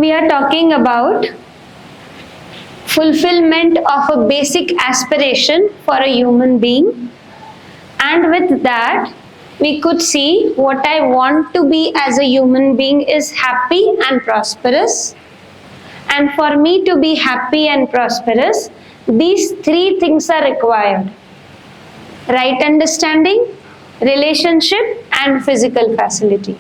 we are talking about fulfillment of a basic aspiration for a human being, and with that we could see what I want to be as a human being is happy and prosperous. And for me to be happy and prosperous, these three things are required: right understanding, relationship, and physical facility.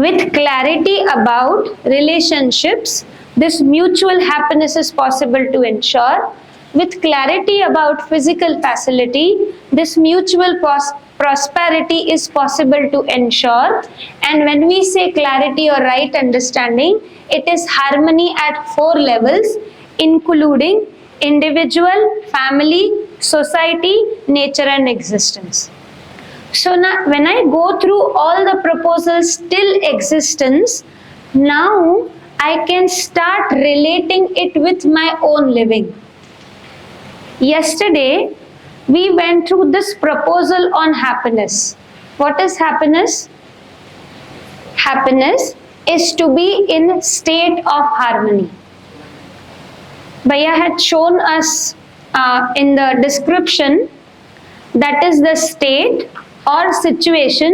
With clarity about relationships, this mutual happiness is possible to ensure. With clarity about physical facility, this mutual prosperity is possible to ensure. And when we say clarity or right understanding, it is harmony at 4 levels, including individual, family, society, nature, and existence. So now when I go through all the proposals till existence, now I can start relating it with my own living. Yesterday, we went through this proposal on happiness. What is happiness? Happiness is to be in state of harmony. Bhaiya had shown us in the description that is the state or situation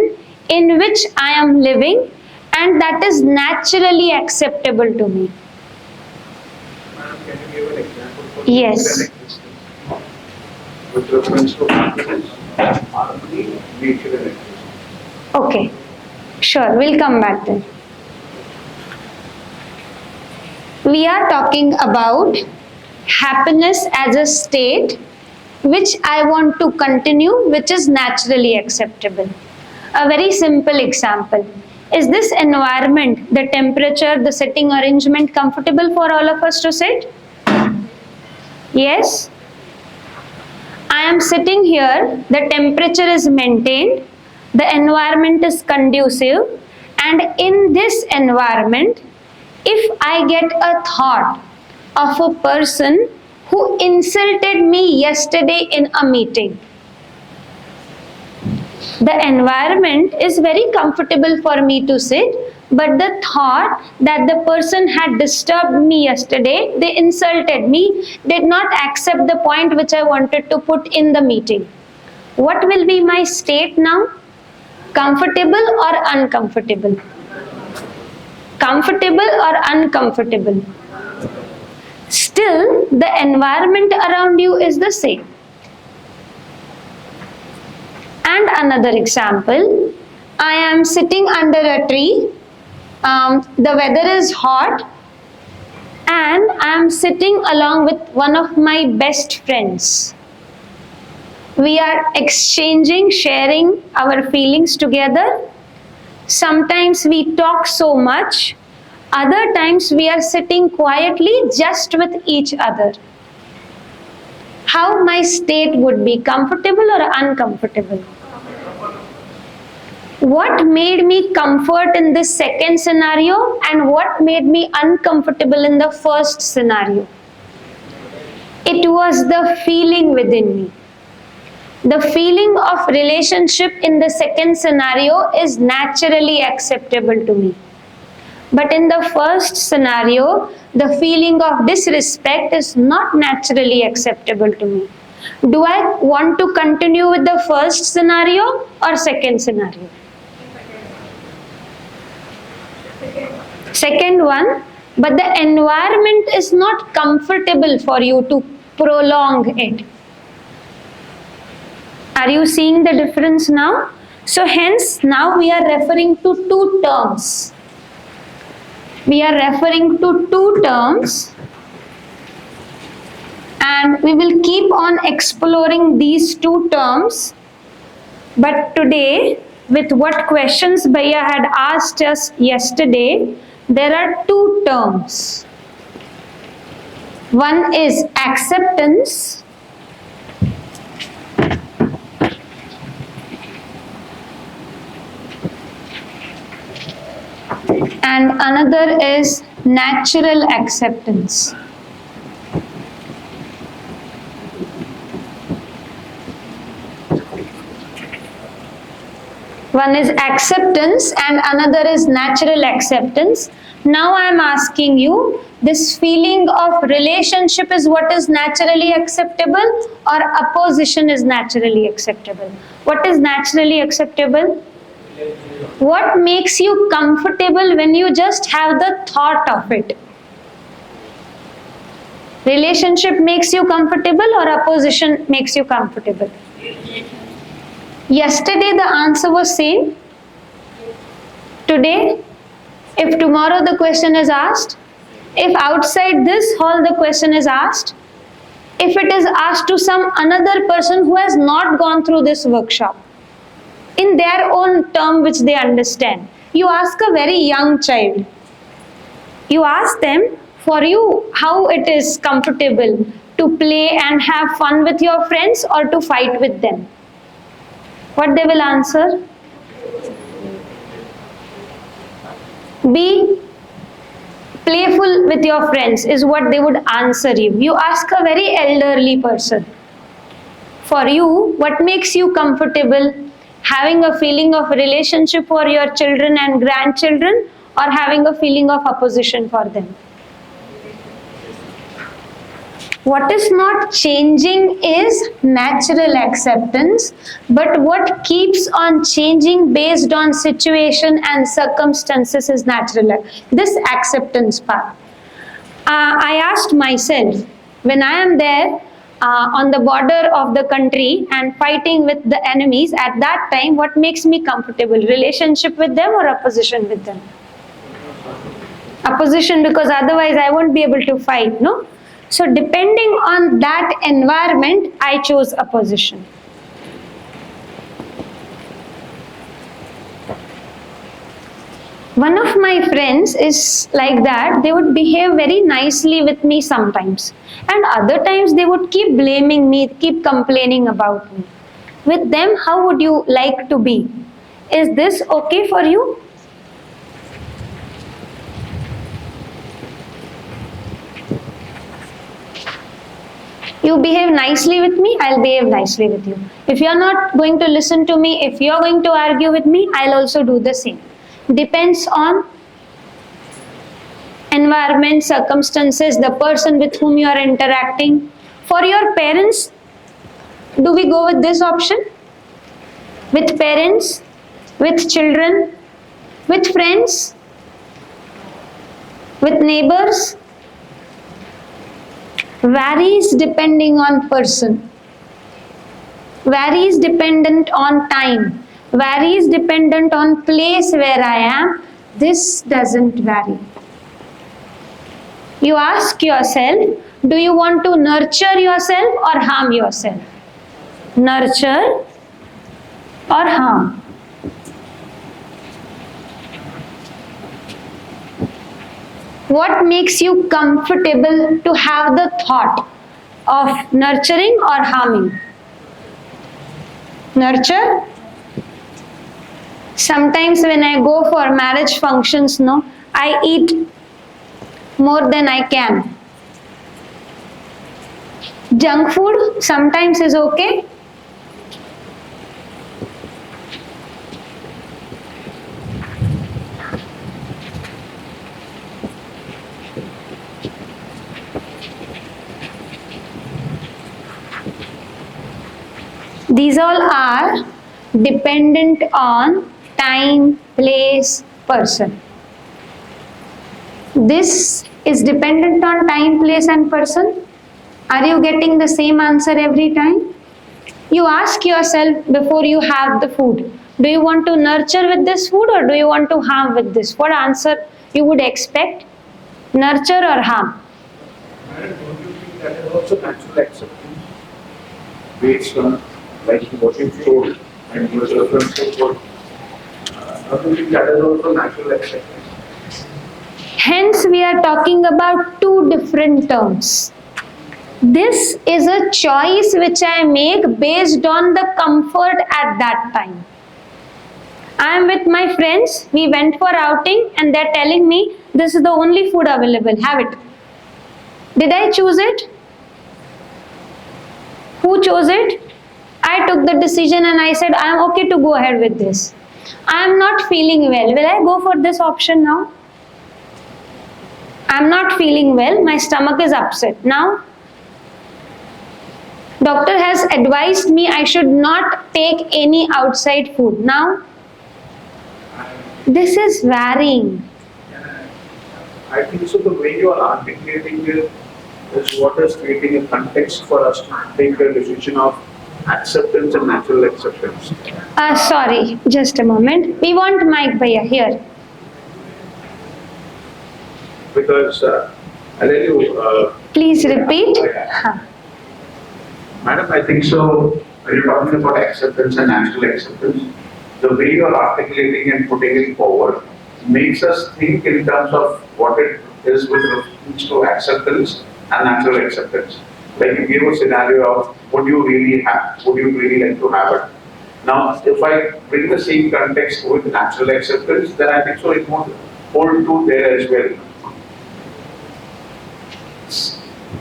in which I am living and that is naturally acceptable to me. Can you give an example for Yes. with reference to happiness, harmony, nature and existence? Okay, sure, we'll come back then. We are talking about happiness as a state which I want to continue, which is naturally acceptable. A very simple example. Is this environment, the temperature, the sitting arrangement comfortable for all of us to sit? Yes? I am sitting here, the temperature is maintained, the environment is conducive, and in this environment, if I get a thought of a person who insulted me yesterday in a meeting, the environment is very comfortable for me to sit, but the thought that the person had disturbed me yesterday, they insulted me, did not accept the point which I wanted to put in the meeting. What will be my state now? Comfortable or uncomfortable? Comfortable or uncomfortable? Still, the environment around you is the same. And another example, I am sitting under a tree, the weather is hot, and I am sitting along with one of my best friends. We are exchanging, sharing our feelings together. Sometimes we talk so much, other times we are sitting quietly just with each other. How my state would be, comfortable or uncomfortable? What made me comfort in this second scenario and what made me uncomfortable in the first scenario? It was the feeling within me. The feeling of relationship in the second scenario is naturally acceptable to me. But in the first scenario, the feeling of disrespect is not naturally acceptable to me. Do I want to continue with the first scenario or second scenario? Second one, but the environment is not comfortable for you to prolong it. Are you seeing the difference now? So hence now we are referring to two terms. We are referring to two terms and we will keep on exploring these two terms. But today, with what questions Bhaiya had asked us yesterday, there are two terms. One is acceptance and another is natural acceptance. One is acceptance and another is natural acceptance. Now I am asking you, this feeling of relationship is what is naturally acceptable or opposition is naturally acceptable? What is naturally acceptable? What makes you comfortable when you just have the thought of it? Relationship makes you comfortable or opposition makes you comfortable? Yesterday the answer was same. Today, if tomorrow the question is asked, if outside this hall the question is asked, if it is asked to some another person who has not gone through this workshop, in their own term which they understand, you ask a very young child, you ask them, for you, how it is comfortable to play and have fun with your friends or to fight with them? What they will answer? Be playful with your friends is what they would answer you. You ask a very elderly person, for you, what makes you comfortable? Having a feeling of relationship for your children and grandchildren or having a feeling of opposition for them? What is not changing is natural acceptance, but what keeps on changing based on situation and circumstances is natural. This acceptance part. I asked myself, when I am there on the border of the country and fighting with the enemies, at that time, what makes me comfortable? Relationship with them or opposition with them? Opposition, because otherwise I won't be able to fight, no? So depending on that environment, I chose opposition. One of my friends is like that. They would behave very nicely with me sometimes. And other times they would keep blaming me, keep complaining about me. With them, how would you like to be? Is this okay for you? You behave nicely with me, I'll behave nicely with you. If you're not going to listen to me, if you're going to argue with me, I'll also do the same. Depends on environment, circumstances, the person with whom you are interacting. For your parents, do we go with this option? With parents, with children, with friends, with neighbors? Varies depending on person, varies dependent on time, varies dependent on place where I am. This doesn't vary. You ask yourself, do you want to nurture yourself or harm yourself? Nurture or harm? What makes you comfortable to have the thought of nurturing or harming? Nurture. Sometimes when I go for marriage functions, no, I eat more than I can. Junk food sometimes is okay. These all are dependent on time, place, person. This is dependent on time, place and person. Are you getting the same answer every time? You ask yourself before you have the food, do you want to nurture with this food or do you want to harm with this? What answer you would expect? Nurture or harm? Madam, don't you think that is also natural acceptance based on like what you told and your reference to what? Don't you think that is also natural acceptance? Hence, we are talking about two different terms. This is a choice which I make based on the comfort at that time. I am with my friends, we went for outing and they're telling me this is the only food available, have it. Did I choose it? Who chose it? I took the decision and I said I am okay to go ahead with this. I am not feeling well. Will I go for this option now? I'm not feeling well, my stomach is upset. Now, doctor has advised me I should not take any outside food. Now, this is varying. I think so. The way you are articulating it is what is creating a context for us to take a decision of acceptance and natural acceptance. Sorry, just a moment. We want Mike Bhaiya here. Because I'll tell you, Please repeat. Madam, I think so. When you're talking about acceptance and natural acceptance, the way you are articulating and putting it forward makes us think in terms of what it is with reference to acceptance and natural acceptance. Like you gave a scenario of would you really have, would you really like to have it? Now, if I bring the same context with natural acceptance, then I think so it won't hold true there as well.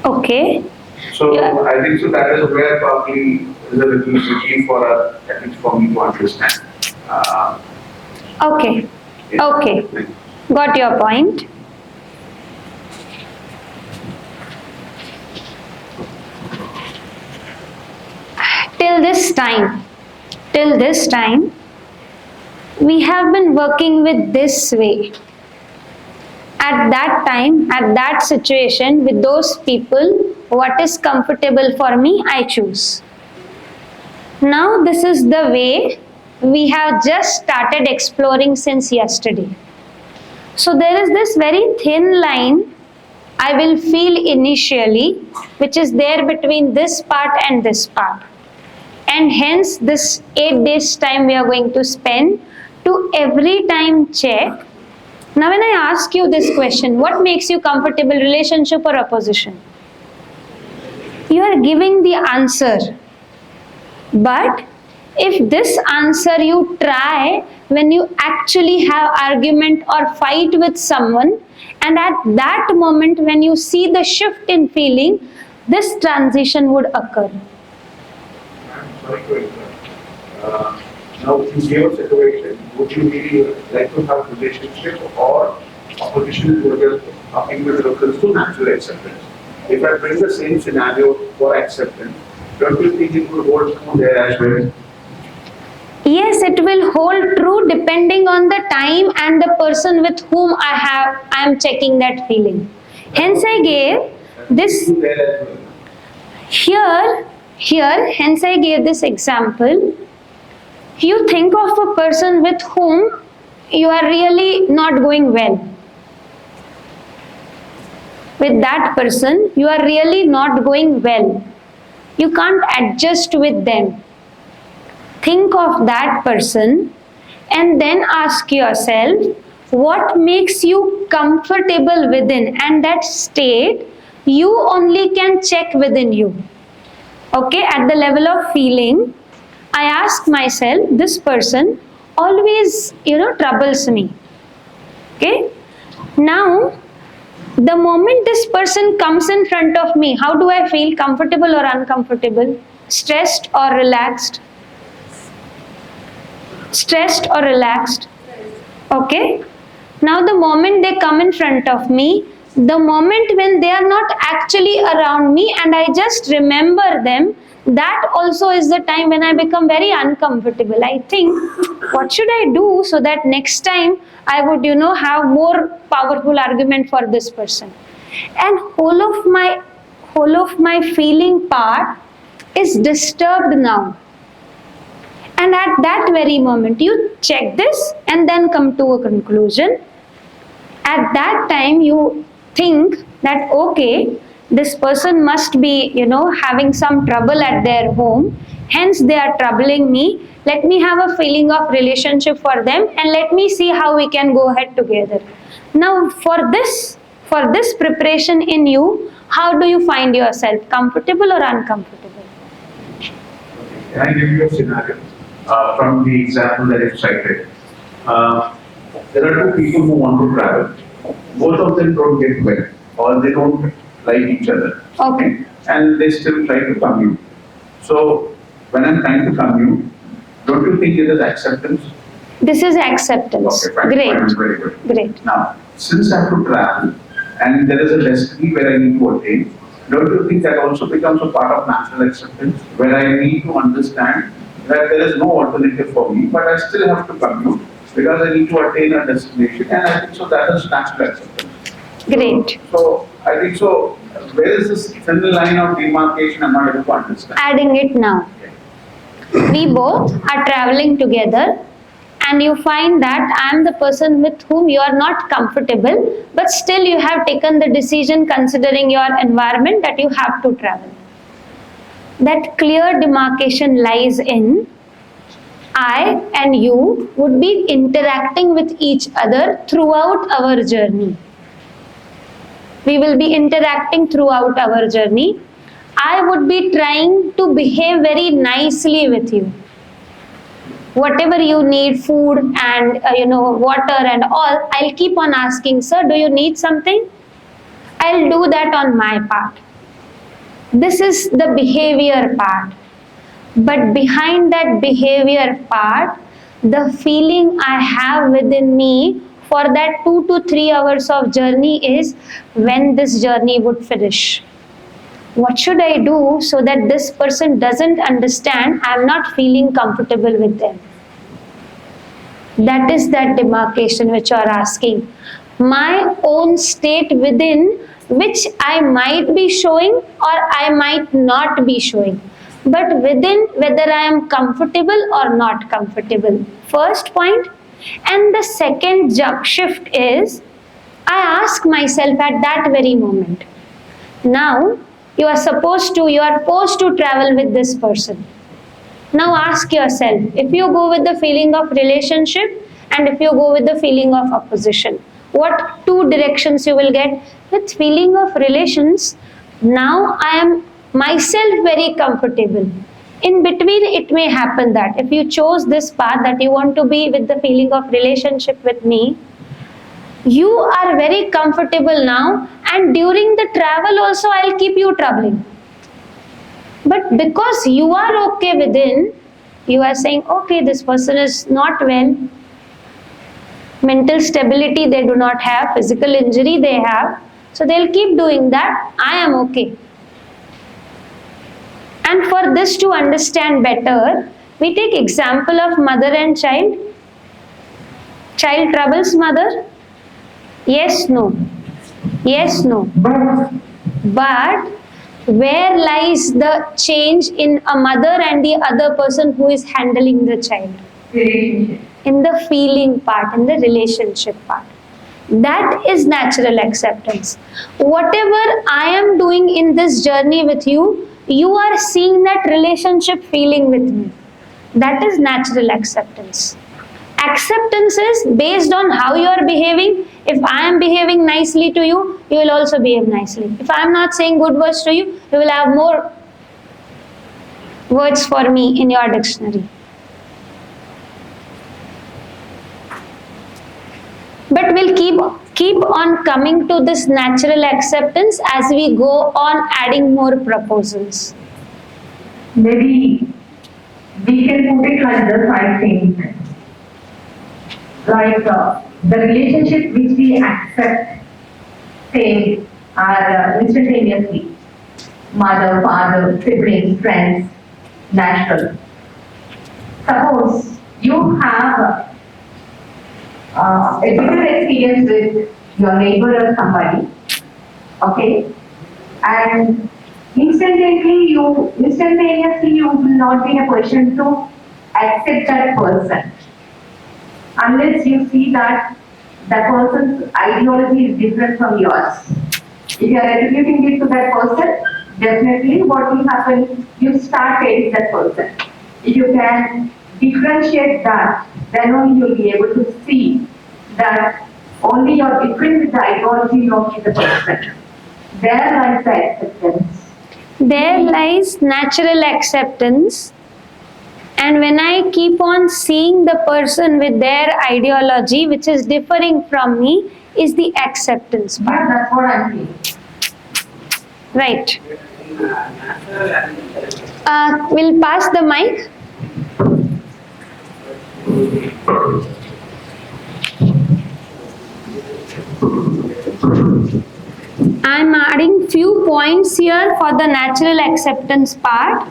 Okay. So Yeah. I think so that is where probably is a little tricky for at least for me to understand. Okay. Yeah. Okay. Got your point. Till this time, we have been working with this way. At that time, at that situation, with those people, what is comfortable for me, I choose. Now, this is the way we have just started exploring since yesterday. So, there is this very thin line I will feel initially, which is there between this part and this part. And hence, this 8 days time we are going to spend to every time check. Now, when I ask you this question, what makes you comfortable, relationship or opposition? You are giving the answer. But if this answer you try when you actually have argument or fight with someone, and at that moment when you see the shift in feeling, this transition would occur. I'm sorry to interrupt. Now, in your situation, would you really like to have relationship or opposition to your talking with reference to natural acceptance? If I bring the same scenario for acceptance, don't you think it would hold true there as well? Yes, it will hold true depending on the time and the person with whom I am checking that feeling. Hence I gave this True there as well. hence I gave this example. You think of a person with whom you are really not going well. With that person, you are really not going well. You can't adjust with them. Think of that person and then ask yourself what makes you comfortable within, and that state you only can check within you. Okay, at the level of feeling, I ask myself, this person always, troubles me. Okay, now the moment this person comes in front of me, how do I feel? Comfortable or uncomfortable? Stressed or relaxed? Stressed or relaxed? Okay. Now the moment they come in front of me, the moment when they are not actually around me and I just remember them, that also is the time when I become very uncomfortable. I think, what should I do so that next time I would, have more powerful argument for this person. And whole of my feeling part is disturbed now. And at that very moment, you check this and then come to a conclusion. At that time, you think that, okay, this person must be, having some trouble at their home. Hence, they are troubling me. Let me have a feeling of relationship for them and let me see how we can go ahead together. Now, for this preparation in you, how do you find yourself? Comfortable or uncomfortable? Can I give you a scenario from the example that you cited? There are two people who want to travel. Both of them don't get well, or they don't like each other. Okay. And they still try to commute. So when I'm trying to commute, don't you think it is acceptance? This is acceptance. Okay, fine. Great. Fine, very good. Great. Now, since I have to travel, and there is a destiny where I need to attain, don't you think that also becomes a part of natural acceptance, where I need to understand that there is no alternative for me, but I still have to commute because I need to attain a destination, and I think so that is natural acceptance. Great. So I think so. Where is this thin line of demarcation? I'm not able to understand. Adding it now. We both are traveling together, and you find that I am the person with whom you are not comfortable, but still you have taken the decision considering your environment that you have to travel. That clear demarcation lies in I and you would be interacting with each other throughout our journey. We will be interacting throughout our journey. I would be trying to behave very nicely with you. Whatever you need, food and water and all, I'll keep on asking, sir, do you need something? I'll do that on my part. This is the behavior part. But behind that behavior part, the feeling I have within me for that 2 to 3 hours of journey is when this journey would finish. What should I do so that this person doesn't understand I'm not feeling comfortable with them? That is that demarcation which you are asking. My own state within which I might be showing or I might not be showing. But within whether I am comfortable or not comfortable. First point. And the second jump shift is, I ask myself at that very moment, now you are forced to travel with this person. Now ask yourself, if you go with the feeling of relationship and if you go with the feeling of opposition, what two directions you will get? With feeling of relations, now I am myself very comfortable. In between, it may happen that if you chose this path that you want to be with the feeling of relationship with me, you are very comfortable now, and during the travel also I'll keep you troubling. But because you are okay within, you are saying, okay, this person is not well. Mental stability they do not have, physical injury they have. So they'll keep doing that. I am okay. And for this to understand better, we take example of mother and child. Child troubles mother? Yes, no. Yes, no. But where lies the change in a mother and the other person who is handling the child? In the feeling part, in the relationship part. That is natural acceptance. Whatever I am doing in this journey with you, you are seeing that relationship feeling with me. That is natural acceptance. Acceptance is based on how you are behaving. If I am behaving nicely to you, you will also behave nicely. If I am not saying good words to you, you will have more words for me in your dictionary. But we'll keep on coming to this natural acceptance as we go on adding more proposals. Maybe we can put it like this, I think. Like the relationship which we accept, say, are instantaneously. Mother, father, siblings, friends, natural. Suppose you have a different experience with your neighbor or somebody, okay, and instantaneously you will not be in a position to accept that person unless you see that that person's ideology is different from yours. If you are attributing it to that person, definitely what will happen, you start hating that person. If you can differentiate that, then only you will be able to see that only you are different with the ideology of the person. There lies the acceptance. There lies natural acceptance. And when I keep on seeing the person with their ideology, which is differing from me, is the acceptance part. Yeah, that's what I'm saying. Right. We'll pass the mic. I'm adding few points here for the natural acceptance part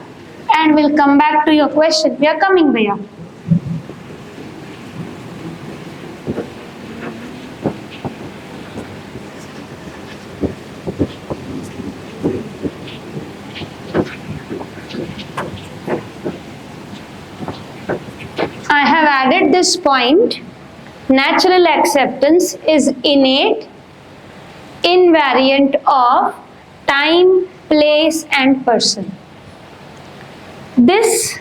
and we'll come back to your question. We are coming, Bhaiya. I have added this point. Natural acceptance is innate, invariant of time, place, and person. This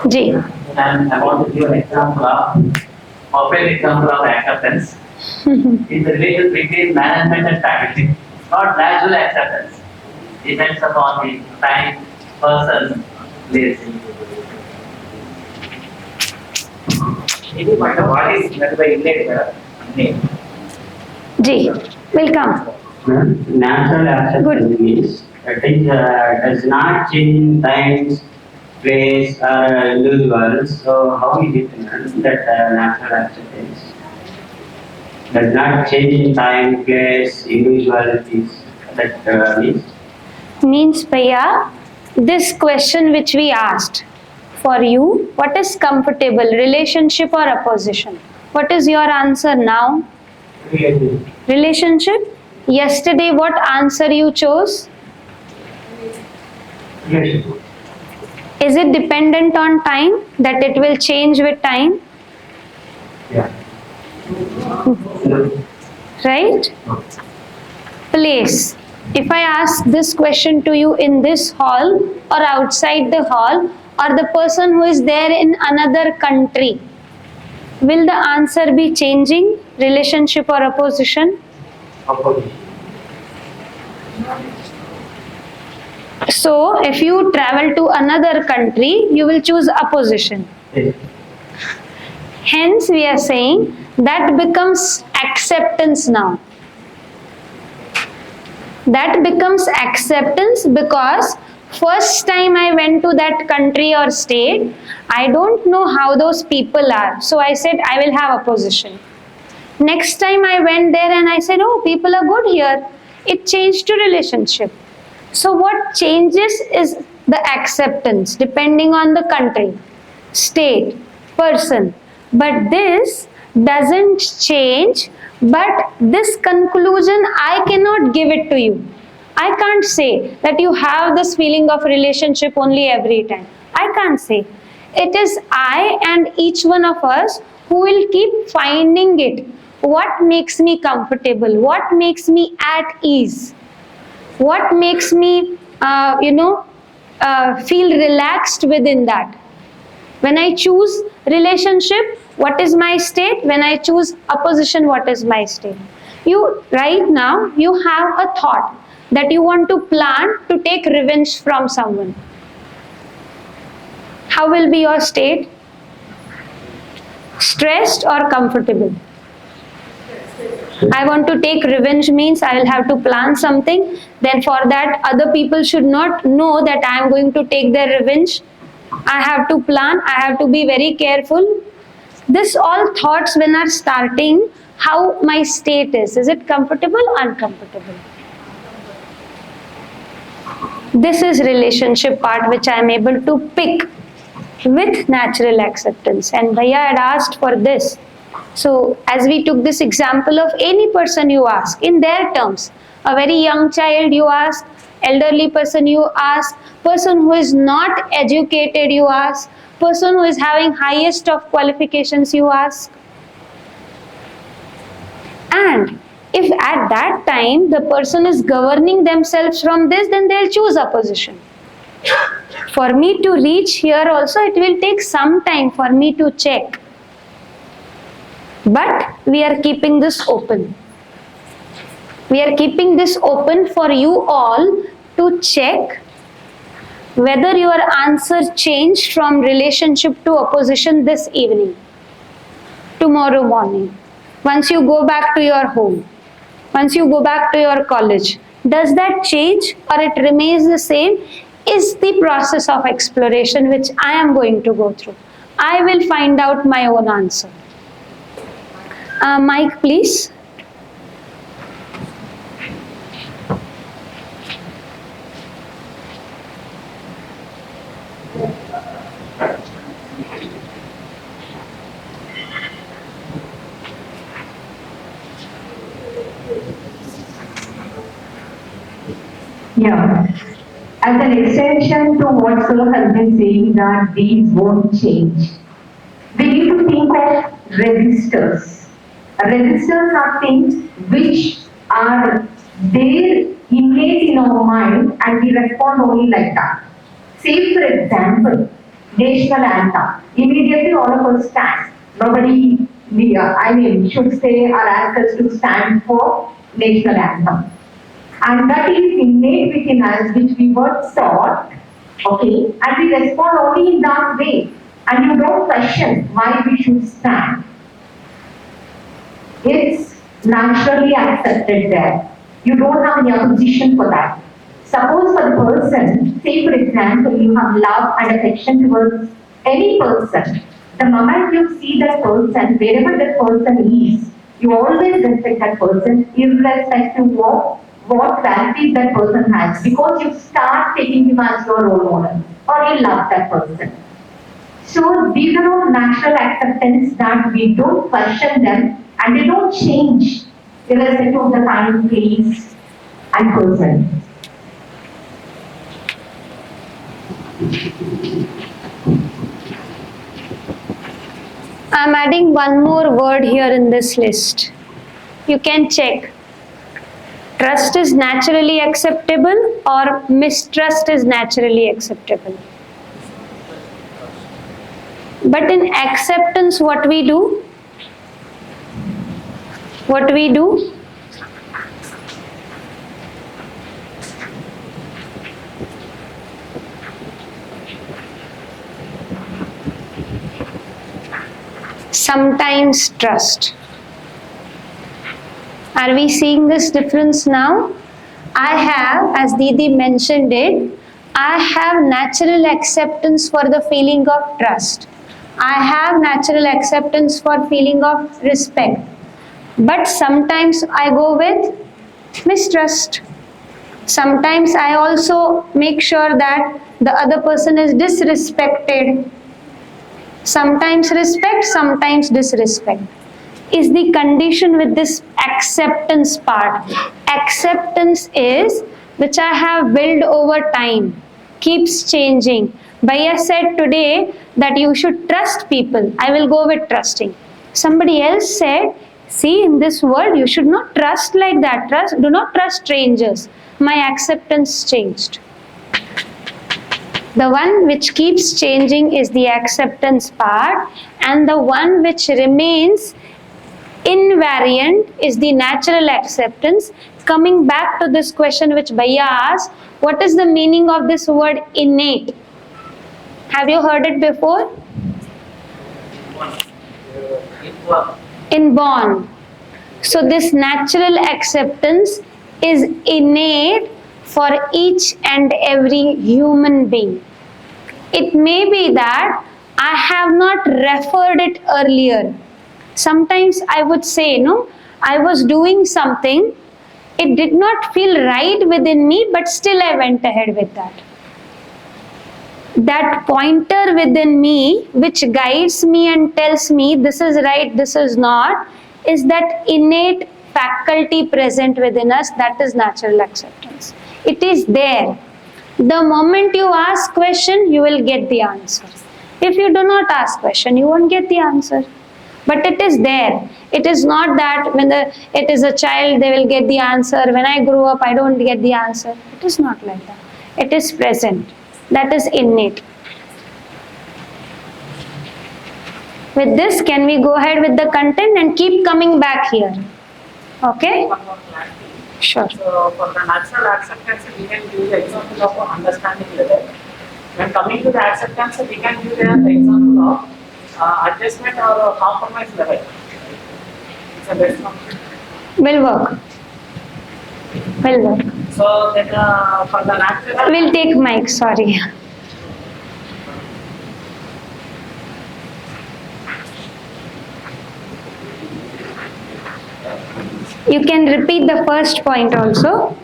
Ji. And I want to give an example open example of acceptance. In the relation between management and faculty, not natural acceptance. Depends upon the time, person, place. What is meant by innate? Ji, welcome. Natural acceptance means it does not change in times, place, or individuals. So how is it that natural acceptance does not change in time, place, individualities? That means Means, Bhaiya, this question which we asked for you, what is comfortable, relationship or opposition? What is your answer now? Relationship? Yesterday, what answer you chose? Is it dependent on time, that it will change with time? yeah. Right? Place. If I ask this question to you in this hall or outside the hall, or the person who is there in another country, will the answer be changing? Relationship or opposition? So, if you travel to another country, you will choose opposition. Hence, we are saying that becomes acceptance now. That becomes acceptance because first time I went to that country or state, I don't know how those people are. So I said, I will have opposition. Next time I went there and I said, oh, people are good here. It changed to relationship. So what changes is the acceptance depending on the country, state, person. But this doesn't change, but this conclusion I cannot give it to you. I can't say that you have this feeling of relationship only every time. I can't say. It is I and each one of us who will keep finding it. What makes me comfortable? What makes me at ease? What makes me, feel relaxed within that? When I choose relationship, what is my state? When I choose opposition, what is my state? You, right now, you have a thought that you want to plan to take revenge from someone. How will be your state? Stressed or comfortable? I want to take revenge means I will have to plan something. Then for that, other people should not know that I am going to take their revenge. I have to plan. I have to be very careful. This all thoughts when are starting, how my state is. Is it comfortable or uncomfortable? This is relationship part which I am able to pick with natural acceptance. And Bhaiya had asked for this. So as we took this example of any person you ask, in their terms, a very young child you ask, elderly person you ask, person who is not educated you ask, person who is having highest of qualifications you ask. And if at that time the person is governing themselves from this, then they'll choose opposition. For me to reach here also, it will take some time for me to check. But we are keeping this open. We are keeping this open for you all to check whether your answer changed from relationship to opposition this evening, tomorrow morning, once you go back to your home, once you go back to your college. Does that change or it remains the same? is the process of exploration which I am going to go through. I will find out my own answer. Mike, please. Yeah. As an extension to what Sir has been saying that these won't change, we need to think of registers. Registers are things which are there innate in our mind and we respond only like that. Say for example, national anthem. Immediately all of us stand. Nobody, should say or ask us to stand for national anthem. And that is innate within us, which we were taught, okay, and we respond only in that way. And you don't question why we should stand. It's naturally accepted there. You don't have any opposition for that. Suppose for the person, say for example, you have love and affection towards any person. The moment you see that person, wherever that person is, you always respect that person, irrespective of what qualities that person has, because you start taking him as your role model or you love that person. So these are all natural acceptance that we don't question them and they don't change irrespective of the time, place and person. I'm adding one more word here in this list. You can check. Trust is naturally acceptable or mistrust is naturally acceptable. But in acceptance, what we do? What we do? Sometimes trust. Are we seeing this difference now? I have, as Didi mentioned it, I have natural acceptance for the feeling of trust. I have natural acceptance for feeling of respect. But sometimes I go with mistrust. Sometimes I also make sure that the other person is disrespected. Sometimes respect, sometimes disrespect. Is the condition with this acceptance part. Acceptance is which I have built over time, keeps changing. Bhaiya said today that you should trust people. I will go with trusting. Somebody else said, see, in this world you should not trust like that. Do not trust strangers. My acceptance changed. The one which keeps changing is the acceptance part, and the one which remains invariant is the natural acceptance. Coming back to this question which Bhaiya asked, what is the meaning of this word innate? Have you heard it before? Inborn. So this natural acceptance is innate for each and every human being. It may be that I have not referred it earlier. Sometimes I would say, no, I was doing something, it did not feel right within me, but still I went ahead with that. That pointer within me, which guides me and tells me this is right, this is not, is that innate faculty present within us, that is natural acceptance. It is there. The moment you ask question, you will get the answer. If you do not ask question, you won't get the answer. But it is there. It is not that when it is a child, they will get the answer. When I grow up, I don't get the answer. It is not like that. It is present. That is innate. With this, can we go ahead with the content and keep coming back here? Okay? One more clarity. Sure. So for the natural acceptance, we can give the example of understanding level. When coming to the acceptance, we can give the example of adjustment or compromise level. It's a best one. Will work. Will work. So then for the natural. We'll take mic, sorry. You can repeat the first point also.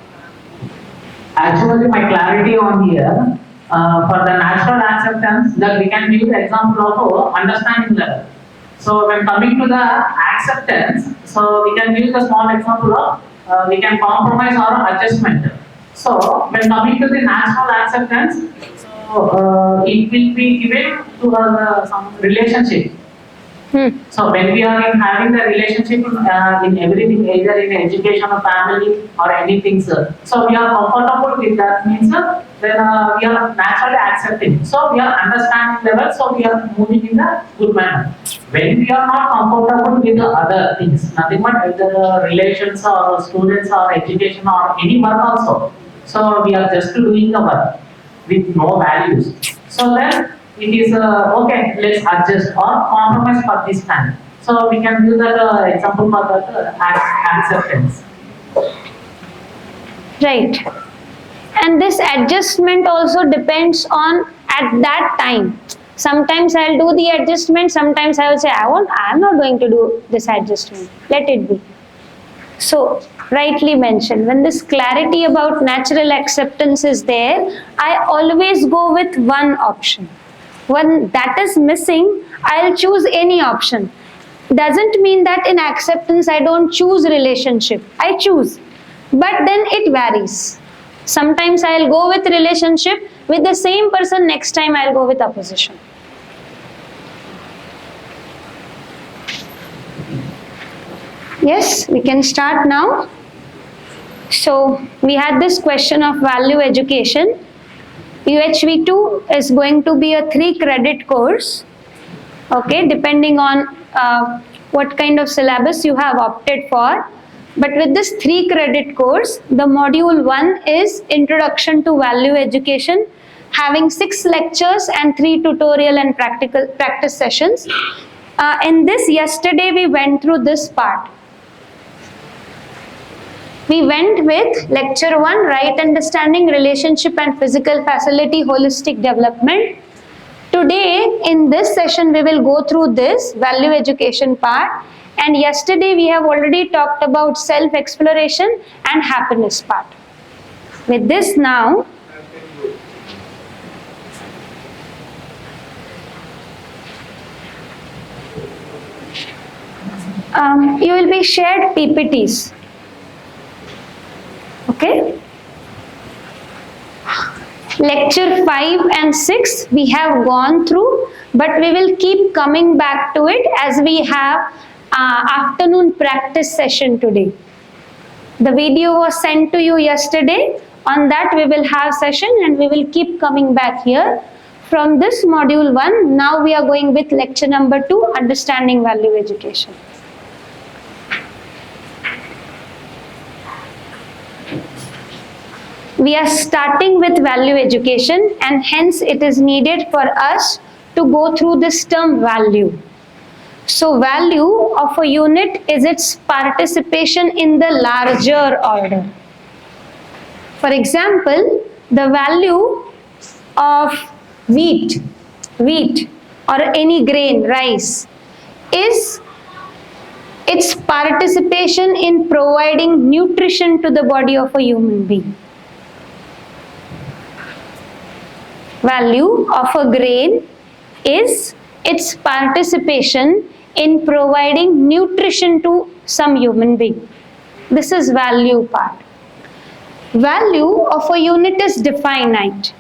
Actually, my clarity on here, for the natural acceptance, that we can give the example of understanding level. So when coming to the acceptance, so we can give the small example of we can compromise or adjustment. So when coming to the natural acceptance, so it will be given to some relationship. So when we are in having the relationship in everything, either in education or family or anything, sir. So we are comfortable with that means, then we are naturally accepting. So we are understanding level. So we are moving in a good manner. When we are not comfortable with the other things, nothing but either relations or students or education or any work also. So we are just doing the work with no values. So then it is okay, let's adjust or compromise for this time. So we can use that example for that acceptance. Right. And this adjustment also depends on at that time. Sometimes I'll do the adjustment, sometimes I will say, I'm not going to do this adjustment. Let it be. So, rightly mentioned, when this clarity about natural acceptance is there, I always go with one option. When that is missing, I'll choose any option. Doesn't mean that in acceptance I don't choose relationship. I choose. But then it varies. Sometimes I'll go with relationship with the same person, next time I'll go with opposition. Yes, we can start now. So, we had this question of value education. UHV2 is going to be a 3-credit course, okay, depending on what kind of syllabus you have opted for. But with this 3-credit course, the module 1 is Introduction to Value Education, having 6 lectures and 3 tutorial and practice sessions. In this, yesterday we went through this part. We went with lecture 1, right understanding, relationship and physical facility, holistic development. Today, in this session, we will go through this value education part. And yesterday, we have already talked about self-exploration and happiness part. With this now, you will be shared PPTs. Okay. Lecture 5 and 6 we have gone through, but we will keep coming back to it as we have afternoon practice session today. The video was sent to you yesterday. On that we will have session and we will keep coming back here. From this module 1, now we are going with lecture number 2, understanding value education. We are starting with value education and hence it is needed for us to go through this term value. So value of a unit is its participation in the larger order. For example, the value of wheat or any grain, rice, is its participation in providing nutrition to the body of a human being. Value of a grain is its participation in providing nutrition to some human being. This is value part. Value of a unit is definite.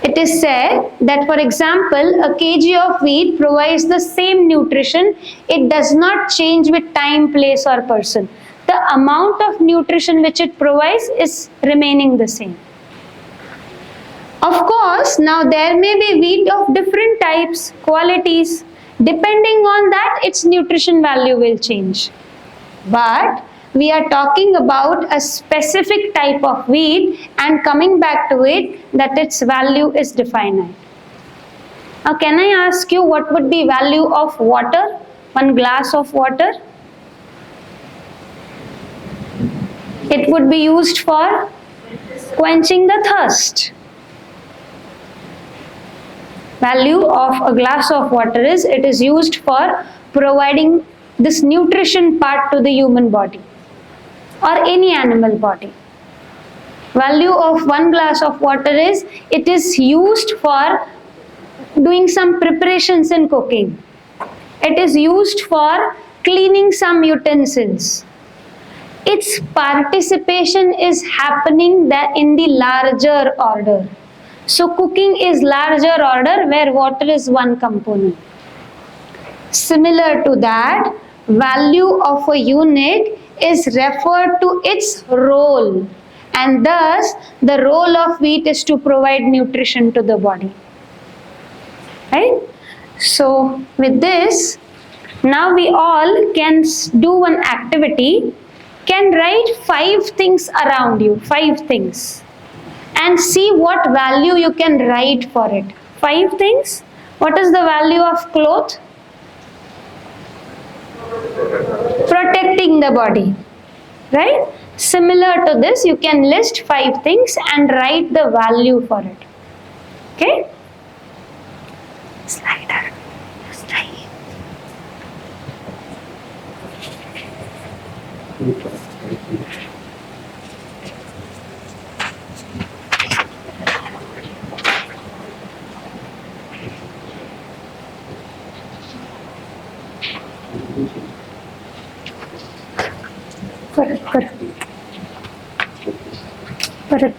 It is said that, for example, a kg of wheat provides the same nutrition. It does not change with time, place or person. The amount of nutrition which it provides is remaining the same. Of course, now there may be wheat of different types, qualities. Depending on that, its nutrition value will change. But we are talking about a specific type of wheat and coming back to it, that its value is definite. Now, can I ask you what would be value of water? One glass of water? It would be used for quenching the thirst. Value of a glass of water is it is used for providing this nutrition part to the human body or any animal body. Value of one glass of water is it is used for doing some preparations in cooking. It is used for cleaning some utensils. Its participation is happening in the larger order. So cooking is larger order where water is one component. Similar to that, value of a unit is referred to its role, and thus the role of wheat is to provide nutrition to the body. Right? So with this, now we all can do one activity, can write 5 things around you, 5 things, and see what value you can write for it. 5 things. What is the value of cloth? Protecting the body. Right? Similar to this, you can list 5 things and write the value for it. Okay? Slider. Slide.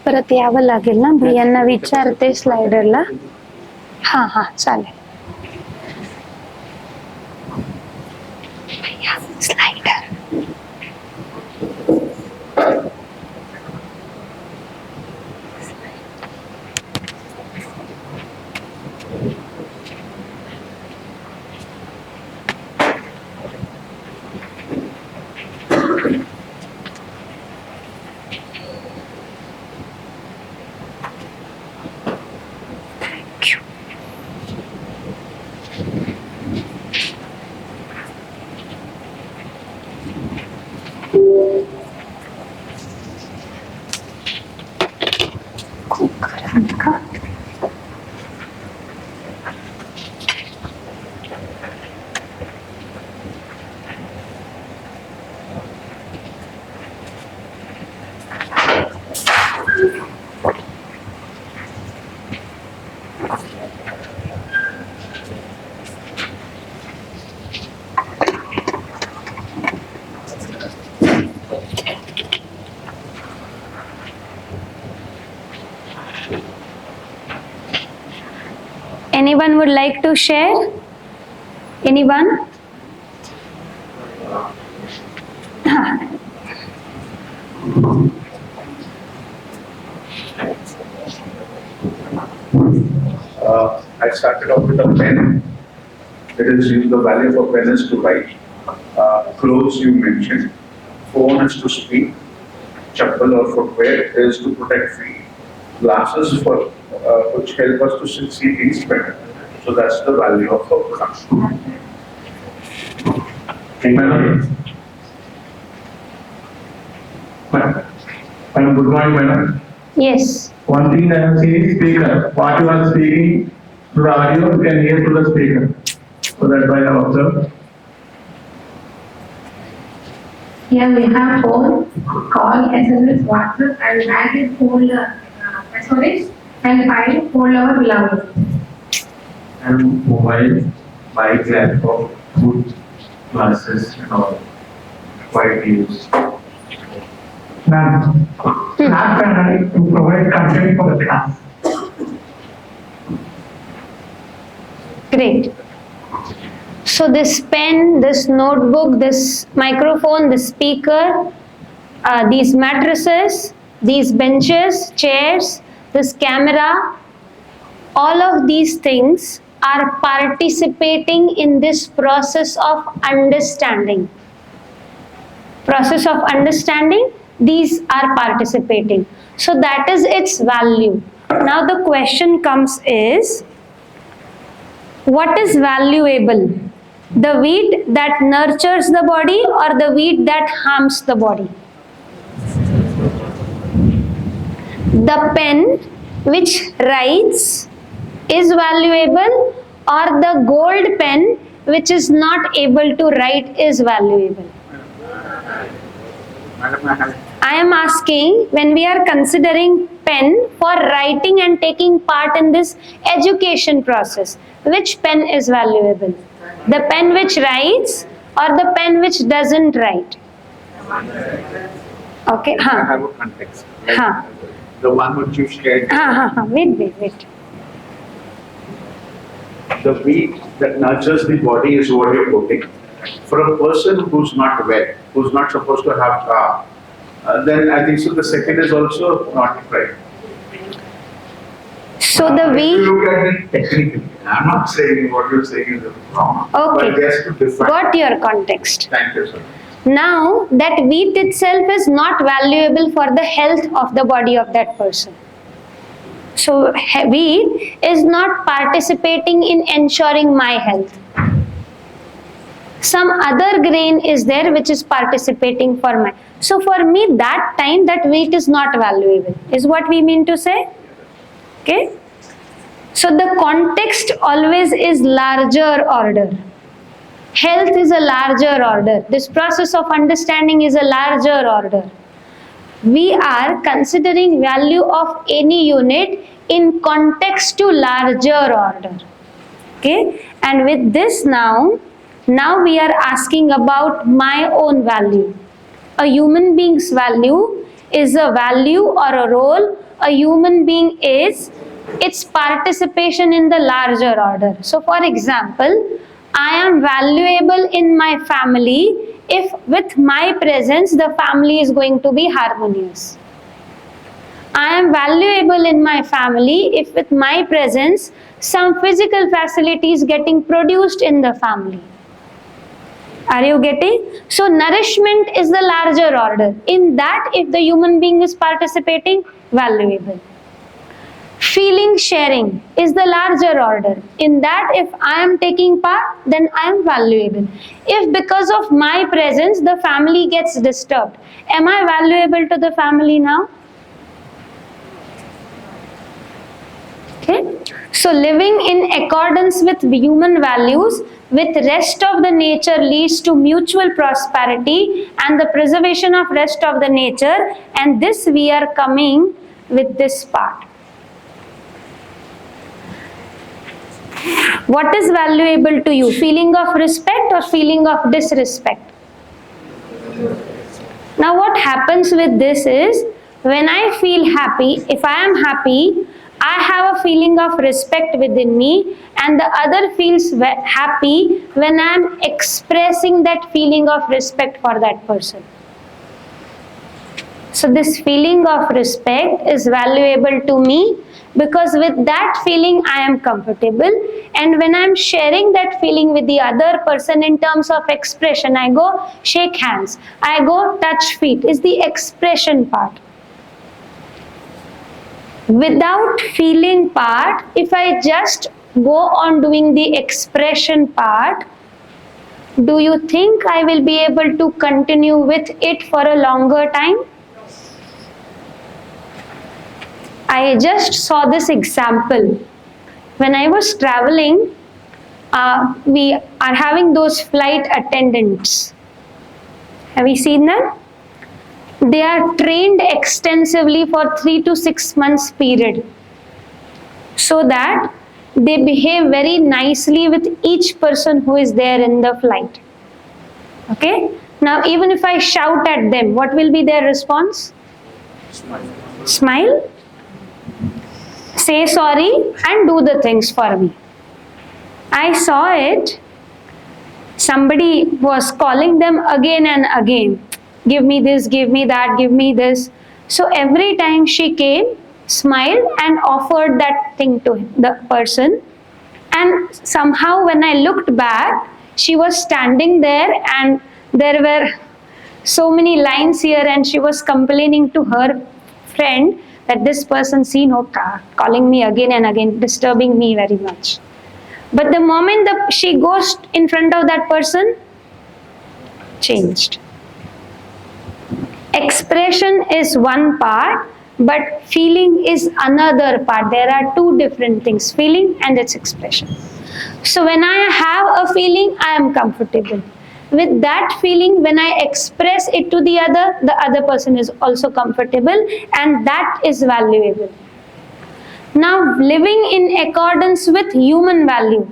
परत यावं लागेल ना भैयांना विचारते स्लायडरला हां हां चालेल भैया slider Anyone would like to share? Anyone? I started off with a pen. It is the value of a pen is to write. Clothes you mentioned. Phone is to speak. Chappal or footwear is to protect feet. Glasses for which help us to see things better. So that's the value of a glass. Madam, good morning, madam. Yes. One thing I have seen is speaker. What you are speaking through the audio, you can hear through the speaker. So that's why I have observed. Here we have phone, call, SMS, WhatsApp, and bag is folder, storage, and file, folder our belongings. And mobile, bike, laptop, food, glasses, and all. Quite used. Ma'am, lab can I to provide content for the class. Great. So this pen, this notebook, this microphone, this speaker, these mattresses, these benches, chairs, this camera, all of these things are participating in this process of understanding. Process of understanding, these are participating. So that is its value. Now the question comes is, what is valuable? The wheat that nurtures the body or the wheat that harms the body? the pen which writes is valuable, or the gold pen which is not able to write is valuable? Madam, I have I am asking, when we are considering pen for writing and taking part in this education process, which pen is valuable? The pen which writes or the pen which doesn't write? Okay, I huh. have a context. Like, Huh. the one which you shared, Wait. the weed that nurtures the body is what you're putting. For a person who's not well, who's not supposed to have then I think so the second is also not right. So the If you we, look at it technically, I'm not saying what you're saying is wrong. Okay. But just to define. got your context. Thank you, sir. Now that wheat itself is not valuable for the health of the body of that person. So wheat is not participating in ensuring my health. Some other grain is there which is participating for my. So for me that time that wheat is not valuable is what we mean to say. Okay. So the context always is larger order. Health is a larger order. This process of understanding is a larger order. We are considering value of any unit in context to larger order. Okay, and with this now we are asking about my own value. A human being's value is a value or a role a human being is, its participation in the larger order. So for example, I am valuable in my family if with my presence the family is going to be harmonious. I am valuable in my family if with my presence some physical facility is getting produced in the family. Are you getting? So nourishment is the larger order. In that, if the human being is participating, valuable. Feeling sharing is the larger order. In that, if I am taking part, then I am valuable. If because of my presence, the family gets disturbed, am I valuable to the family now? Okay. So living in accordance with human values with rest of the nature leads to mutual prosperity and the preservation of rest of the nature, and this we are coming with this part. What is valuable to you? Feeling of respect or feeling of disrespect? Now what happens with this is, when I feel happy, if I am happy, I have a feeling of respect within me, and the other feels happy when I am expressing that feeling of respect for that person. So this feeling of respect is valuable to me because with that feeling I am comfortable, and when I am sharing that feeling with the other person in terms of expression, I go shake hands, I go touch feet, is the expression part. Without feeling part, if I just go on doing the expression part, do you think I will be able to continue with it for a longer time? I just saw this example. When I was traveling, we are having those flight attendants. Have you seen them? They are trained extensively for 3 to 6 months period, so that they behave very nicely with each person who is there in the flight. Okay? Now even if I shout at them, what will be their response? Smile, say sorry, and do the things for me. I saw it. Somebody was calling them again and again. Give me this, give me that, give me this. So every time she came, smiled and offered that thing to the person. And somehow when I looked back, she was standing there and there were so many lines here, and she was complaining to her friend that this person, see, no, calling me again and again, disturbing me very much. But the moment she goes in front of that person, changed. Expression is one part, but feeling is another part. There are two different things, feeling and its expression. So when I have a feeling, I am comfortable. With that feeling, when I express it to the other person is also comfortable, and that is valuable. Now, living in accordance with human value,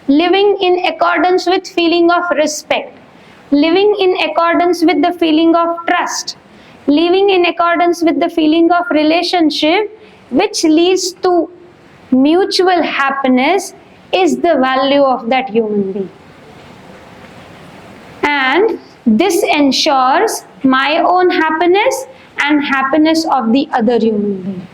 living in accordance with feeling of respect, living in accordance with the feeling of trust, living in accordance with the feeling of relationship, which leads to mutual happiness, is the value of that human being. And this ensures my own happiness and happiness of the other human being.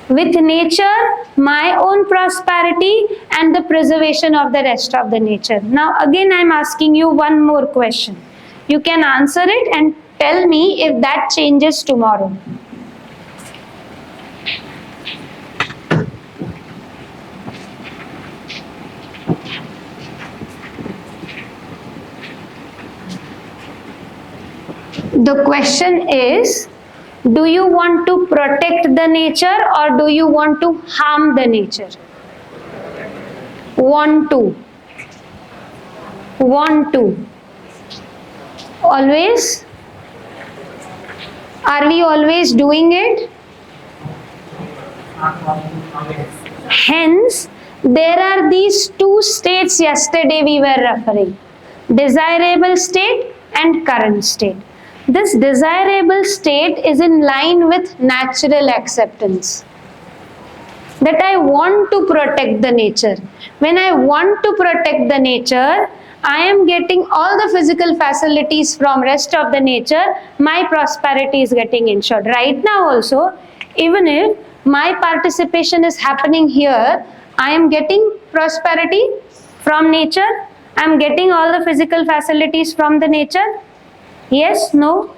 With nature, my own prosperity and the preservation of the rest of the nature. Now again I am asking you one more question. You can answer it and tell me if that changes tomorrow. The question is, do you want to protect the nature or do you want to harm the nature? Want to. Want to. Always? Are we always doing it? Hence, there are these two states yesterday we were referring. Desirable state and current state. This desirable state is in line with natural acceptance. That I want to protect the nature. When I want to protect the nature, I am getting all the physical facilities from rest of the nature, my prosperity is getting ensured. Right now also, even if my participation is happening here, I am getting prosperity from nature, I am getting all the physical facilities from the nature. Yes, no?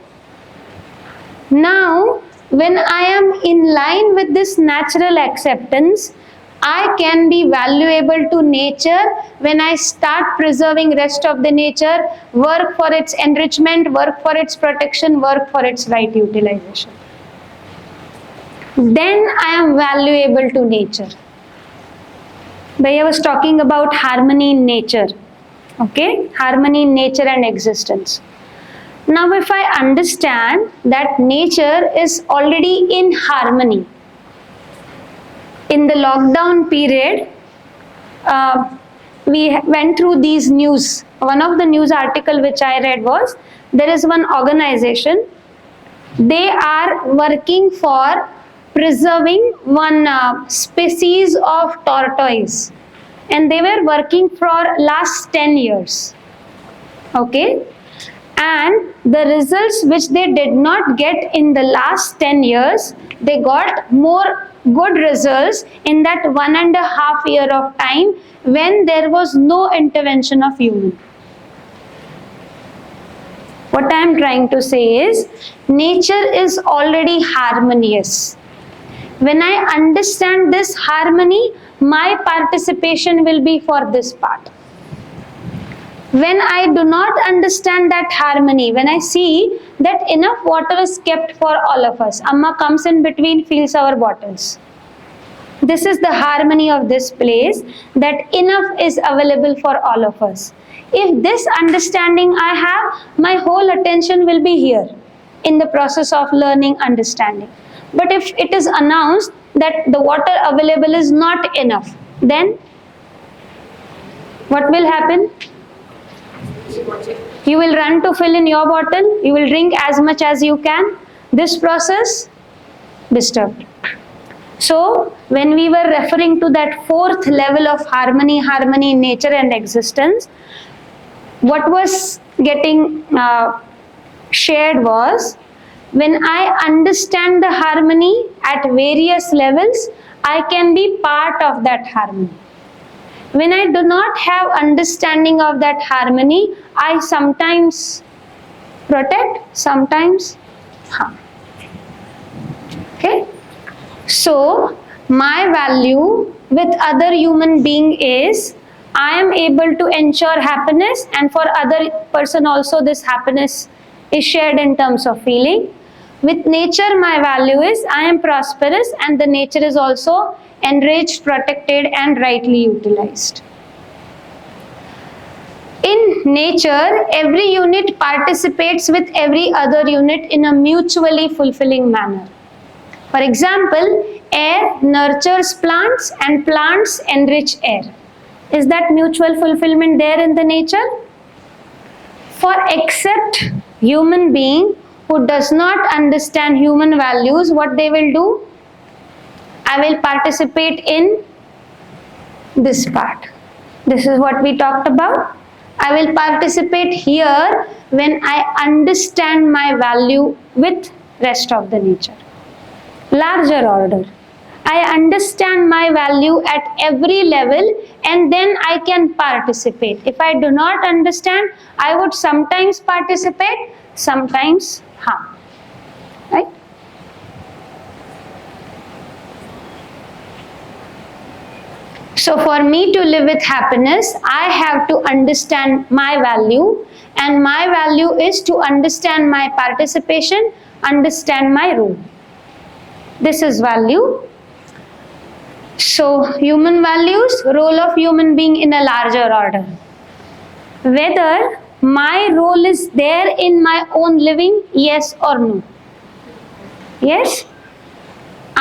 Now, when I am in line with this natural acceptance, I can be valuable to nature when I start preserving rest of the nature, work for its enrichment, work for its protection, work for its right utilization. Then I am valuable to nature. Bhaiya was talking about harmony in nature. Okay? Harmony in nature and existence. Now, if I understand that nature is already in harmony, in the lockdown period, we went through these news. One of the news article which I read was, there is one organization, they are working for preserving one species of tortoise, and they were working for last 10 years. Okay? And the results which they did not get in the last 10 years, they got more good results in that 1.5 years of time when there was no intervention of human. What I am trying to say is, nature is already harmonious. When I understand this harmony, my participation will be for this part. When I do not understand that harmony, when I see that enough water is kept for all of us, Amma comes in between, fills our bottles. This is the harmony of this place, that enough is available for all of us. If this understanding I have, my whole attention will be here in the process of learning, understanding. But if it is announced that the water available is not enough, then what will happen? You will run to fill in your bottle, you will drink as much as you can. This process disturbed. So, when we were referring to that fourth level of harmony in nature and existence, what was getting shared was, when I understand the harmony at various levels, I can be part of that harmony. When I do not have understanding of that harmony, I sometimes protect, sometimes harm. Okay? So, my value with other human being is, I am able to ensure happiness, and for other person also this happiness is shared in terms of feeling. With nature, my value is I am prosperous and the nature is also enriched, protected, and rightly utilized. In nature, every unit participates with every other unit in a mutually fulfilling manner. For example, air nurtures plants and plants enrich air. Is that mutual fulfillment there in the nature? For except human being who does not understand human values, what they will do? I will participate in this part. This is what we talked about. I will participate here when I understand my value with rest of the nature. Larger order. I understand my value at every level and then I can participate. If I do not understand, I would sometimes participate, sometimes harm. Right? So for me to live with happiness, I have to understand my value, and my value is to understand my participation, understand my role. This is value. So human values, role of human being in a larger order. Whether my role is there in my own living, yes or no? Yes?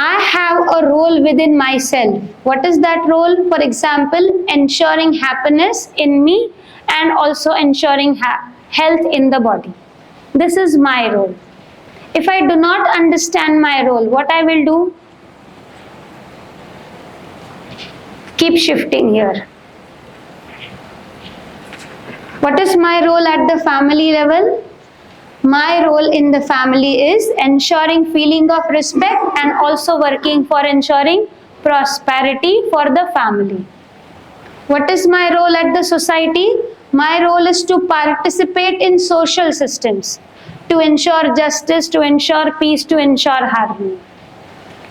I have a role within myself. What is that role? For example, ensuring happiness in me and also ensuring health in the body. This is my role. If I do not understand my role, what I will do? Keep shifting here. What is my role at the family level? My role in the family is ensuring feeling of respect and also working for ensuring prosperity for the family. What is my role at the society? My role is to participate in social systems, to ensure justice, to ensure peace, to ensure harmony.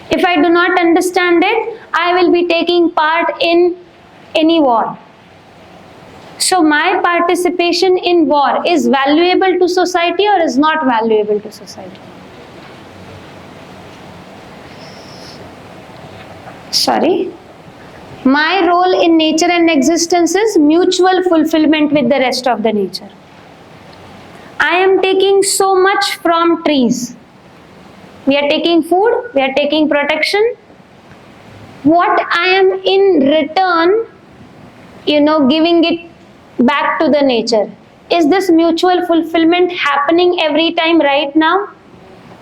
If I do not understand it, I will be taking part in any war. So my participation in war is valuable to society or is not valuable to society? Sorry. My role in nature and existence is mutual fulfillment with the rest of the nature. I am taking so much from trees. We are taking food, we are taking protection. What I am in return, giving it back to the nature. Is this mutual fulfillment happening every time right now?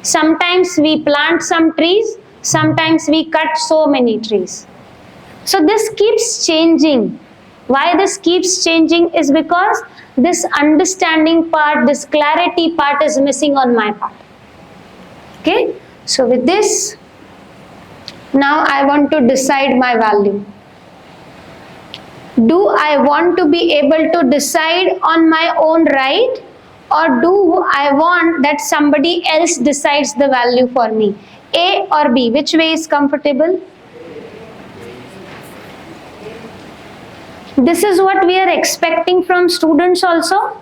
Sometimes we plant some trees, sometimes we cut so many trees. So this keeps changing. Why this keeps changing is because this understanding part, this clarity part is missing on my part. Okay, so with this, now I want to decide my value. Do I want to be able to decide on my own right, or do I want that somebody else decides the value for me? A or B, which way is comfortable? This is what we are expecting from students also?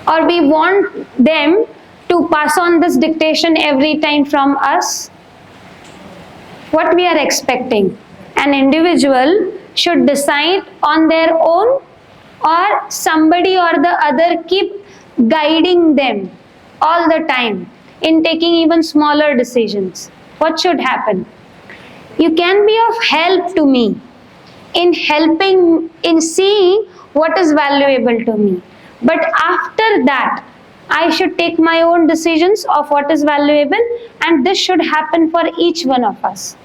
Or we want them to pass on this dictation every time from us? What we are expecting? An individual should decide on their own, or somebody or the other keep guiding them all the time in taking even smaller decisions. What should happen? You can be of help to me in helping, in seeing what is valuable to me. But after that, I should take my own decisions of what is valuable, and this should happen for each one of us.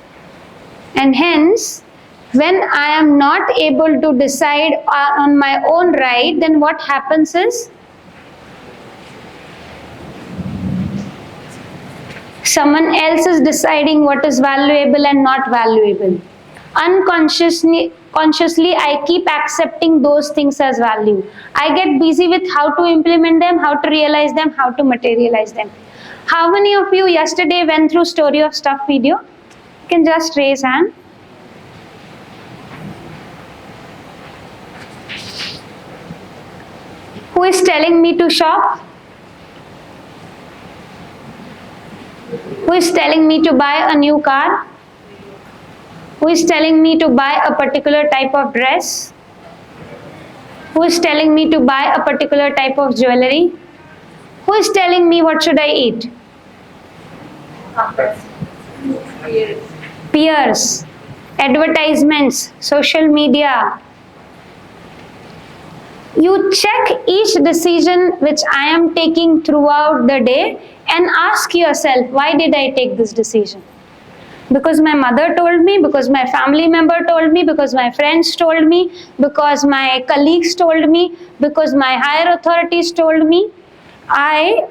And hence, when I am not able to decide on my own right, then what happens is someone else is deciding what is valuable and not valuable. Unconsciously, I keep accepting those things as value. I get busy with how to implement them, how to realize them, how to materialize them. How many of you yesterday went through Story of Stuff video? You can just raise hand. Who is telling me to shop? Who is telling me to buy a new car? Who is telling me to buy a particular type of dress? Who is telling me to buy a particular type of jewelry? Who is telling me what should I eat? Peers, advertisements, social media. You check each decision which I am taking throughout the day and ask yourself, why did I take this decision? Because my mother told me, because my family member told me, because my friends told me, because my colleagues told me, because my higher authorities told me. I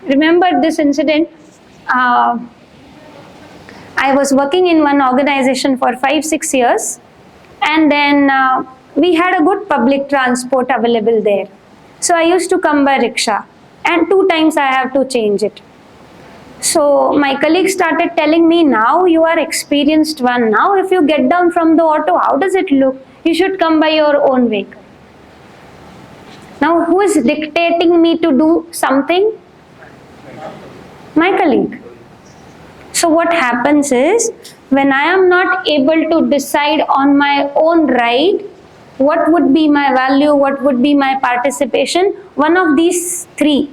remember this incident. I was working in one organization for 5-6 years, and then we had a good public transport available there. So I used to come by rickshaw, and 2 times I have to change it. So my colleagues started telling me, now you are experienced one. Now if you get down from the auto, how does it look? You should come by your own vehicle. Now who is dictating me to do something? My colleague. So what happens is, when I am not able to decide on my own right, what would be my value, what would be my participation, one of these 3.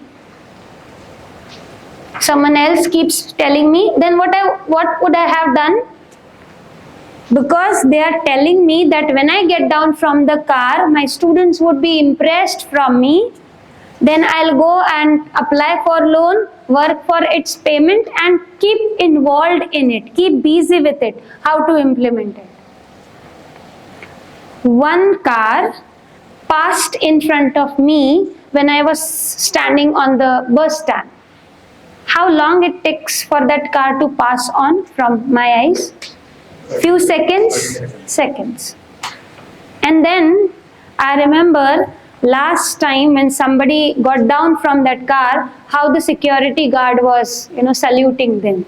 Someone else keeps telling me, then what would I have done? Because they are telling me that when I get down from the car, my students would be impressed from me. Then I'll go and apply for loan, work for its payment, and keep involved in it, keep busy with it, how to implement it. One car passed in front of me when I was standing on the bus stand. How long it takes for that car to pass on from my eyes? Few seconds? Seconds. And then I remember last time when somebody got down from that car, how the security guard was, saluting them.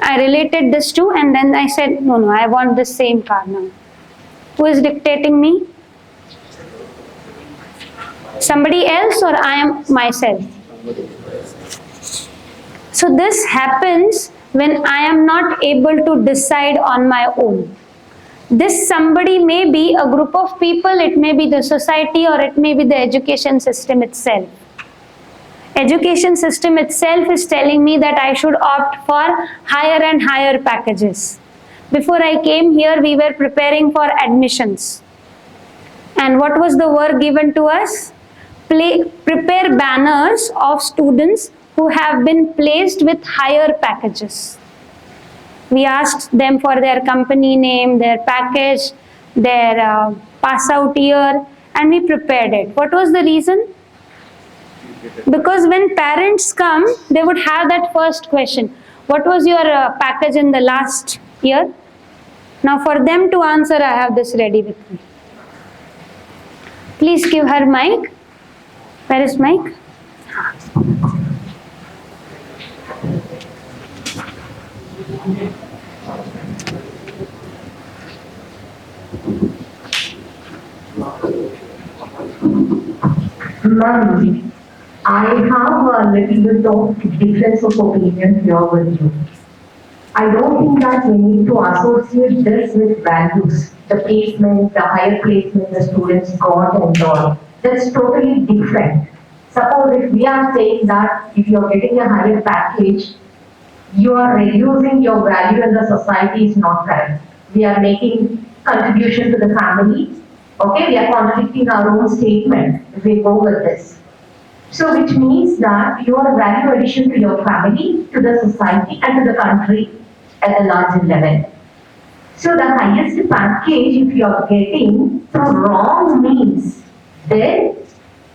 I related this to, and then I said, no, I want the same car now. Who is dictating me? Somebody else, or I am myself? So this happens when I am not able to decide on my own. This somebody may be a group of people, it may be the society, or it may be the education system itself. Education system itself is telling me that I should opt for higher and higher packages. Before I came here, we were preparing for admissions. And what was the work given to us? Prepare banners of students who have been placed with higher packages. We asked them for their company name, their package, their pass out year, and we prepared it. What was the reason? Because when parents come, they would have that first question. What was your package in the last year? Now for them to answer, I have this ready with me. Please give her mic. Where is mic? Ma'am, I have a little bit of difference of opinion here with you. I don't think that we need to associate this with values, the placement, the higher placement the students got and all. That's totally different. Suppose if we are saying that if you're getting a higher package, you are reducing your value in the society is not correct. We are making contribution to the family. Okay, we are contradicting our own statement if we go with this. So which means that you are value addition to your family, to the society and to the country at a larger level. So the highest package if you are getting through wrong means, then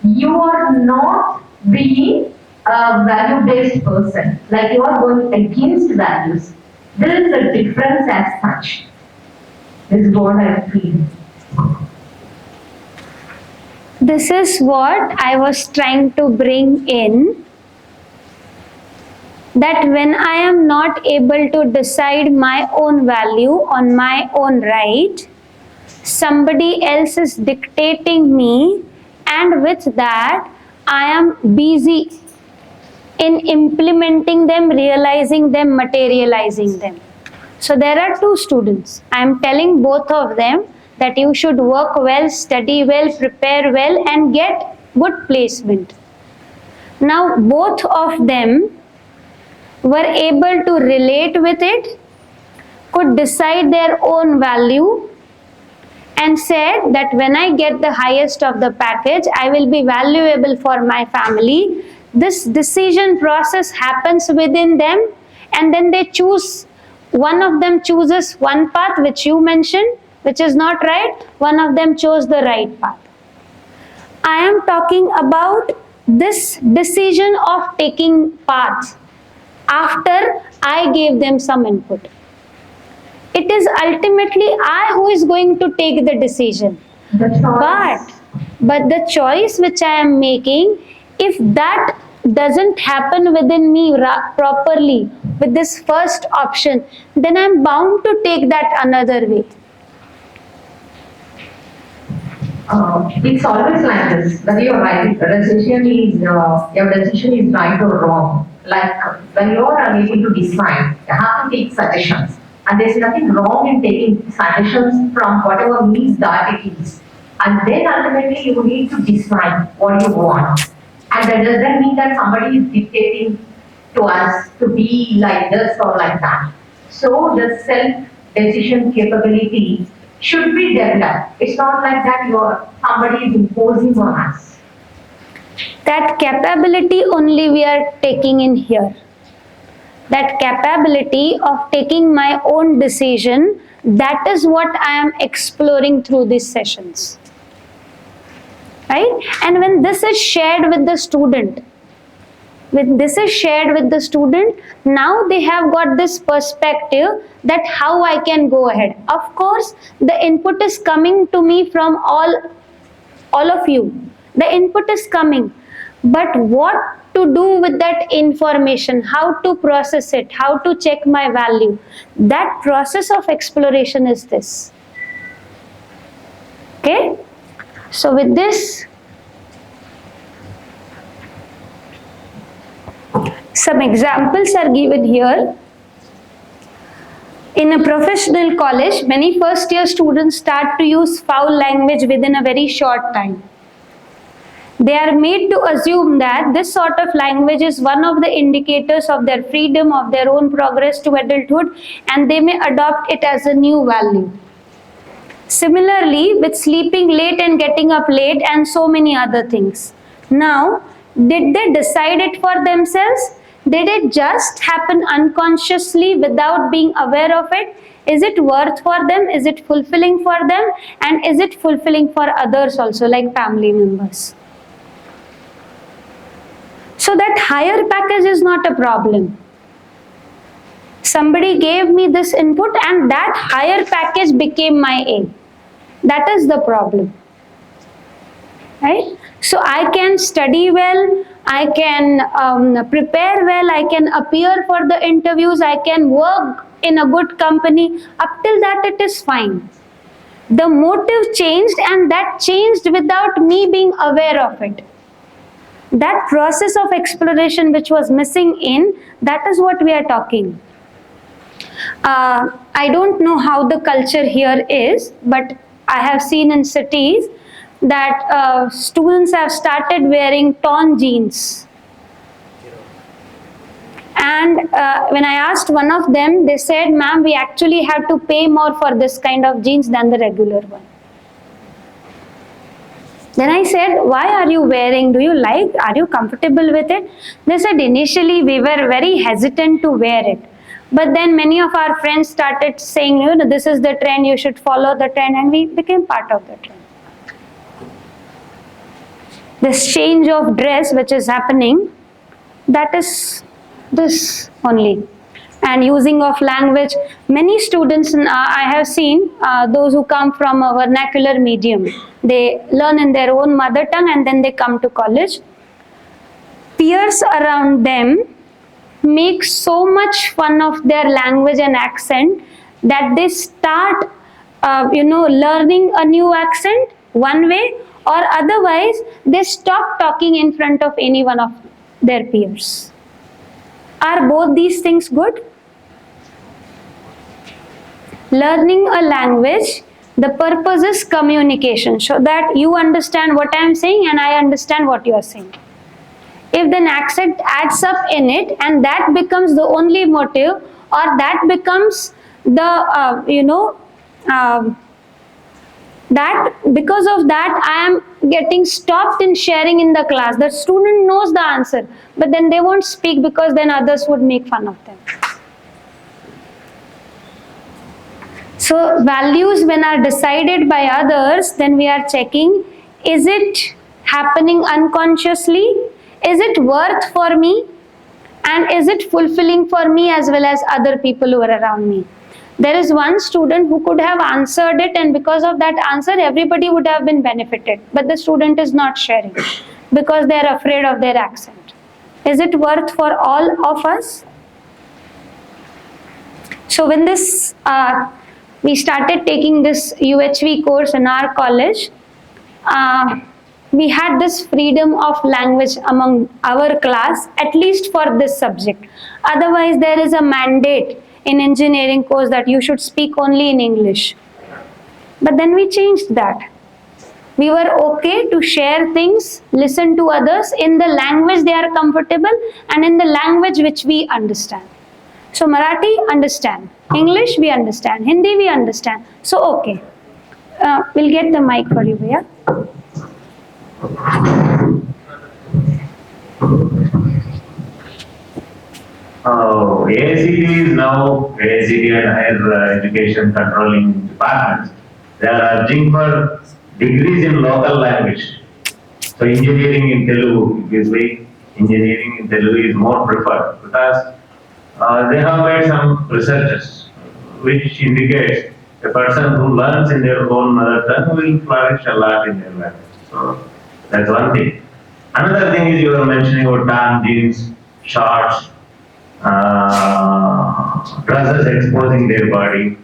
you are not being a value-based person, like you are going against values. There is a difference as such. This is what I feel. This is what I was trying to bring in, that when I am not able to decide my own value on my own right, somebody else is dictating me, and with that I am busy in implementing them, realizing them, materializing them. So there are two students. I am telling both of them that you should work well, study well, prepare well, and get good placement. Now both of them were able to relate with it, could decide their own value, and said that when I get the highest of the package, I will be valuable for my family. This decision process happens within them, and then they choose. One of them chooses one path, which you mentioned, which is not right. One of them chose the right path. I am talking about this decision of taking paths after I gave them some input. It is ultimately I who is going to take the decision. The choice. But the choice which I am making, if that doesn't happen within me properly with this first option, then I am bound to take that another way. It's always like this, whether you're right, your decision is right or wrong. Like when you are unable to decide, you have to take suggestions. And there's nothing wrong in taking suggestions from whatever means that it is. And then ultimately you need to decide what you want. And that doesn't mean that somebody is dictating to us to be like this or like that. So the self-decision capability should be developed. It's not like that somebody is imposing on us. That capability only we are taking in here. That capability of taking my own decision, that is what I am exploring through these sessions. Right? And when this is shared with the student, now they have got this perspective that how I can go ahead. Of course, the input is coming to me from all of you. The input is coming. But what to do with that information, how to process it, how to check my value, that process of exploration is this. Okay? So with this, some examples are given here. In a professional college, many first year students start to use foul language within a very short time. They are made to assume that this sort of language is one of the indicators of their freedom, of their own progress to adulthood, and they may adopt it as a new value. Similarly, with sleeping late and getting up late and so many other things. Now, did they decide it for themselves? Did it just happen unconsciously without being aware of it? Is it worth for them? Is it fulfilling for them? And is it fulfilling for others also, like family members? So that higher package is not a problem. Somebody gave me this input and that higher package became my aim. That is the problem. Right? So I can study well, I can prepare well, I can appear for the interviews, I can work in a good company. Up till that it is fine. The motive changed, and that changed without me being aware of it. That process of exploration which was missing in, that is what we are talking. I don't know how the culture here is, but I have seen in cities that students have started wearing torn jeans. And when I asked one of them, they said, "Ma'am, we actually have to pay more for this kind of jeans than the regular one." Then I said, "Why are you wearing? Do you like? Are you comfortable with it?" They said, "Initially we were very hesitant to wear it. But then many of our friends started saying, you know, this is the trend, you should follow the trend," and we became part of the trend. This change of dress which is happening, that is this only. And using of language, many students I have seen, those who come from a vernacular medium, they learn in their own mother tongue and then they come to college. Peers around them make so much fun of their language and accent that they start learning a new accent one way, or otherwise they stop talking in front of any one of their peers. Are both these things good? Learning a language, the purpose is communication, so that you understand what I am saying and I understand what you are saying. If then accent adds up in it and that becomes the only motive, or that becomes the that because of that I am getting stopped in sharing in the class. The student knows the answer, but then they won't speak because then others would make fun of them. So values when are decided by others, then we are checking, is it happening unconsciously? Is it worth for me? And is it fulfilling for me as well as other people who are around me? There is one student who could have answered it, and because of that answer everybody would have been benefited, but the student is not sharing because they are afraid of their accent. Is it worth for all of us? So when this we started taking this UHV course in our college, we had this freedom of language among our class, at least for this subject. Otherwise there is a mandate in engineering course that you should speak only in English. But then we changed that. We were okay to share things, listen to others in the language they are comfortable and in the language which we understand. So Marathi, understand. English, we understand. Hindi, we understand. So okay. We'll get the mic for you, Bhaiya. AICT is now AICT and Higher Education Controlling Department. They are urging for degrees in local language. So engineering in Telugu, obviously, engineering in Telugu is more preferred because they have made some researches which indicates a person who learns in their own mother tongue will flourish a lot in their language. So that's one thing. Another thing is you were mentioning about tan jeans, shorts, dresses exposing their body.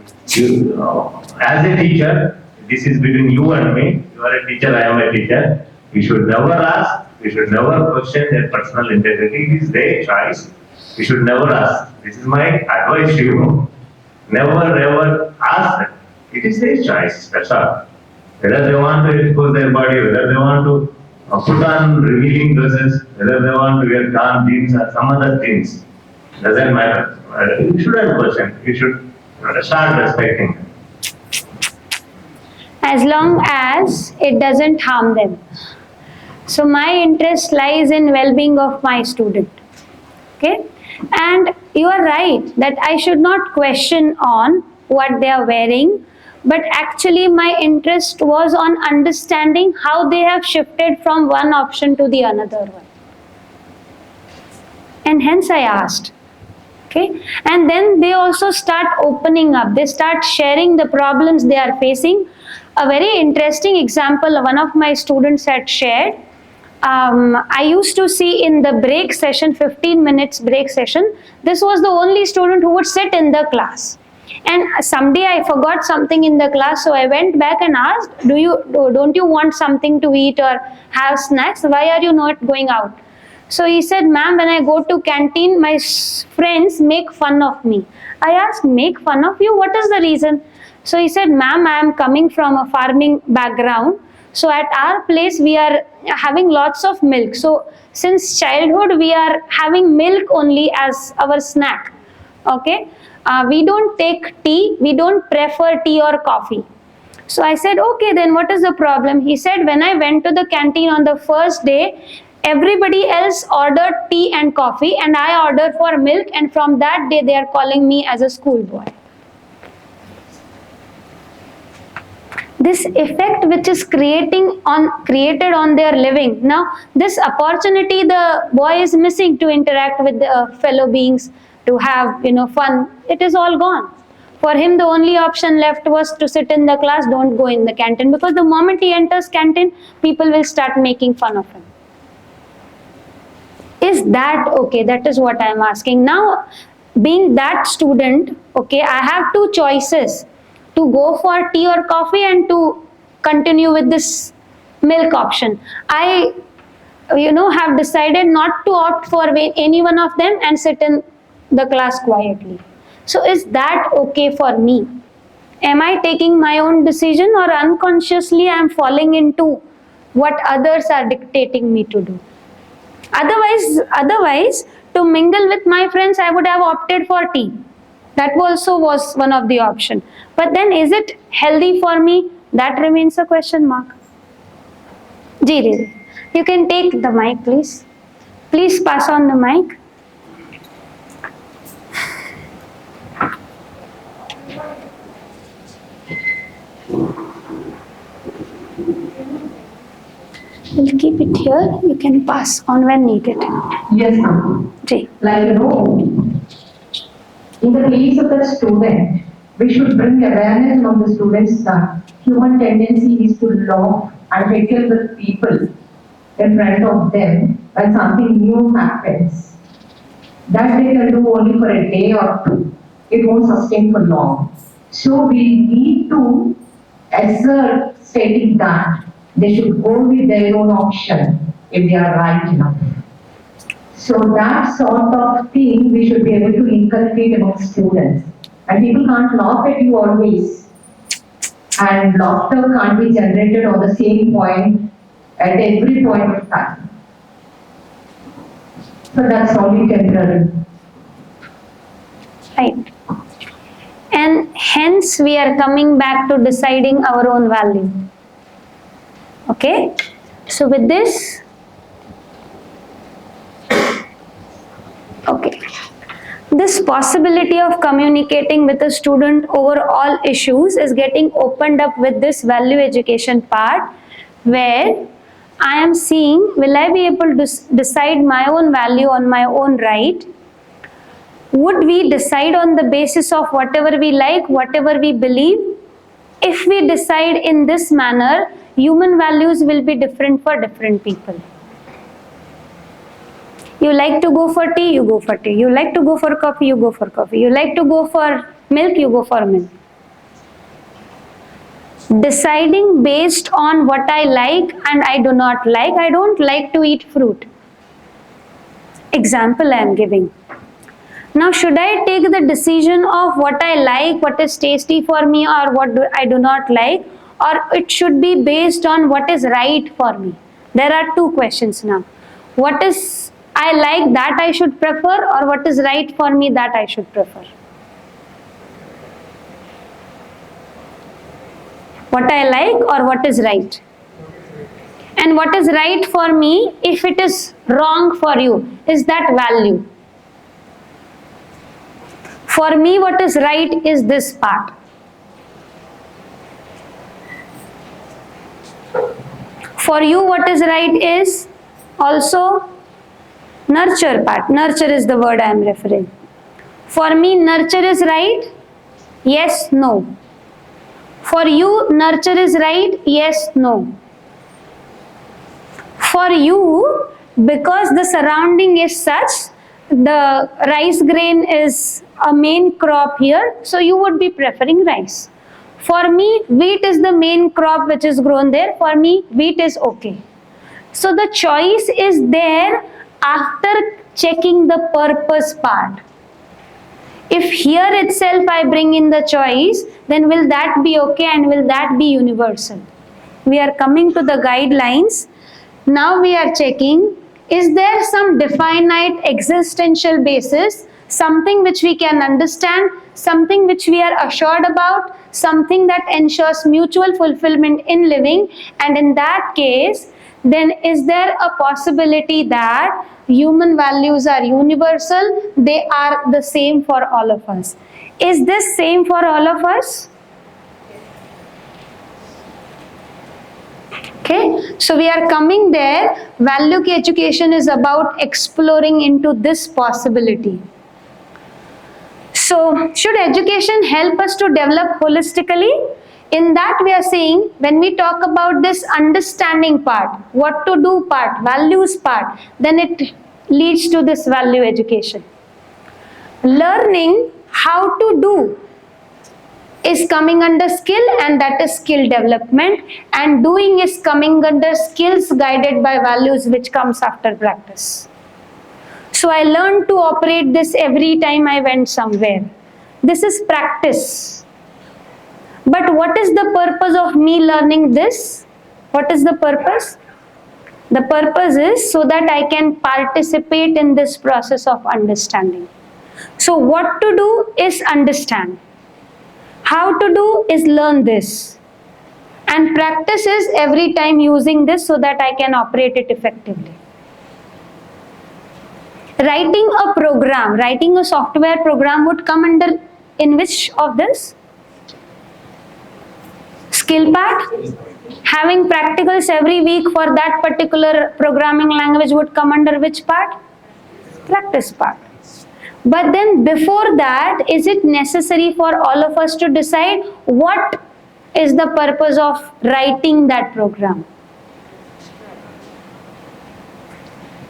As a teacher, this is between you and me. You are a teacher, I am a teacher. We should never ask, we should never question their personal integrity. It is their choice. We should never ask. This is my advice to you. Never ever ask them. It is their choice, that's all. Whether they want to expose their body, whether they want to put on revealing dresses, whether they want to wear torn jeans or some other things, doesn't matter. You shouldn't question. You should start respecting them. As long as it doesn't harm them. So my interest lies in well-being of my student. Okay? And you are right that I should not question on what they are wearing, but actually my interest was on understanding how they have shifted from one option to the another one. And hence I asked. Okay? And then they also start opening up. They start sharing the problems they are facing. A very interesting example one of my students had shared. I used to see in the break session, 15 minutes break session, this was the only student who would sit in the class. And someday I forgot something in the class, so I went back and asked, don't you want something to eat or have snacks? Why are you not going out? So he said, ma'am, when I go to canteen, my friends make fun of me. I asked, make fun of you? What is the reason? So he said, ma'am, I am coming from a farming background. So at our place, we are having lots of milk. So since childhood, we are having milk only as our snack. Okay? We don't take tea. We don't prefer tea or coffee. So I said, okay, then what is the problem? He said, when I went to the canteen on the first day, everybody else ordered tea and coffee and I ordered for milk, and from that day they are calling me as a schoolboy. This effect which is created on their living. Now this opportunity the boy is missing to interact with the fellow beings, to have fun, it is all gone. For him the only option left was to sit in the class, don't go in the canteen, because the moment he enters canteen, people will start making fun of him. Is that okay? That is what I am asking. Now, being that student, okay, I have two choices: to go for tea or coffee and to continue with this milk option. I have decided not to opt for any one of them and sit in the class quietly. So is that okay for me? Am I taking my own decision, or unconsciously I am falling into what others are dictating me to do? Otherwise, to mingle with my friends, I would have opted for tea. That also was one of the option. But then, is it healthy for me? That remains a question mark. Ji, you can take the mic, please. Please pass on the mic. We'll keep it here. You can pass on when needed. Yes, ma'am. Ji. Like, in the case of the student, we should bring awareness among the students that human tendency is to laugh and heckle with people in front of them when something new happens. That they can do only for a day or two. It won't sustain for long. So we need to assert stating that they should go with their own option if they are right enough. So that sort of thing we should be able to inculcate among students. And people can't laugh at you always. And laughter can't be generated on the same point at every point of time. So that's only temporary. Right. And hence we are coming back to deciding our own value. Okay? So with this, okay. This possibility of communicating with a student over all issues is getting opened up with this value education part, where I am seeing, will I be able to decide my own value on my own right? Would we decide on the basis of whatever we like, whatever we believe? If we decide in this manner, human values will be different for different people. You like to go for tea, you go for tea. You like to go for coffee, you go for coffee. You like to go for milk, you go for milk. Deciding based on what I like and I do not like. I don't like to eat fruit. Example I am giving. Now, should I take the decision of what I like, what is tasty for me, or what I do not like, or it should be based on what is right for me? There are two questions now. What is I like that I should prefer, or what is right for me that I should prefer? What I like or what is right? And what is right for me, if it is wrong for you, is that value? For me, what is right is this part. For you, what is right is also nurture part. Nurture is the word I am referring. For me, nurture is right. Yes, no. For you, nurture is right. Yes, no. For you, because the surrounding is such, the rice grain is a main crop here, so you would be preferring rice. For me, wheat is the main crop which is grown there. For me, wheat is okay. So the choice is there after checking the purpose part. If here itself I bring in the choice, then will that be okay and will that be universal? We are coming to the guidelines. Now we are checking, is there some definite existential basis, something which we can understand, something which we are assured about, something that ensures mutual fulfillment in living, and in that case, then is there a possibility that human values are universal, they are the same for all of us? Is this same for all of us? Okay, so we are coming there. Value education is about exploring into this possibility. So, should education help us to develop holistically? In that we are saying, when we talk about this understanding part, what to do part, values part, then it leads to this value education. Learning how to do is coming under skill, and that is skill development, and doing is coming under skills guided by values, which comes after practice. So I learned to operate this every time I went somewhere. This is practice. But what is the purpose of me learning this? What is the purpose? The purpose is so that I can participate in this process of understanding. So what to do is understand. How to do is learn this. And practice is every time using this so that I can operate it effectively. Writing a program, writing a software program would come under in which of this? Skill part. Having practicals every week for that particular programming language would come under which part? Practice part. But then before that, is it necessary for all of us to decide what is the purpose of writing that program?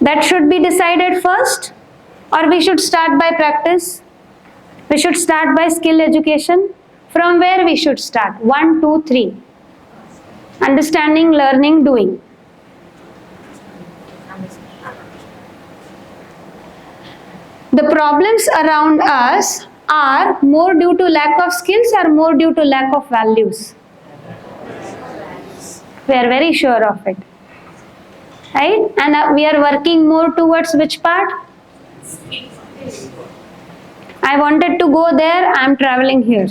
That should be decided first, or we should start by practice? We should start by skill education. From where we should start? 1, 2, 3. Understanding, learning, doing. The problems around us are more due to lack of skills or more due to lack of values? We are very sure of it. Right? And we are working more towards which part? I wanted to go there, I am traveling here.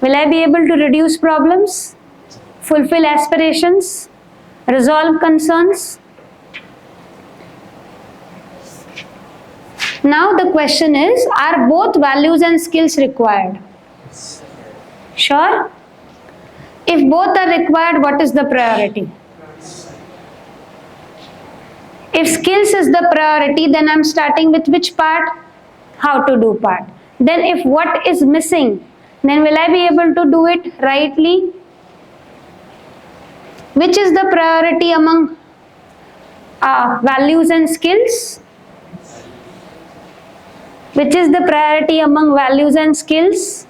Will I be able to reduce problems, fulfill aspirations, resolve concerns? Now the question is, are both values and skills required? Sure? If both are required, what is the priority? If skills is the priority, then I'm starting with which part? How to do part. Then if what is missing, then will I be able to do it rightly? Which is the priority among values and skills? Which is the priority among values and skills?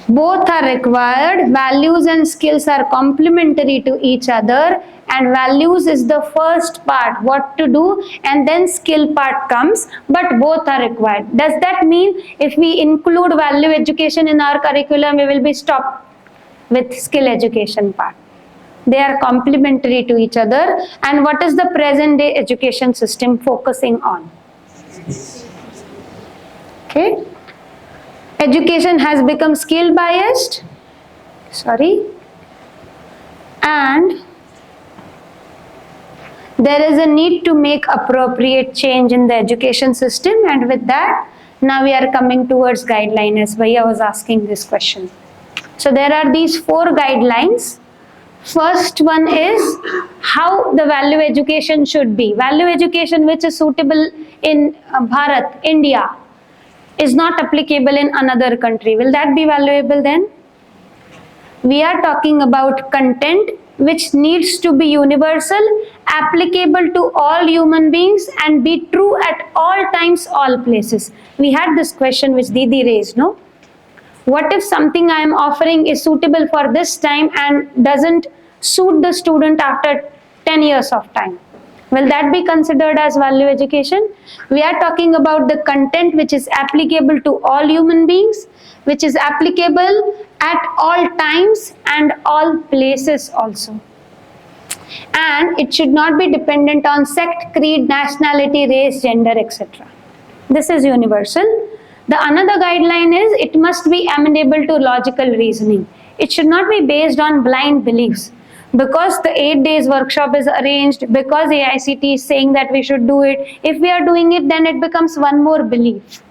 Both are required. Values and skills are complementary to each other, and values is the first part, what to do, and then skill part comes, but both are required. Does that mean if we include value education in our curriculum, we will be stopped with skill education part? They are complementary to each other. And what is the present day education system focusing on? Okay. Education has become skill biased. And there is a need to make appropriate change in the education system, and with that, now we are coming towards guideline, as Bhaiya was asking this question. So there are these 4 guidelines. First one is how the value education should be. Value education which is suitable in Bharat, India, is not applicable in another country. Will that be valuable then? We are talking about content which needs to be universal, applicable to all human beings, and be true at all times, all places. We had this question which Didi raised, no? What if something I am offering is suitable for this time and doesn't suit the student after 10 years of time? Will that be considered as value education? We are talking about the content which is applicable to all human beings, which is applicable at all times and all places also. And it should not be dependent on sect, creed, nationality, race, gender, etc. This is universal. The another guideline is it must be amenable to logical reasoning. It should not be based on blind beliefs. Because the 8 days workshop is arranged, because AICT is saying that we should do it, if we are doing it, then it becomes one more belief.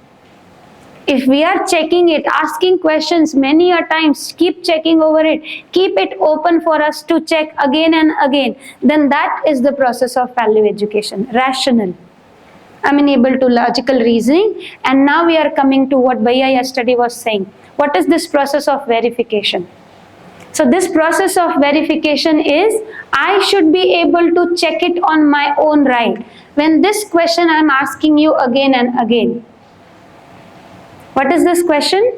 If we are checking it, asking questions many a times, keep checking over it, keep it open for us to check again and again, then that is the process of value education, rational, amenable to logical reasoning. And now we are coming to what Bhaiya yesterday was saying. What is this process of verification? So this process of verification is, I should be able to check it on my own right. When this question I am asking you again and again, What is this question?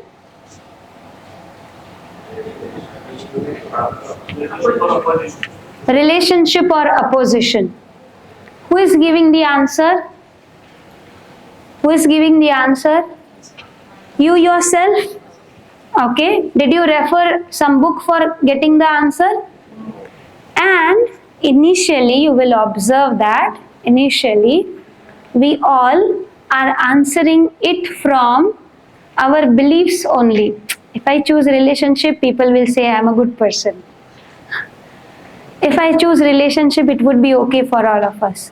Relationship or opposition? Who is giving the answer? Who is giving the answer? You yourself? Okay. Did you refer some book for getting the answer? And initially you will observe that initially we all are answering it from our beliefs only. If I choose relationship, people will say I am a good person. If I choose relationship, it would be okay for all of us.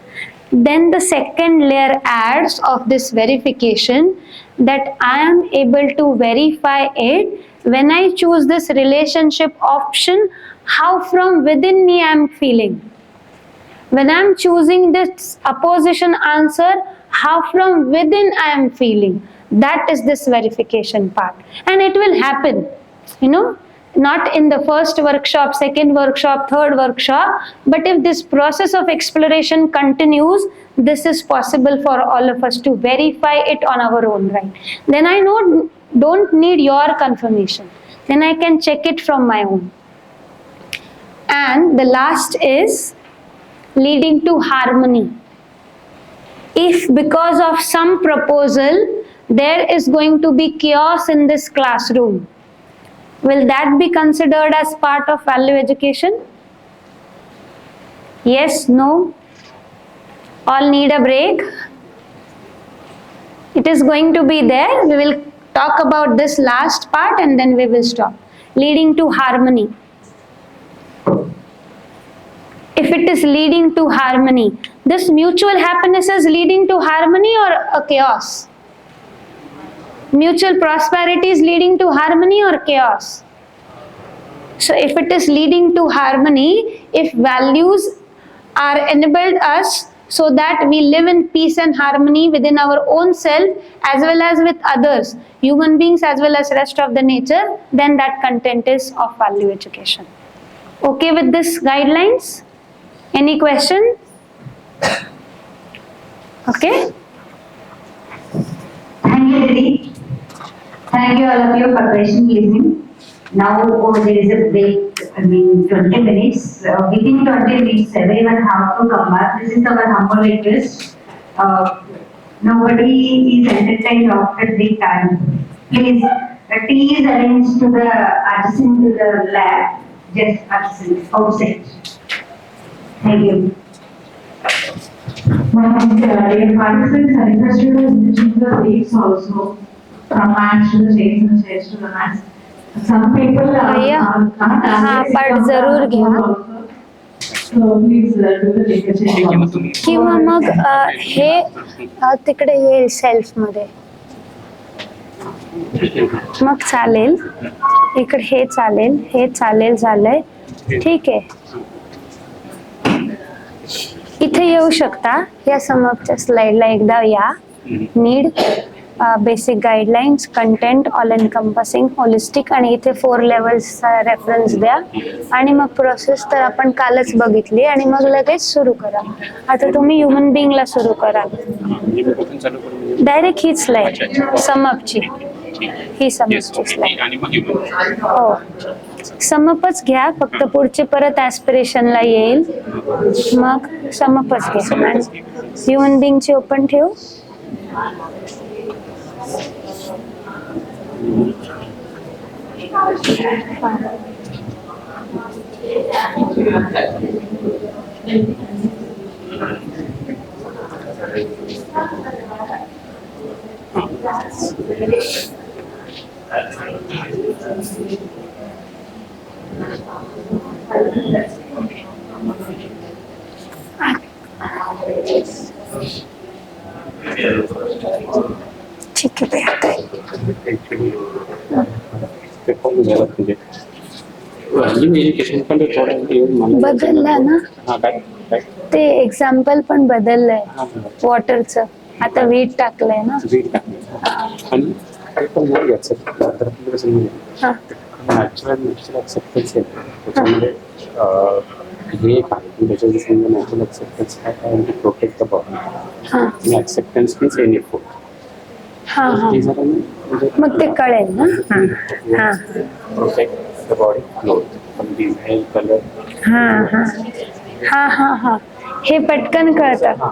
Then the second layer adds of this verification, that I am able to verify it when I choose this relationship option, how from within me I am feeling. When I am choosing this opposition answer, how from within I am feeling. That is this verification part. And it will happen, not in the first workshop, second workshop, third workshop, but if this process of exploration continues, this is possible for all of us to verify it on our own, right? Then I don't need your confirmation. Then I can check it from my own. And the last is leading to harmony. If because of some proposal, there is going to be chaos in this classroom, will that be considered as part of value education? Yes, no? All need a break? It is going to be there. We will talk about this last part and then we will stop. Leading to harmony. If it is leading to harmony, this mutual happiness is leading to harmony or a chaos? Mutual prosperity is leading to harmony or chaos? So if it is leading to harmony, if values are enabled us so that we live in peace and harmony within our own self as well as with others, human beings as well as rest of the nature, then that content is of value education. Okay with this guidelines? Any question? Okay? Thank you, Didi. Thank you all of you for patiently listening. Now there is a break, 20 minutes. Within 20 minutes, everyone have to come back. This is our humble request. Nobody is entertained after the time. Please, the tea is arranged to the adjacent to the lab, just adjacent, outside. Thank you. Dear participants are interested in switching the seats also from match to the chairs and chairs to the mats. Some people भैया, हाँ, but जरूर घ्या. So please do the ticker change also. किंवा मग हे तिकडे येईल self मध्ये मग चालेल. इकडे हे चालेल झालंय. ठीक आहे. इथे येऊ शकता. या समोरच्या स्लाइडला एकदा या. Need, basic guidelines, content, all encompassing, holistic आणि इथे 4 लेवल्स रेफरन्स द्या. आणि मग प्रोसेस तर आपण कालच बघितली आणि मग लगेच सुरू करा. आता तुम्ही ह्युमन बिंगला सुरू करा. डायरेक्ट हीच स्लाइड समअपची. ही समअपची स्लाइड. हो, समअपच घ्या. फक्त पुढचे परत ऍस्पिरेशनला येईल. मग समअपच घ्या. ह्युमन बिंगची ओपन ठेवू. ठीक आहे आता बदलला ना ते एक्झाम्पल पण बदललंय वॉटरचं. आता वीट टाकलंय ना. हे त्याच्या समजा नॅचरल ॲक्सेप्टन्स आहे protect the body. Acceptance means any food. हा हा ते जरा मग ते कळेल ना हा प्रोटेक्ट द बॉडी क्लोथ पण डिझाईन कलर हा हा हा हा हा हे पटकन कळतं.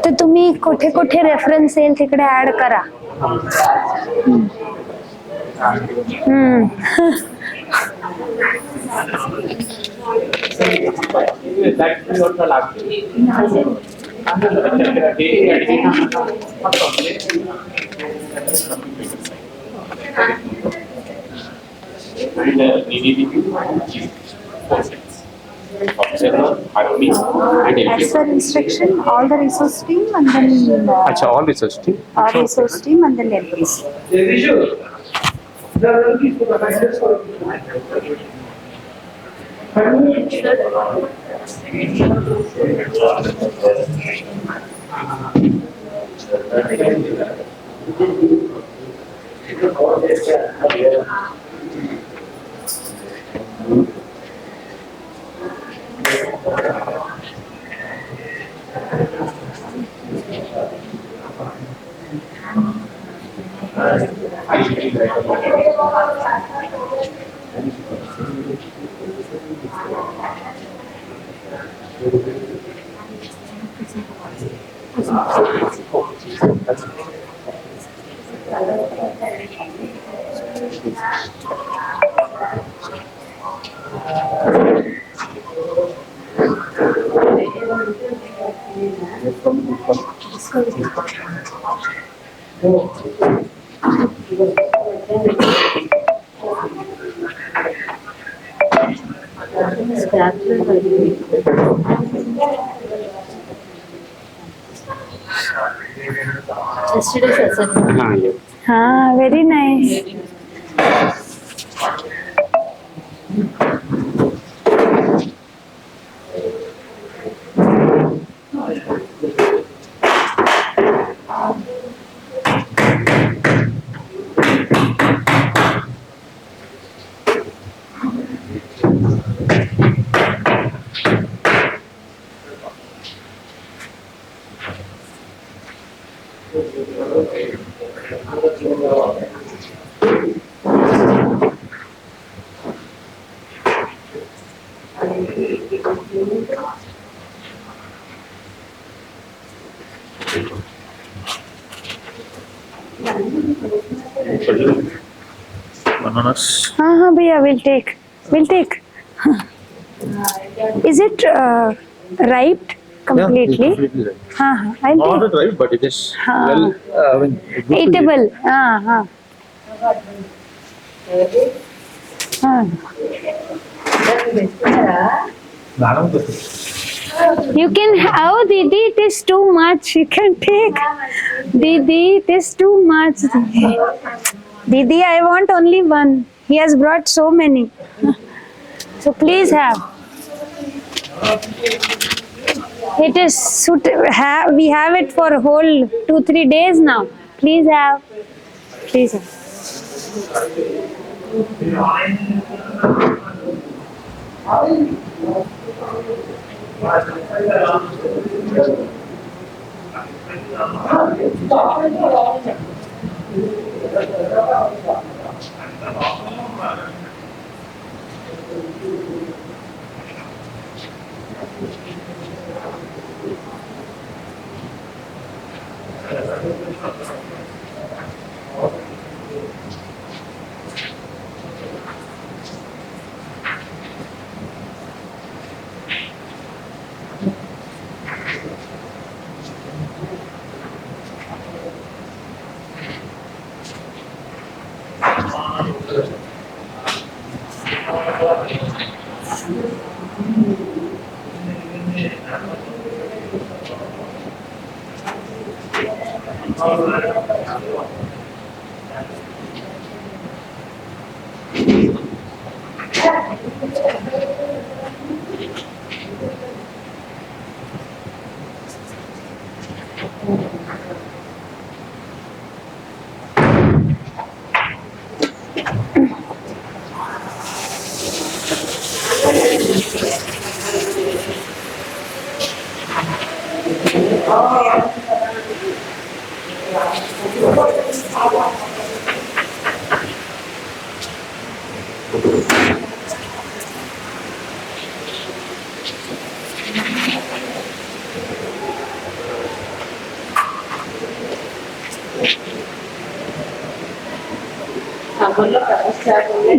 तर तुम्ही कुठे कुठे रेफरन्स येईल तिकडे ऍड करा. हम्म. observer, harmony, and As per LPS. instruction, all the resource team and then अच्छा, all research team. all resource team and then LPs. हाँ ये हाँ वेरी नाइस. हाँ हाँ भैया we'll take. Is it ripe completely? हाँ हाँ I'll Not take. right, but it is हाँ. well, I mean, good to eat. Eatable. हाँ हाँ. हाँ. You can have, oh Didi, it is too much. You can take. Didi, it is too much. Didi, I want only one. He has brought so many. So please have. It is we have it for a whole 2-3 days now. Please have. Please have.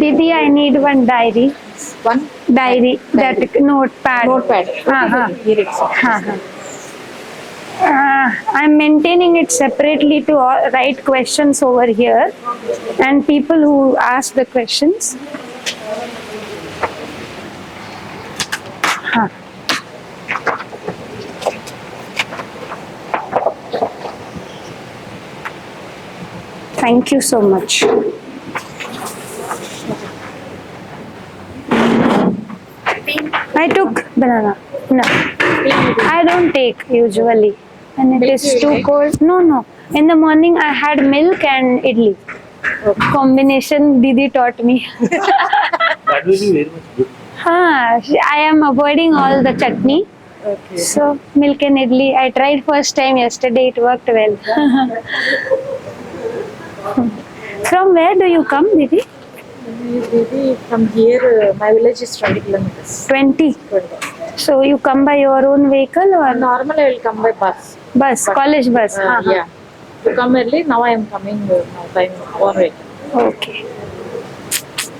Didi, I need one diary. One Diary, that notepad. notepad. Uh-huh. Here it's Uh-huh. I'm maintaining it separately to write questions over here and people who ask the questions. Huh. Thank you so much. I took banana. No, I don't take usually. And it is too cold. No, no. In the morning I had milk and idli. Combination Didi taught me. That will be very much good. I am avoiding all the chutney. Okay. So milk and idli. I tried first time yesterday. It worked well. From where do you come, Didi? Maybe from here, my village is 20 kilometers. 20. So you come by your own vehicle or Normally, I will come by bus. bus? But, College bus? Uh-huh. Yeah. To come early, now I am coming now by one way. Okay.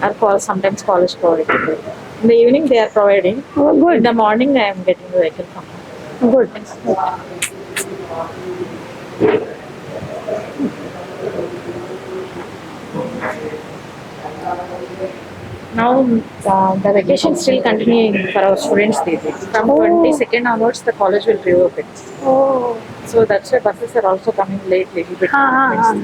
Or call, sometimes college provided. In the evening, they are providing. Oh, In good. the morning, I am getting the vehicle from. Good. Now, the vacation still continuing for our students these days. From 22nd onwards, the college will reopen. Oh. So that's why buses are also coming late, little bit. Uh-huh.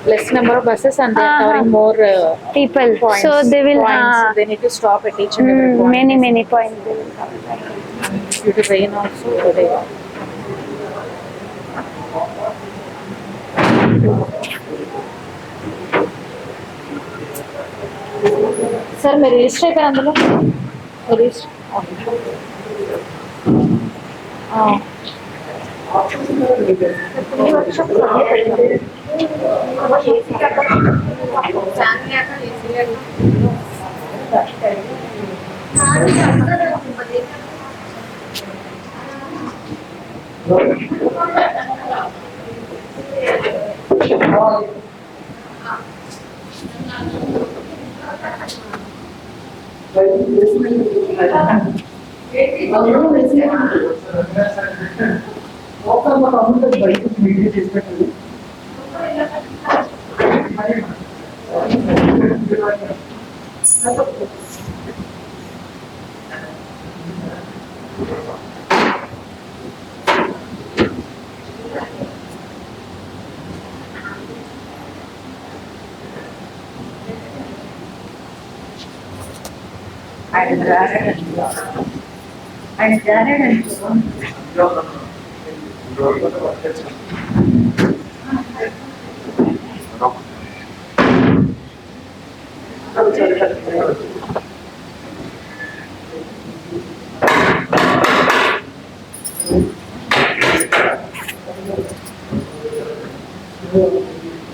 Less number of buses and they are Uh-huh. covering more People. points. So they will points. They need to stop at each and every point. many points they will cover. Due to rain also, so they sir మీరు register అయిపోయారు అందులో register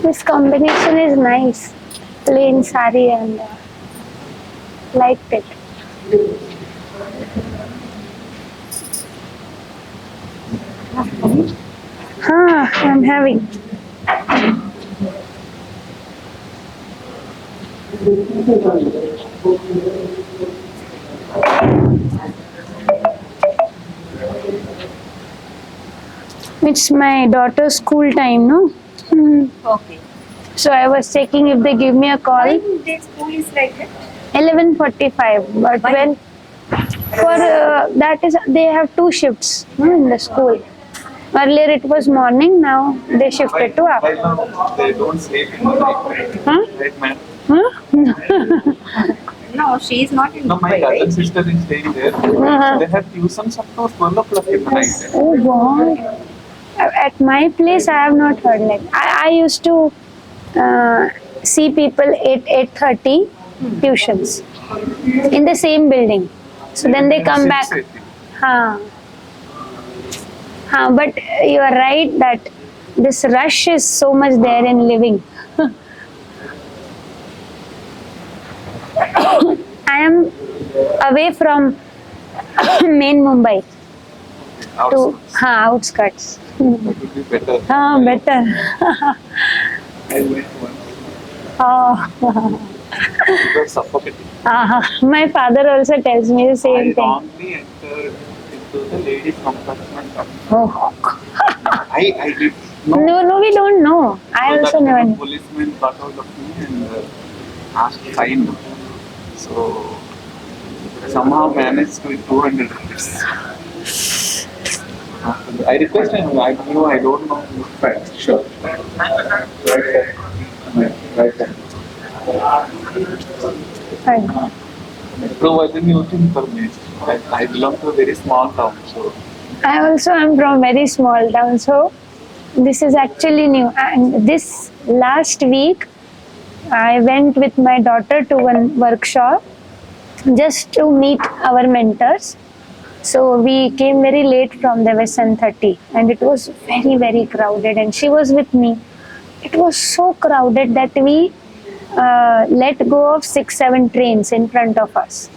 This combination is nice. Plain sari and liked it. I'm having. It's my daughter's school time, no? Okay. So I was checking if they give me a call. Their school is like that? 11:45. But when for that is they have two shifts in the school. Earlier it was morning. Now they shifted to afternoon. They don't sleep in the night. Huh? Right, ma'am? Huh? No, she is not in No, my cousin sister is staying there. Uh-huh. They have tuitions up to 12 o'clock in the night. Oh God. At my place, I have not heard like. I used to see people 8:30 tuitions in the same building. So then they come back. 6:30. But you are right that this rush is so much there in living. I am away from main Mumbai to outskirts. That would be better. Better. I went once. Oh. It was suffocating. My father also tells me the I same thing. wrongly entered into the ladies' compartment. Oh. I did No, we don't know. I So also that never the knew. policeman got out of me and asked fine. So somehow managed to 200 rupees. I requested him, I don't know. Right, sure. Right there. Fine. Metro wasn't using for me. I belong to a very small town, so I also am from very small town, so this is actually new. And this last week, I went with my daughter to one workshop just to meet our mentors. So we came very late from the FN-3, and it was very, very crowded. And she was with me. It was so crowded that we let go of 6-7 trains in front of us.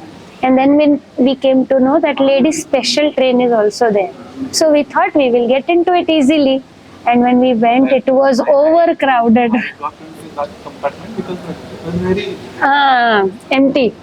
And then when we came to know that ladies' special train is also there. So we thought we will get into it easily. And when we went, it was overcrowded. I got into that compartment because it was very Empty.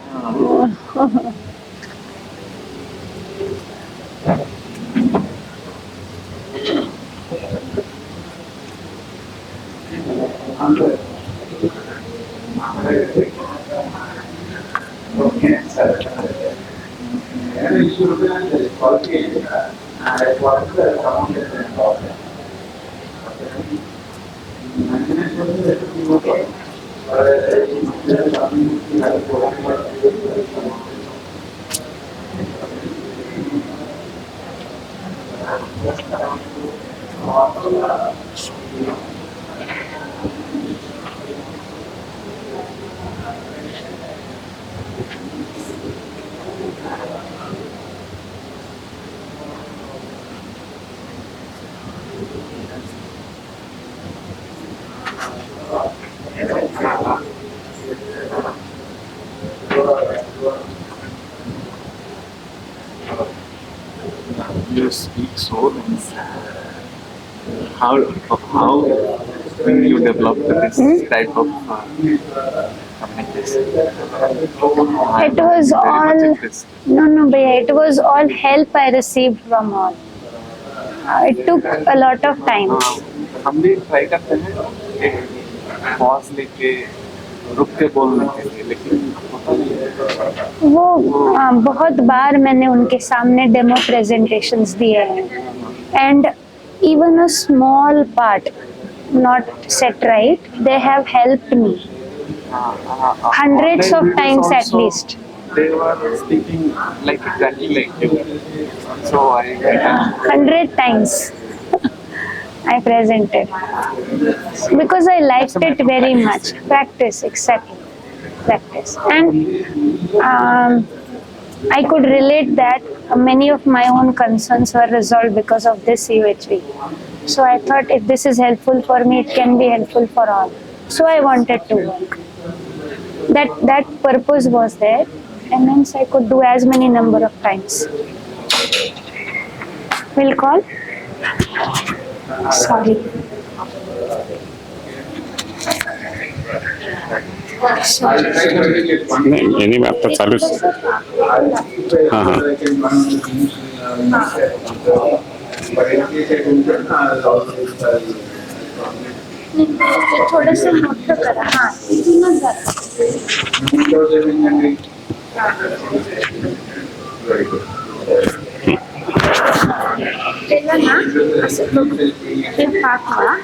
you speak so nice. How you developed this type of communication? It was Very all much interested. no, bhaiya, it was all help I received from all. It took a lot of time. हम भी try करते हैं एक pause लेके रुक के बोलने के लिए लेकिन होता नहीं है। वो बहुत बार मैंने उनके सामने डेमो प्रेजेंटेशंस दिए हैं and even a small part not set right they have helped me hundreds of times at least. They were speaking like exactly like you. So I 100 times I presented because I liked it very much. Practice, exactly. Practice. And I could relate that many of my own concerns were resolved because of this UHV. So I thought if this is helpful for me, it can be helpful for all. So I wanted to work. That purpose was there, and hence I could do as many number of times. Will call? Sorry. नाही मी आता चालूच हां हां थोडंसं मोठं करा हां इथूनच जातं त्याला ना असं हे पाकवा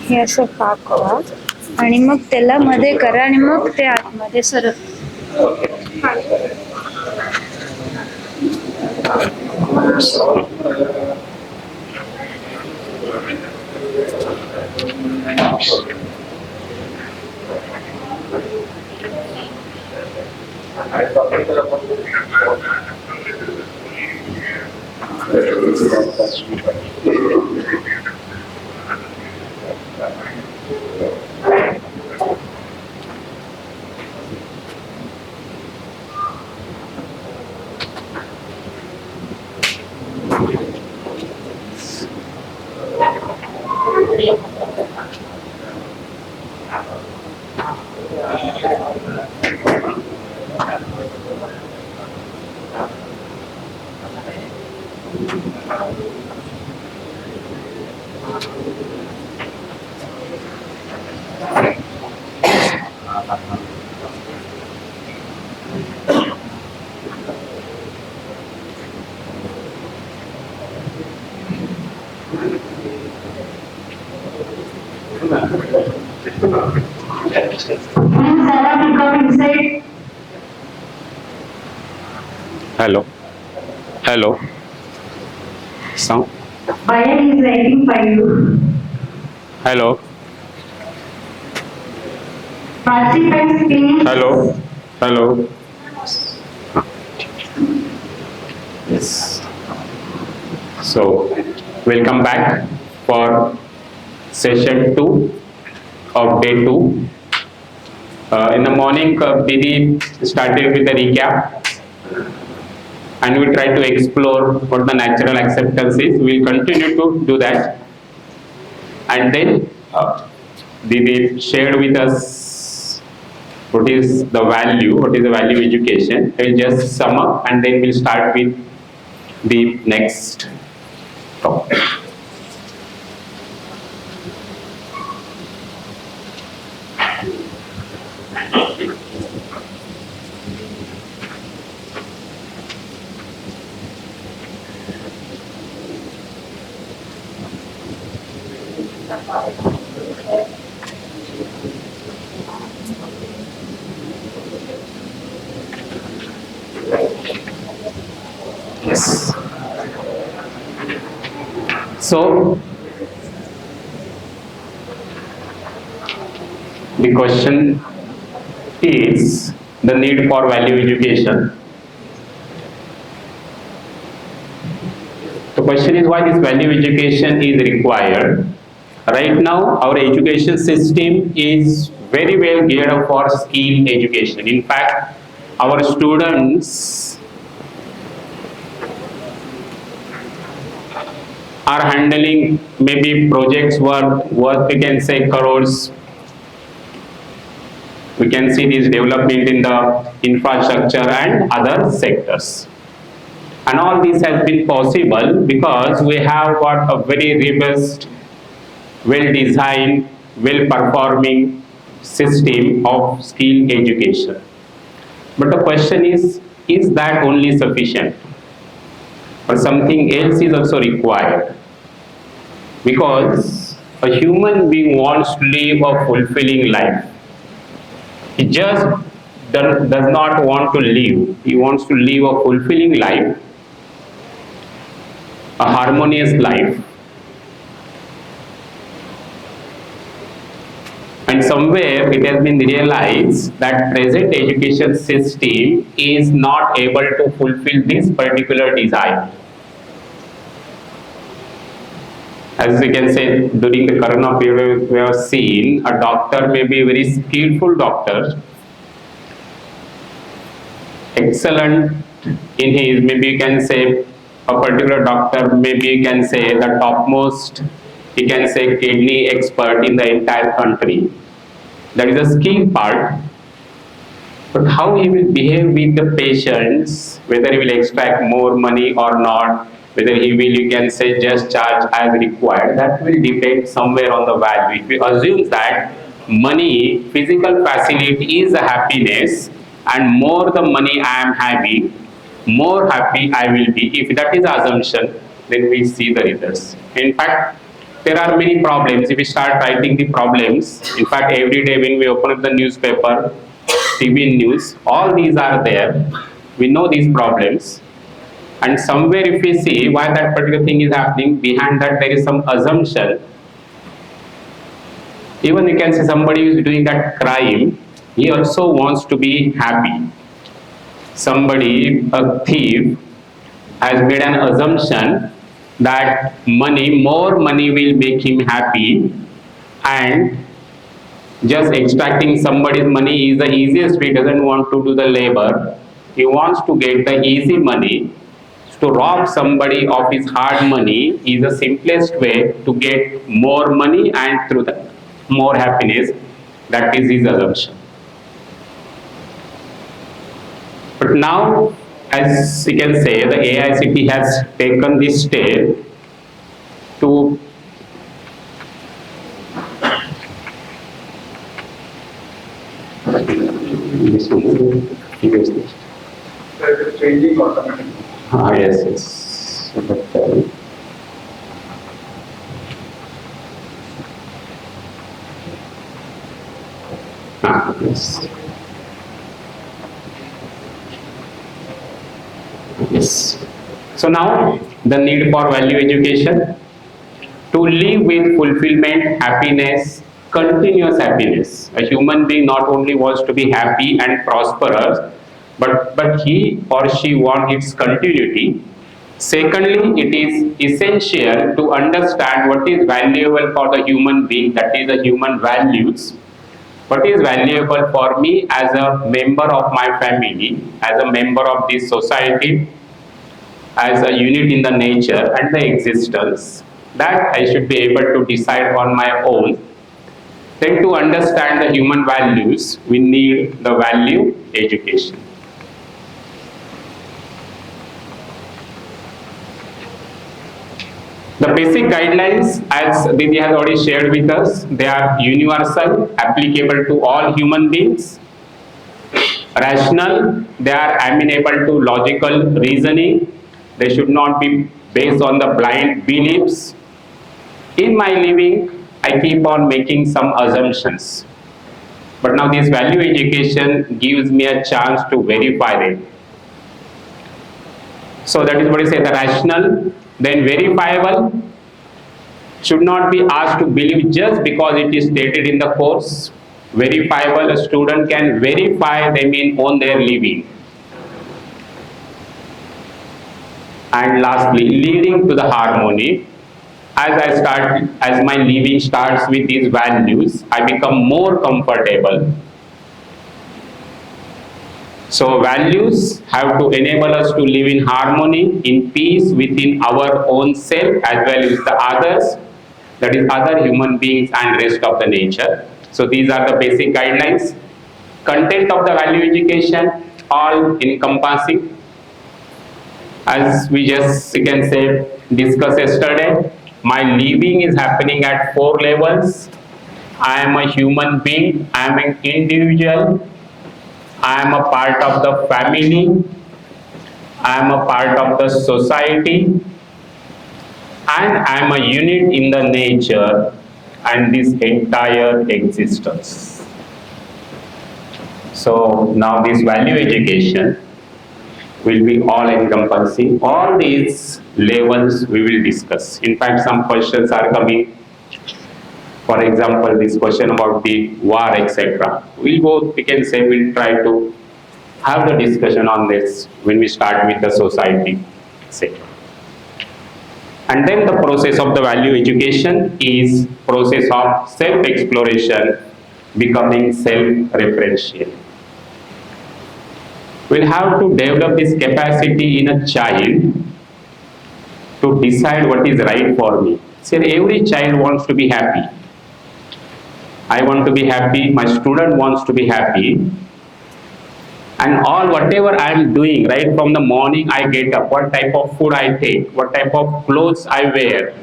हे असं पाकवा आणि मग त्याला मध्ये करा आणि मग ते आतमध्ये सरक Sarah to come inside. Hello. Hello. Sound. Brian is waiting for you. Hello. Participants finish. Hello. Hello. Yes. So, welcome back for session 2 of day 2. In the morning, Didi started with a recap, and we try to explore what the natural acceptance is. We'll continue to do that. And then Didi shared with us what is the value education. We'll just sum up and then we'll start with the next topic. Yes. So, the question is the need for value education. The question is why this value education is required. Right now, our education system is very well geared up for skill education. In fact, our students are handling maybe projects worth we can say crores. We can see this development in the infrastructure and other sectors. And all this has been possible because we have got a very robust, well-designed, well-performing system of skill education. But the question is that only sufficient? Or something else is also required? Because a human being wants to live a fulfilling life. He just does not want to live. He wants to live a fulfilling life, a harmonious life. And somewhere it has been realized that present education system is not able to fulfill this particular desire. As we can say, during the corona period, we have seen a doctor may be a very skillful doctor, excellent in his, maybe you can say, a particular doctor, maybe you can say the topmost, you can say kidney expert in the entire country. That is a skill part. But how he will behave with the patients, whether he will extract more money or not, whether he will, you can say, just charge as required, that will depend somewhere on the value. If we assume that money, physical facility is a happiness, and more the money I am having, more happy I will be. If that is the assumption, then we see the results. In fact, there are many problems. If we start writing the problems, in fact, every day when we open up the newspaper, TV news, all these are there. We know these problems. And somewhere if we see why that particular thing is happening, behind that there is some assumption. Even you can see somebody who is doing that crime, he also wants to be happy. Somebody, a thief, has made an assumption that more money will make him happy, and just extracting somebody's money is the easiest way. He doesn't want to do the labor. He wants to get the easy money. To rob somebody of his hard money is the simplest way to get more money and through that more happiness. That is his assumption. But now as you can say, the AICT has taken this step to this one, yes, yes. It is changing automatically. Yes, yes. But, yes. Yes. So now the need for value education to live with fulfillment, happiness, continuous happiness. A human being not only wants to be happy and prosperous, but he or she wants its continuity. Secondly, it is essential to understand what is valuable for the human being, that is the human values. What is valuable for me as a member of my family, as a member of this society, as a unit in the nature and the existence, that I should be able to decide on my own. Then to understand the human values, we need the value education. The basic guidelines, as Didi has already shared with us, they are universal, applicable to all human beings. Rational, they are amenable to logical reasoning. They should not be based on the blind beliefs. In my living, I keep on making some assumptions. But now this value education gives me a chance to verify them. So that is what I say, the rational, then verifiable, should not be asked to believe just because it is stated in the course. Verifiable, a student can verify them in on their living. And lastly, leading to the harmony. As my living starts with these values, I become more comfortable. So values have to enable us to live in harmony, in peace within our own self as well as the others, that is other human beings and rest of the nature. So these are the basic guidelines. Content of the value education, all encompassing. As we just, you can say, discussed yesterday, my living is happening at 4 levels. I am a human being, I am an individual, I am a part of the family, I am a part of the society, and I am a unit in the nature and this entire existence. So now this value education will be all encompassing. All these levels we will discuss. In fact, some questions are coming. For example, this question about the war, etc. We can say we'll try to have the discussion on this when we start with the society, etc. And then the process of the value education is process of self-exploration, becoming self-referential. We'll have to develop this capacity in a child to decide what is right for me. See, every child wants to be happy. I want to be happy, my student wants to be happy. And all whatever I am doing, right from the morning I get up, what type of food I take, what type of clothes I wear,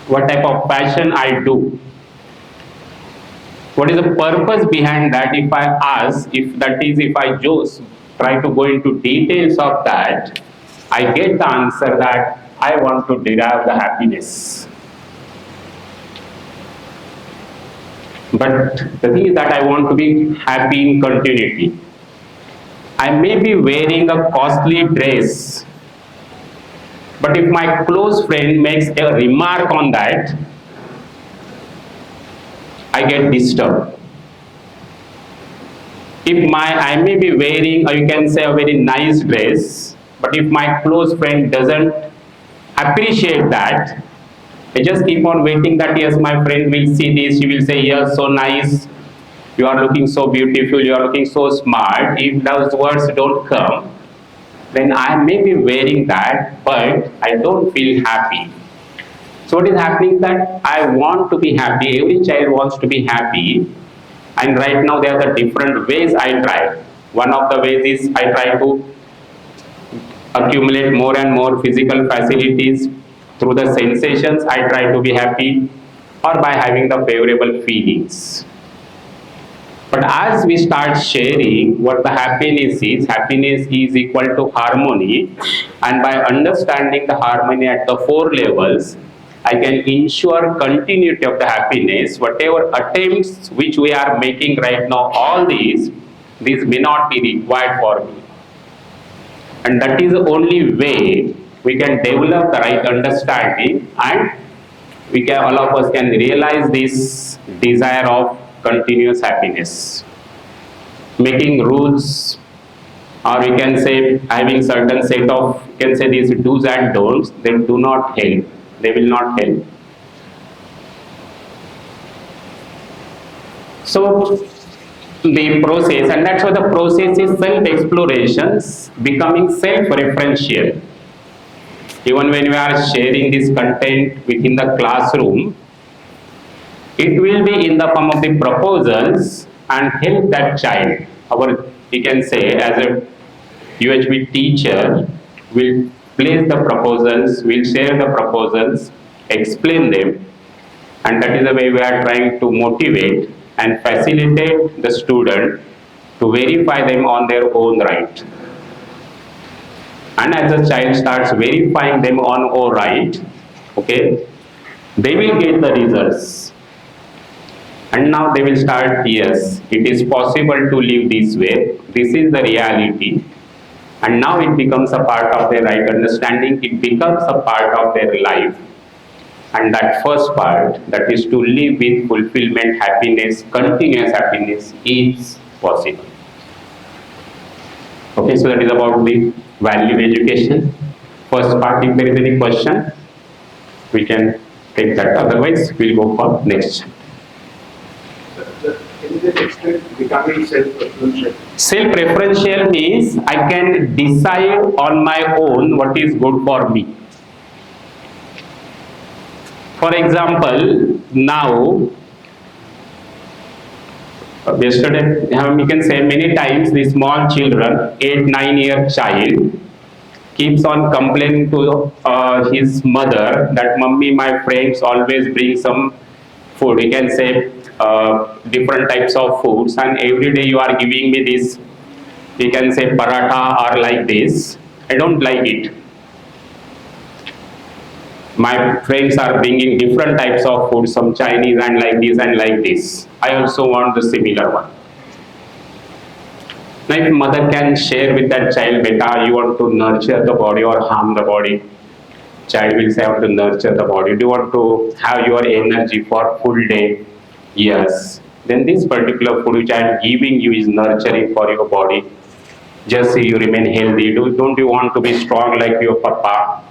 what type of fashion I do. What is the purpose behind that? If I ask, if I just try to go into details of that, I get the answer that I want to derive the happiness. But the thing is that I want to be happy in continuity. I may be wearing a costly dress, but if my close friend makes a remark on that, I get disturbed. I may be wearing, or you can say, a very nice dress, but if my close friend doesn't appreciate that, I just keep on waiting that yes, my friend will see this, she will say, yes, so nice, you are looking so beautiful, you are looking so smart. If those words don't come, then I may be wearing that, but I don't feel happy. So what is happening is that I want to be happy, every child wants to be happy, and right now there are the different ways I try. One of the ways is I try to accumulate more and more physical facilities through the sensations I try to be happy, or by having the favorable feelings. But as we start sharing what the happiness is equal to harmony, and by understanding the harmony at the four levels, I can ensure continuity of the happiness. Whatever attempts which we are making right now, all these may not be required for me. And that is the only way we can develop the right understanding, and all of us can realize this desire of continuous happiness. Making rules, or we can say having certain set of, you can say these do's and don'ts, they do not help. They will not help. So the process, and that's why the process is self-explorations becoming self-referential. Even when we are sharing this content within the classroom, it will be in the form of the proposals and help that child. We can say as a UHB teacher will place the proposals, will share the proposals, explain them, and that is the way we are trying to motivate and facilitate the student to verify them on their own right. And as the child starts verifying them on own right, okay, they will get the results. And now they will start, yes, it is possible to live this way, this is the reality. And now it becomes a part of their right understanding, it becomes a part of their life. And that first part, that is to live with fulfillment, happiness, continuous happiness, is possible. Okay, so that is about the value education. First part, if there is any question, we can take that, otherwise we'll go for next. Can you just explain becoming self-referential? Self-referential means I can decide on my own what is good for me. For example, now, yesterday, we can say many times the small children, 8-9 year child, keeps on complaining to his mother that mummy, my friends always bring some food. We can say different types of foods, and every day you are giving me this, we can say paratha or like this. I don't like it. My friends are bringing different types of food, some Chinese and like this and like this. I also want the similar one. Now if mother can share with that child, beta, you want to nurture the body or harm the body? Child will say, I want to nurture the body. Do you want to have your energy for full day? Yes. Then this particular food which I am giving you is nurturing for your body. Just so you remain healthy. Don't you want to be strong like your papa,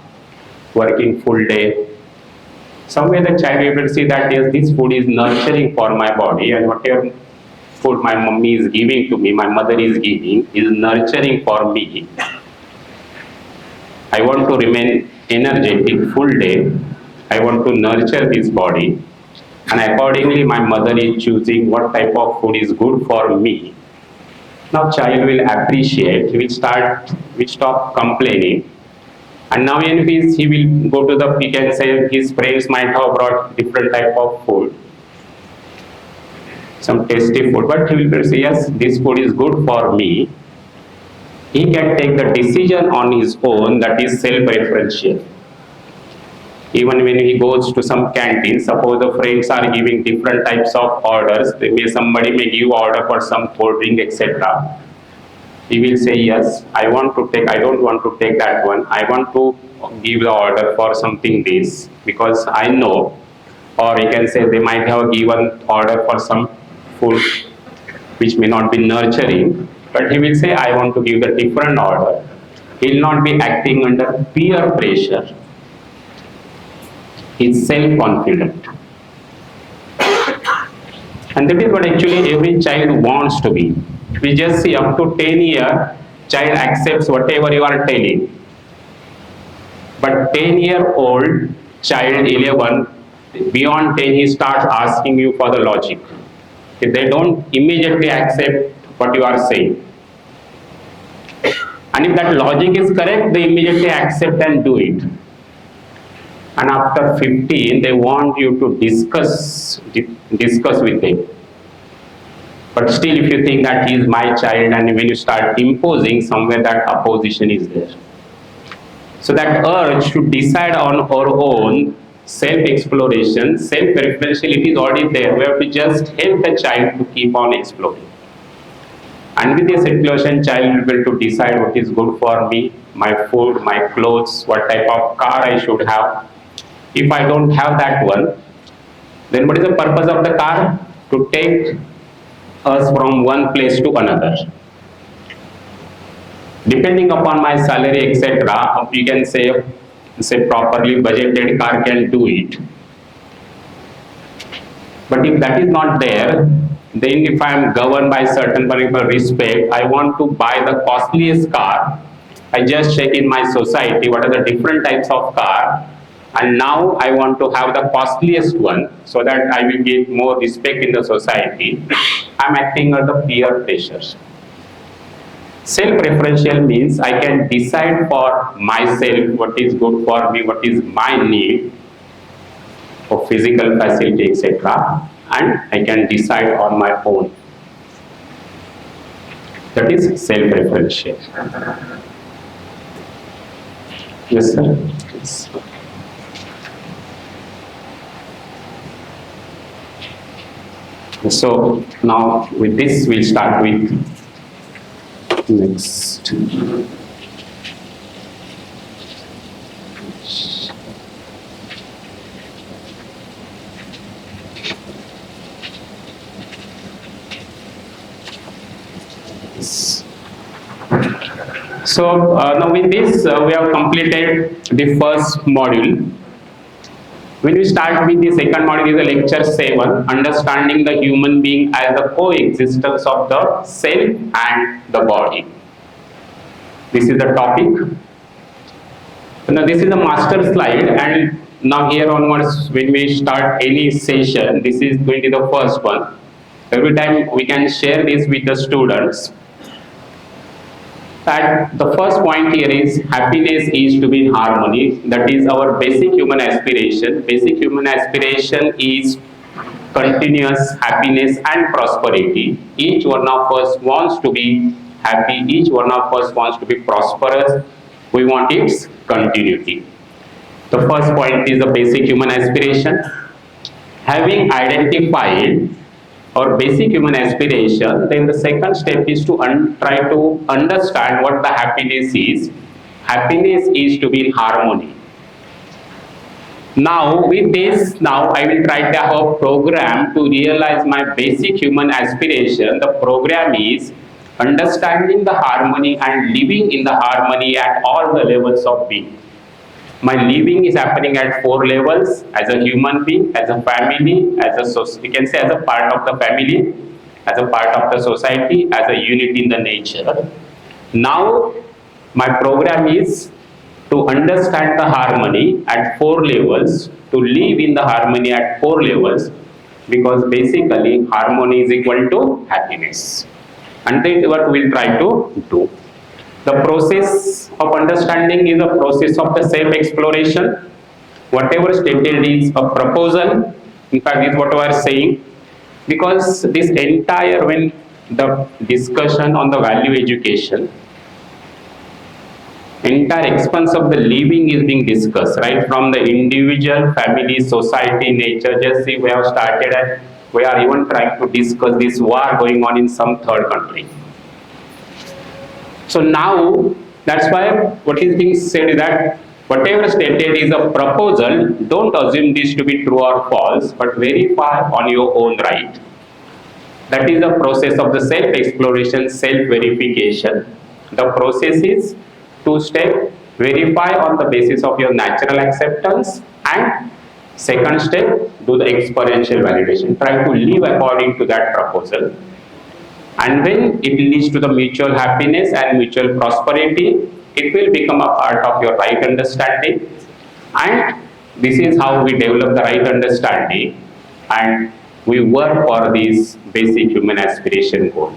working full day? Somewhere the child will be able to see that yes, this food is nurturing for my body, and whatever food my mummy is giving to me, my mother is giving, is nurturing for me. I want to remain energetic full day. I want to nurture this body, and accordingly my mother is choosing what type of food is good for me. Now child will appreciate, he will stop complaining. And now when he will go to the, we can say his friends might have brought different type of food, some tasty food, but he will say, yes, this food is good for me. He can take the decision on his own, that is self-referential. Even when he goes to some canteen, suppose the friends are giving different types of orders, somebody may give order for some cold drink, etc. He will say, yes, I don't want to take that one. I want to give the order for something this, because I know, or we can say they might have given order for some food which may not be nurturing, but he will say, I want to give the different order. He will not be acting under peer pressure. He is self-confident. And that is what actually every child wants to be. We just see up to 10 years, child accepts whatever you are telling. But 10-year-old child, 11, beyond 10, he starts asking you for the logic. If they don't immediately accept what you are saying. And if that logic is correct, they immediately accept and do it. And after 15, they want you to discuss with them. But still, if you think that he is my child, and when you start imposing, somewhere that opposition is there. So that urge to decide on our own, self-exploration, self-referentiality is already there. We have to just help the child to keep on exploring. And with this exploration, child will be able to decide what is good for me, my food, my clothes, what type of car I should have. If I don't have that one, then what is the purpose of the car? To take us from one place to another. Depending upon my salary, etc., you can say properly budgeted car can do it. But if that is not there, then if I am governed by certain particular respect, I want to buy the costliest car. I just check in my society what are the different types of car, and now I want to have the costliest one so that I will get more respect in the society. I am acting under peer pressure. Self-referential means I can decide for myself what is good for me, what is my need for physical facility, etc., and I can decide on my own. That is self-referential. Yes, sir. Yes. So now with this we'll start with next. So now with this we have completed the first module. When we start with the second module, is the lecture 7, understanding the human being as the coexistence of the self and the body. This is the topic. So now this is the master slide, and now here onwards when we start any session, this is going to be the first one. Every time we can share this with the students. That the first point here is happiness is to be in harmony. That is our basic human aspiration. Basic human aspiration is continuous happiness and prosperity. Each one of us wants to be happy. Each one of us wants to be prosperous. We want its continuity. The first point is the basic human aspiration. Having identified our basic human aspiration, then the second step is to try to understand what the happiness is. Happiness is to be in harmony. Now with this, now I will try to have a program to realize my basic human aspiration. The program is understanding the harmony and living in the harmony at all the levels of being. My living is happening at 4 levels: as a human being, as a family, we can say as a part of the family, as a part of the society, as a unit in the nature. Now my program is to understand the harmony at 4 levels, to live in the harmony at 4 levels, because basically harmony is equal to happiness. And that is what we will try to do. The process of understanding is a process of the self-exploration. Whatever stated is a proposal. In fact, this is what we are saying. Because this entire, when the discussion on the value education, entire expanse of the living is being discussed, right? From the individual, family, society, nature. Just see, we have started and we are even trying to discuss this war going on in some third country. So now, that's why what is being said is that whatever stated is a proposal, don't assume this to be true or false, but verify on your own right. That is the process of the self-exploration, self-verification. The process is 2-step: verify on the basis of your natural acceptance, and second step, do the experiential validation. Try to live according to that proposal. And when it leads to the mutual happiness and mutual prosperity, it will become a part of your right understanding. And this is how we develop the right understanding, and we work for this basic human aspiration goal.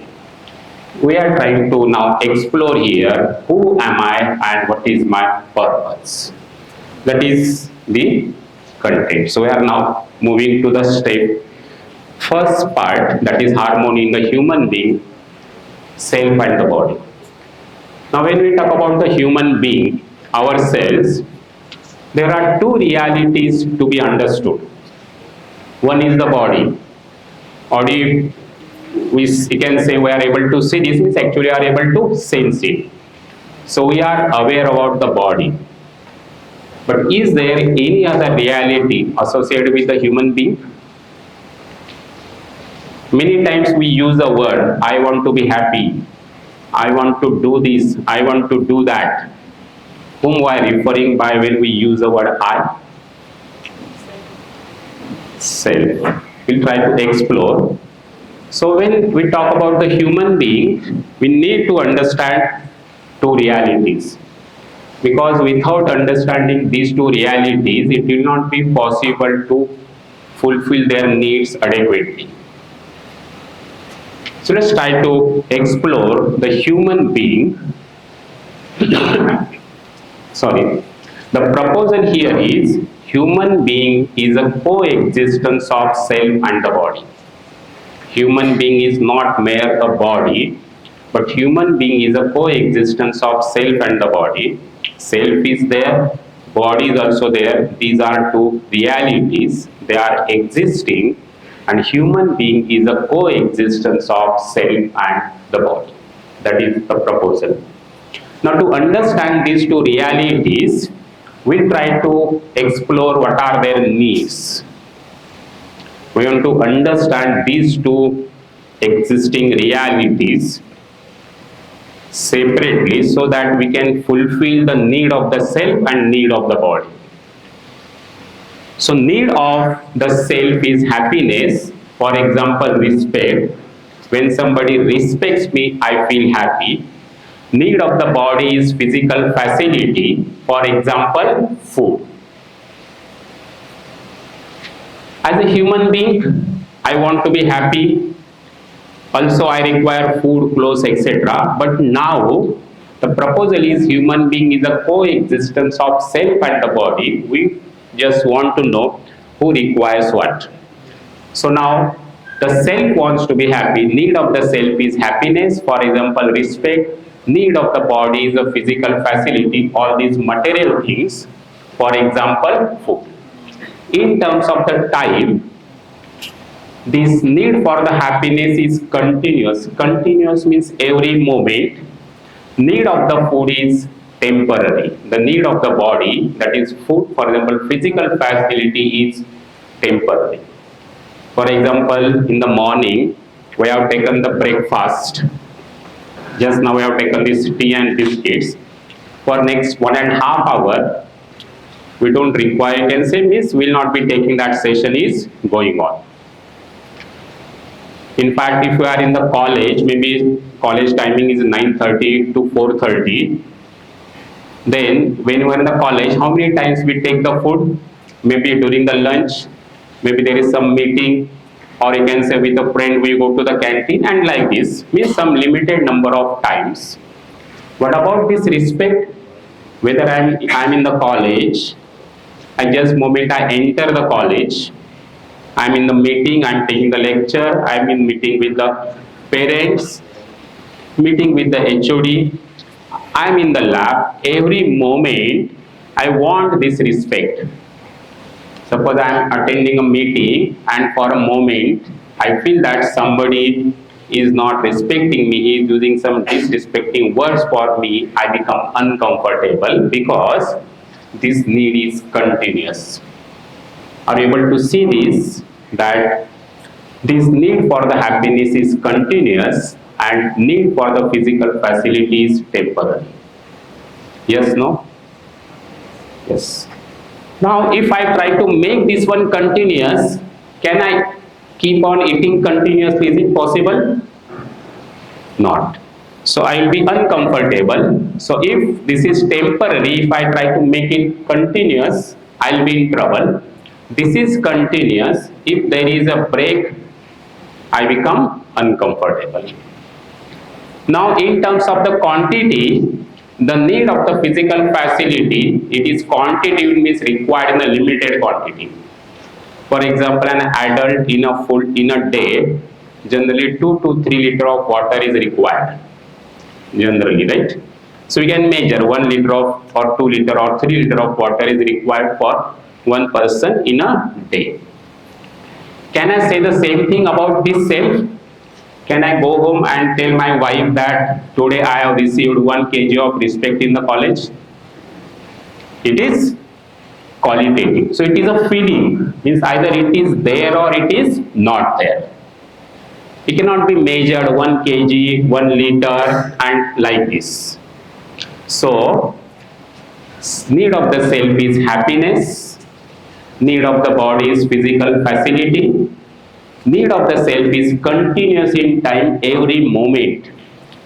we are trying to now explore here who am I and what is my purpose. That is the content. So we are now moving to the step first part, that is harmony in the human being, self and the body. Now when we talk about the human being, ourselves, there are two realities to be understood. One is the body. Body, we can say we are able to see this, means actually are able to sense it. So we are aware about the body. But is there any other reality associated with the human being? Many times we use the word, I want to be happy, I want to do this, I want to do that. Whom we are referring by when we use the word I? Self. We'll try to explore. So when we talk about the human being, we need to understand two realities. Because without understanding these two realities, it will not be possible to fulfill their needs adequately. So let's try to explore the human being. Sorry. The proposal here is human being is a coexistence of self and the body. Human being is not mere a body, but human being is a coexistence of self and the body. Self is there, body is also there. These are two realities. They are existing, and human being is a coexistence of self and the body. That is the proposal. Now to understand these two realities, we try to explore what are their needs. We want to understand these two existing realities separately so that we can fulfill the need of the self and need of the body. So need of the self is happiness. For example, respect. When somebody respects me, I feel happy. Need of the body is physical facility. For example, food. As a human being, I want to be happy. Also, I require food, clothes, etc. But now, the proposal is human being is a coexistence of self and the body. We just want to know who requires what. So now, the self wants to be happy. Need of the self is happiness. For example, respect. Need of the body is a physical facility. All these material things. For example, food. In terms of the time, this need for the happiness is continuous. Continuous means every moment. Need of the food is temporary. The need of the body, that is food, for example, physical facility is temporary. For example, in the morning, we have taken the breakfast. Just now we have taken this tea and biscuits. For next 1.5 hours, we don't require, you can say, means we will not be taking that session is going on. In fact, if you are in the college, maybe college timing is 9:30 to 4:30. Then when you are in the college, how many times we take the food? Maybe during the lunch, maybe there is some meeting, or you can say with a friend we go to the canteen, and like this, means some limited number of times. What about this respect? Whether I'm in the college, I just moment I enter the college, I'm in the meeting, I'm taking the lecture, I'm in meeting with the parents, meeting with the HOD, I'm in the lab. Every moment I want this respect. Suppose I'm attending a meeting and for a moment I feel that somebody is not respecting me, he is using some disrespecting words for me, I become uncomfortable because this need is continuous. Are you able to see this? That this need for the happiness is continuous and need for the physical facility is temporary. Yes, no? Yes. Now, if I try to make this one continuous, can I keep on eating continuously? Is it possible? Not. So I will be uncomfortable. So if this is temporary, if I try to make it continuous, I will be in trouble. This is continuous. If there is a break, I become uncomfortable. Now, in terms of the quantity, the need of the physical facility, it is quantitative, means required in a limited quantity. For example, an adult in a day, generally 2 to 3 liter of water is required. Generally, right? So we can measure 1 liter of or 2 liter or 3 liter of water is required for one person in a day. Can I say the same thing about this self? Can I go home and tell my wife that today I have received 1 kg of respect in the college? It is qualitative. So it is a feeling, means either it is there or it is not there. It cannot be measured 1 kg, 1 liter and like this. So, need of the self is happiness, need of the body is physical facility, need of the self is continuous in time, every moment.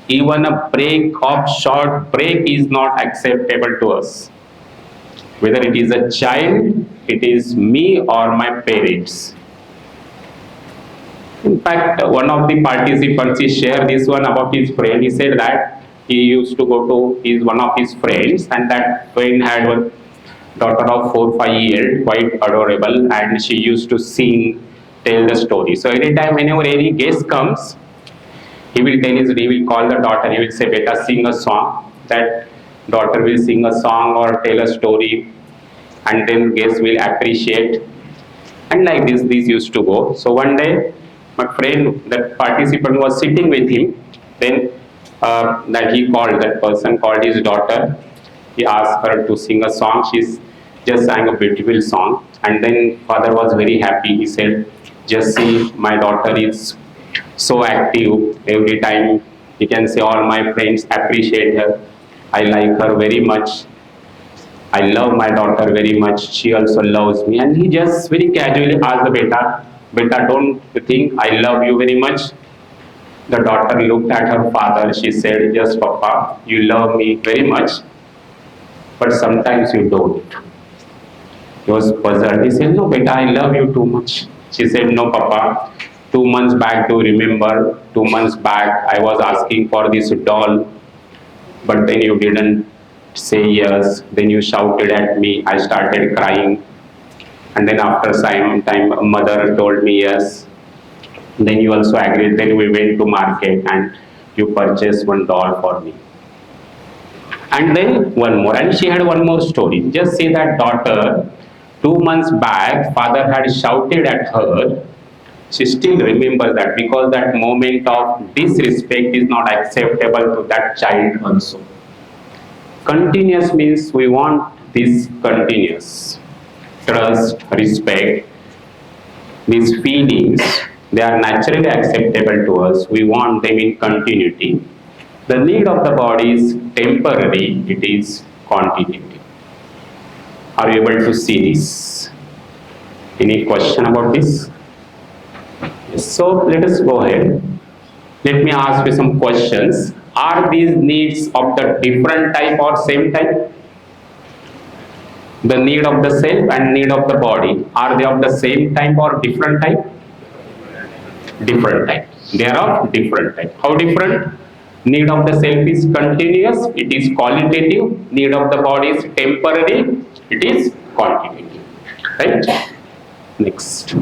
Even a short break is not acceptable to us. Whether it is a child, it is me or my parents. In fact, one of the participants, he shared this one about his friend. He said that he used to go to one of his friends, and that friend had a daughter of 4 or 5 years, quite adorable, and she used to sing, tell the story. So every time, whenever any guest comes, he will call the daughter, he will say, "Beta, sing a song." That daughter will sing a song or tell a story, and then guests will appreciate. And like this used to go. So one day, my friend, that participant was sitting with him. Then that person called his daughter. He asked her to sing a song. She's just sang a beautiful song. And then father was very happy. He said, "Just see, my daughter is so active. Every time you can say all my friends appreciate her. I like her very much. I love my daughter very much. She also loves me." And he just very casually asked the beta, don't you think I love you very much? The daughter looked at her father. She said, "Yes, Papa, you love me very much, but sometimes you don't." He was puzzled. He said, "No, beta, I love you too much." She said, "No, Papa. 2 months back, do you remember? 2 months back, I was asking for this doll, but then you didn't say yes. Then you shouted at me. I started crying. And then after some time, mother told me yes. Then you also agreed. Then we went to market and you purchased one doll for me." And then one more. And she had one more story. Just say that daughter, 2 months back, father had shouted at her. She still remembers that, because that moment of disrespect is not acceptable to that child also. Continuous means we want this continuous. Trust, respect, these feelings, they are naturally acceptable to us. We want them in continuity. The need of the body is temporary, it is continuity. Are you able to see this? Any question about this? Yes. So let us go ahead. Let me ask you some questions. Are these needs of the different type or same type? The need of the self and need of the body, are they of the same type or different type? Different type. They are of different type. How different? Need of the self is continuous, it is qualitative. Need of the body is temporary, it is quantitative. Right? Next.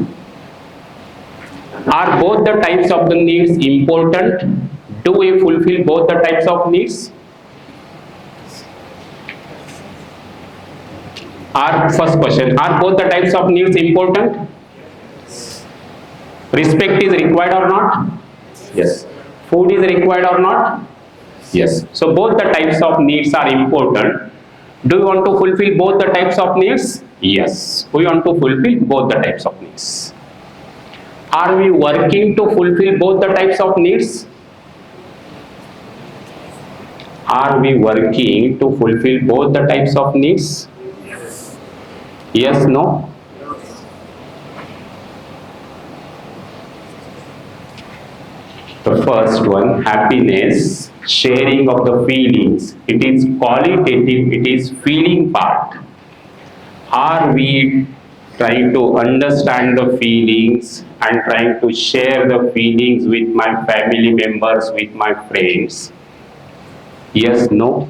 Are both the types of the needs important? Do we fulfill both the types of needs? First question, are both the types of needs important? Respect is required or not? Yes. Food is required or not? Yes. So both the types of needs are important. Do you want to fulfill both the types of needs? Yes. We want to fulfill both the types of needs. Are we working to fulfill both the types of needs? Are we working to fulfill both the types of needs? Yes, no? The first one, happiness, sharing of the feelings. It is qualitative, it is feeling part. Are we trying to understand the feelings and trying to share the feelings with my family members, with my friends? Yes, no?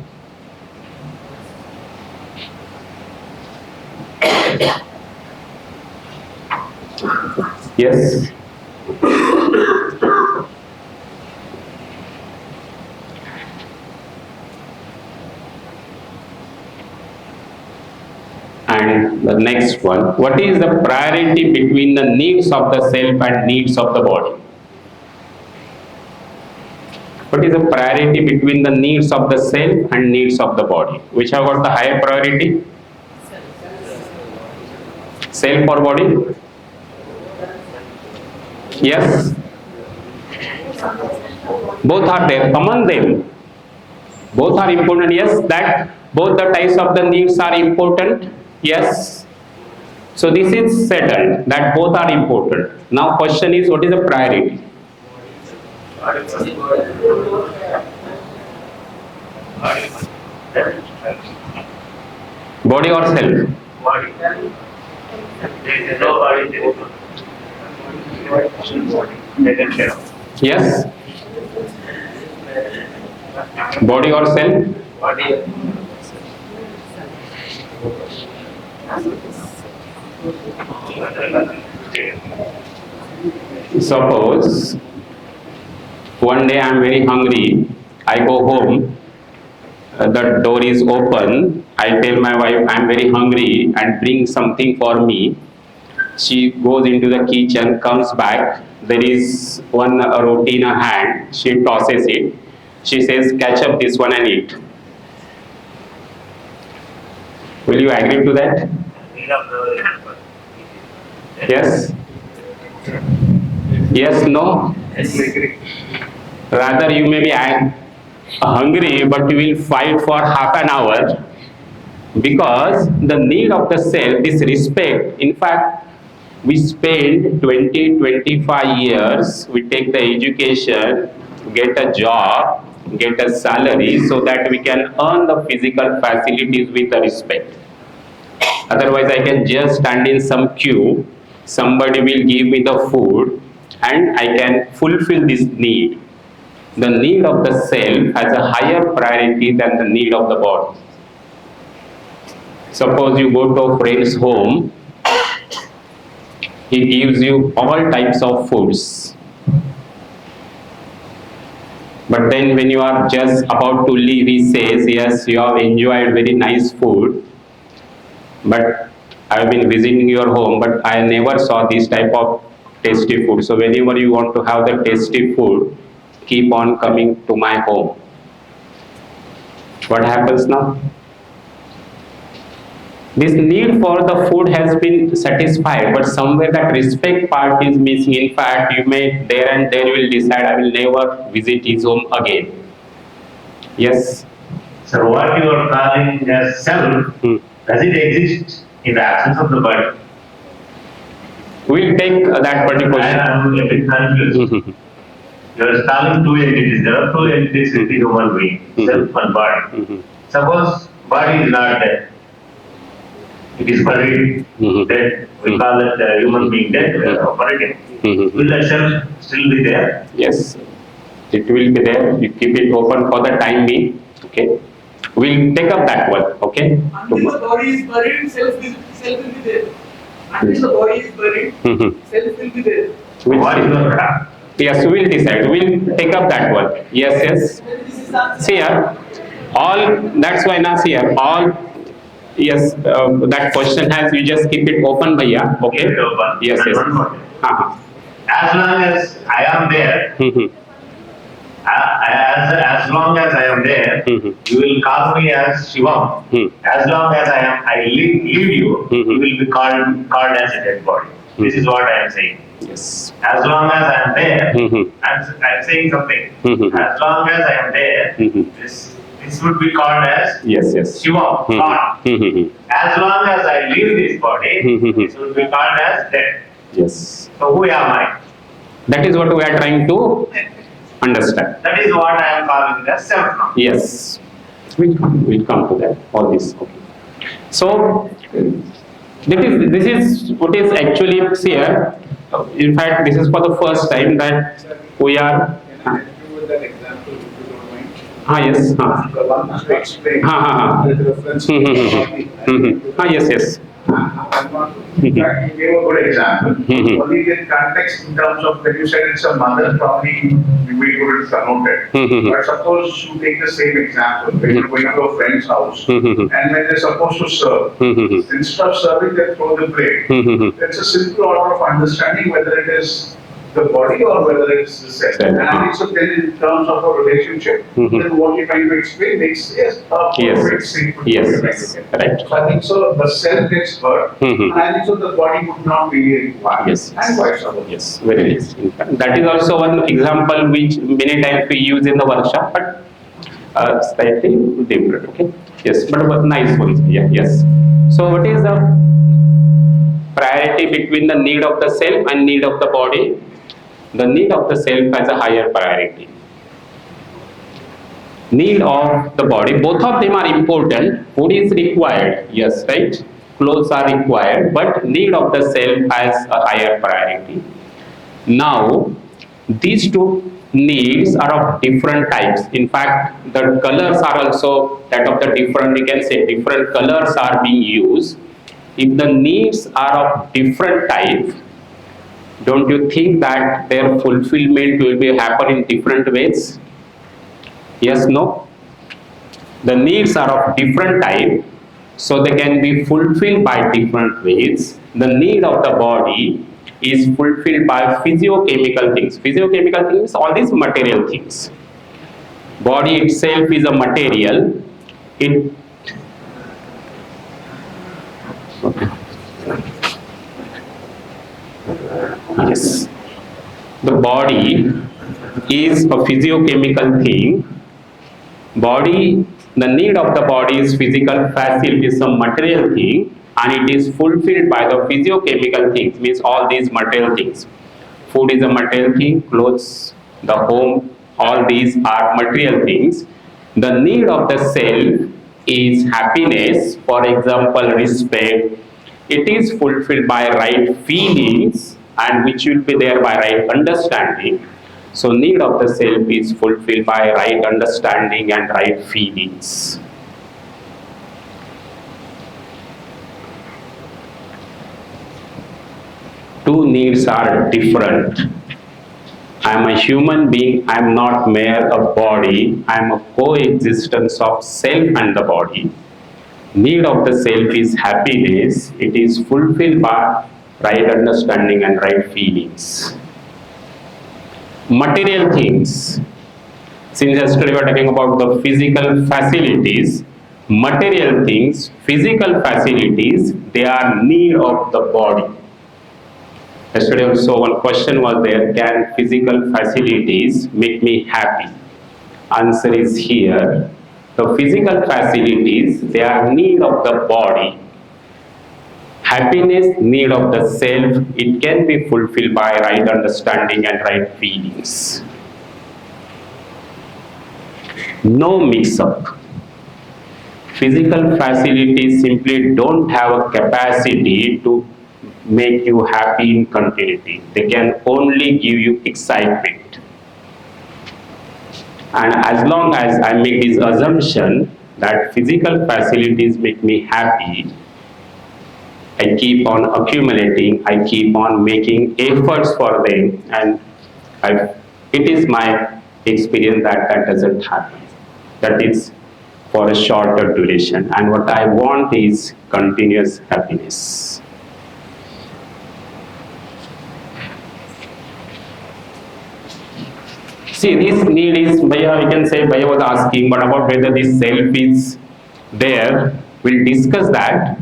Yes? And the next one, what is the priority between the needs of the self and needs of the body? What is the priority between the needs of the self and needs of the body? Which have got the higher priority? Self or body? Yes? Both are there. Among them, both are important. Yes, that both the types of the needs are important. Yes. So this is settled that both are important. Now question is, what is the priority? Body or self? Body. There is no body, there is no body. Taken care of. Yes? Body or self? Body. Suppose one day I am very hungry, I go home, the door is open, I tell my wife I am very hungry and bring something for me. She goes into the kitchen, comes back, there is one roti in her hand, she tosses it, she says catch up this one and eat. Will you agree to that? Yes? Yes, no? Rather you may be hungry but you will fight for half an hour because the need of the self, this respect, in fact we spend 20-25 years, we take the education, get a job, get a salary so that we can earn the physical facilities with the respect. Otherwise I can just stand in some queue, somebody will give me the food and I can fulfill this need. The need of the self has a higher priority than the need of the body. Suppose you go to a friend's home, he gives you all types of foods. But then when you are just about to leave, he says, yes, you have enjoyed very nice food, but I have been visiting your home, but I never saw this type of tasty food. So whenever you want to have the tasty food, keep on coming to my home. What happens now? This need for the food has been satisfied, but somewhere that respect part is missing. In fact, you may there and there will decide I will never visit his home again. Yes? So what you are calling as self, does it exist in the absence of the body? We'll take that particular. I am a bit confused. You are calling two entities. There are two entities in the human being, self and body. Suppose body is not there. It is buried, dead. We call it human being dead, buried. Will the self still be there? Yes, it will be there. You keep it open for the time being. Okay, we'll take up that one. Okay. Until the body is buried, self will be there. Until the body is buried, self will be there. What is the Yes, we will decide. We'll take up that one. Yes, yes. See here, all. That's why now see here, all. Yes, that question has, you just keep it open, bhaiya. Okay. Keep it open. Yes, And yes. one more thing. As long as I am there, as long as I am there, you will call me as Shivam. As long as I leave you, you will be called as a dead body. This is what I am saying. Yes. As long as I am there, I'm saying something. As long as I am there, this would be called as Yes, yes. Shivam, God. As long as I leave this body, this would be called as dead. Yes. So who am I? That is what we are trying to understand. That is what I am calling the self now. Yes. We'll come to that. All this. Okay. So, This is what is actually here. In fact, this is for the first time that we are. Can I help you with that example, if you don't mind? Yes. The one which you explained, with reference to Yes, yes. I'm not, in fact, you gave a good example. Only the context in terms of when you said it's a mother, probably we would have connoted. But suppose you take the same example, when you're going to a friend's house, and when they're supposed to serve, instead of serving, they throw the plate. It's a simple order of understanding whether it is the body or whether it's the self. And I think so then in terms of a relationship, then what you're trying to explain makes a perfect sync with what you're trying to get. Right. So I think so the self gets hurt, and I think so the body would not be required. Yes. And vice versa. Yes, very nice. In fact, that is also one example which many times we use in the workshop, but slightly different. Okay. Yes, but nice ones. Yeah. Yes. So what is the priority between the need of the self and need of the body? The need of the self has a higher priority. Need of the body, both of them are important. Food is required, yes, right? Clothes are required, but need of the self has a higher priority. Now, these two needs are of different types. In fact, the colors are also that of the different, we can say different colors are being used. If the needs are of different type, don't you think that their fulfillment will be happen in different ways? Yes, no? The needs are of different type, so they can be fulfilled by different ways. The need of the body is fulfilled by physiochemical things. Physiochemical things, all these material things. Body itself is a material. It yes, the body is a physiochemical thing. Body, the need of the body is physical facility, some material thing, and it is fulfilled by the physiochemical things, means all these material things. Food is a material thing, clothes, the home, all these are material things. The need of the self is happiness, for example, respect. It is fulfilled by right feelings, and which will be there by right understanding. So need of the self is fulfilled by right understanding and right feelings. Two needs are different. I am a human being, I am not mere a body, I am a coexistence of self and the body. Need of the self is happiness, it is fulfilled by right understanding and right feelings. Material things, since yesterday we were talking about the physical facilities, material things, physical facilities, they are need of the body. Yesterday also one question was there, can physical facilities make me happy? Answer is here. The physical facilities, they are need of the body. Happiness, need of the self, it can be fulfilled by right understanding and right feelings. No mix-up. Physical facilities simply don't have a capacity to make you happy in continuity. They can only give you excitement. And as long as I make this assumption that physical facilities make me happy, I keep on accumulating, I keep on making efforts for them, and it is my experience that that doesn't happen. That is for a shorter duration, and what I want is continuous happiness. See, this need is, Bhaiya, we can say Bhaiya was asking, but about whether this self is there, we'll discuss that.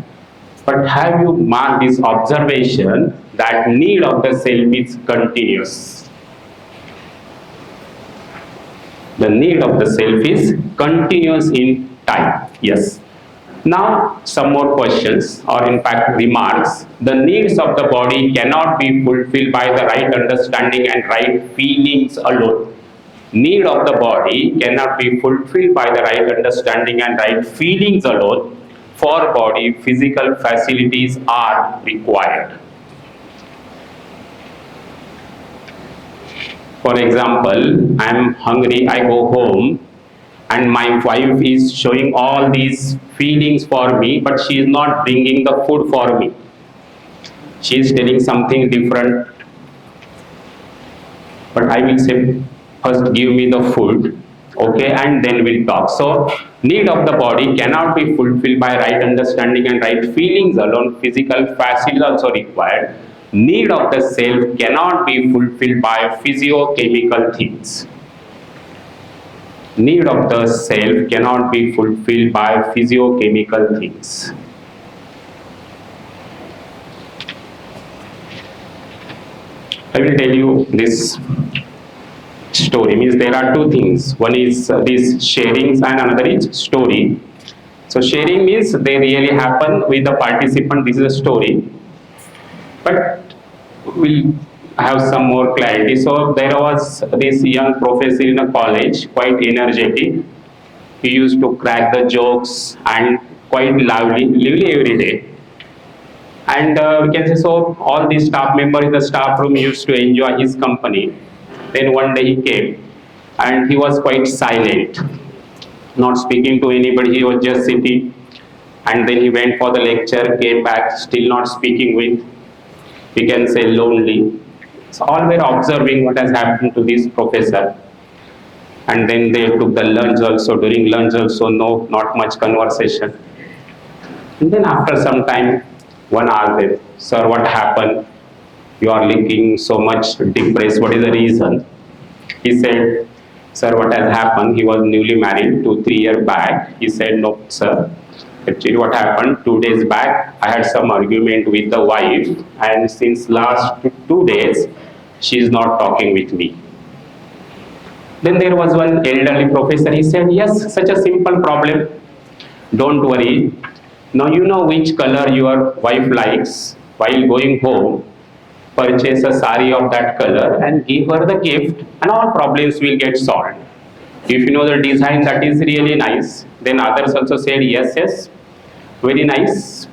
But have you marked this observation that need of the self is continuous? The need of the self is continuous in time. Yes. Now, some more questions, or in fact remarks. The needs of the body cannot be fulfilled by the right understanding and right feelings alone. Need of the body cannot be fulfilled by the right understanding and right feelings alone. for body, physical facilities are required. For example, I am hungry, I go home, and my wife is showing all these feelings for me, but she is not bringing the food for me. She is telling something different, but I will say, first give me the food, okay, and then we'll talk. So, need of the body cannot be fulfilled by right understanding and right feelings alone. Physical facilities also required. Need of the self cannot be fulfilled by physiochemical things. Need of the self cannot be fulfilled by physiochemical things. I will tell you this story. Means there are two things. One is this sharings and another is story. So sharing means they really happen with the participant. This is a story. But we'll have some more clarity. So there was this young professor in a college, quite energetic. He used to crack the jokes and quite lively every day. And we can say, so all these staff members in the staff room used to enjoy his company. Then one day he came and he was quite silent, not speaking to anybody. He was just sitting, and then he went for the lecture, came back, still not speaking with, we can say, lonely. So all were observing what has happened to this professor. And then they took the lunch also. During lunch also, no, not much conversation. And then after some time, one asked him, sir, what happened? You are looking so much depressed. What is the reason? He said, sir, what has happened? He was newly married 2-3 years back. He said, no, sir. Actually, what happened? 2 days back, I had some argument with the wife, and since last 2 days, she is not talking with me. Then there was one elderly professor. He said, yes, such a simple problem. Don't worry. Now you know which color your wife likes. While going home, purchase a sari of that color and give her the gift, and all problems will get solved. If you know the design that is really nice, then others also said, yes, yes, very nice.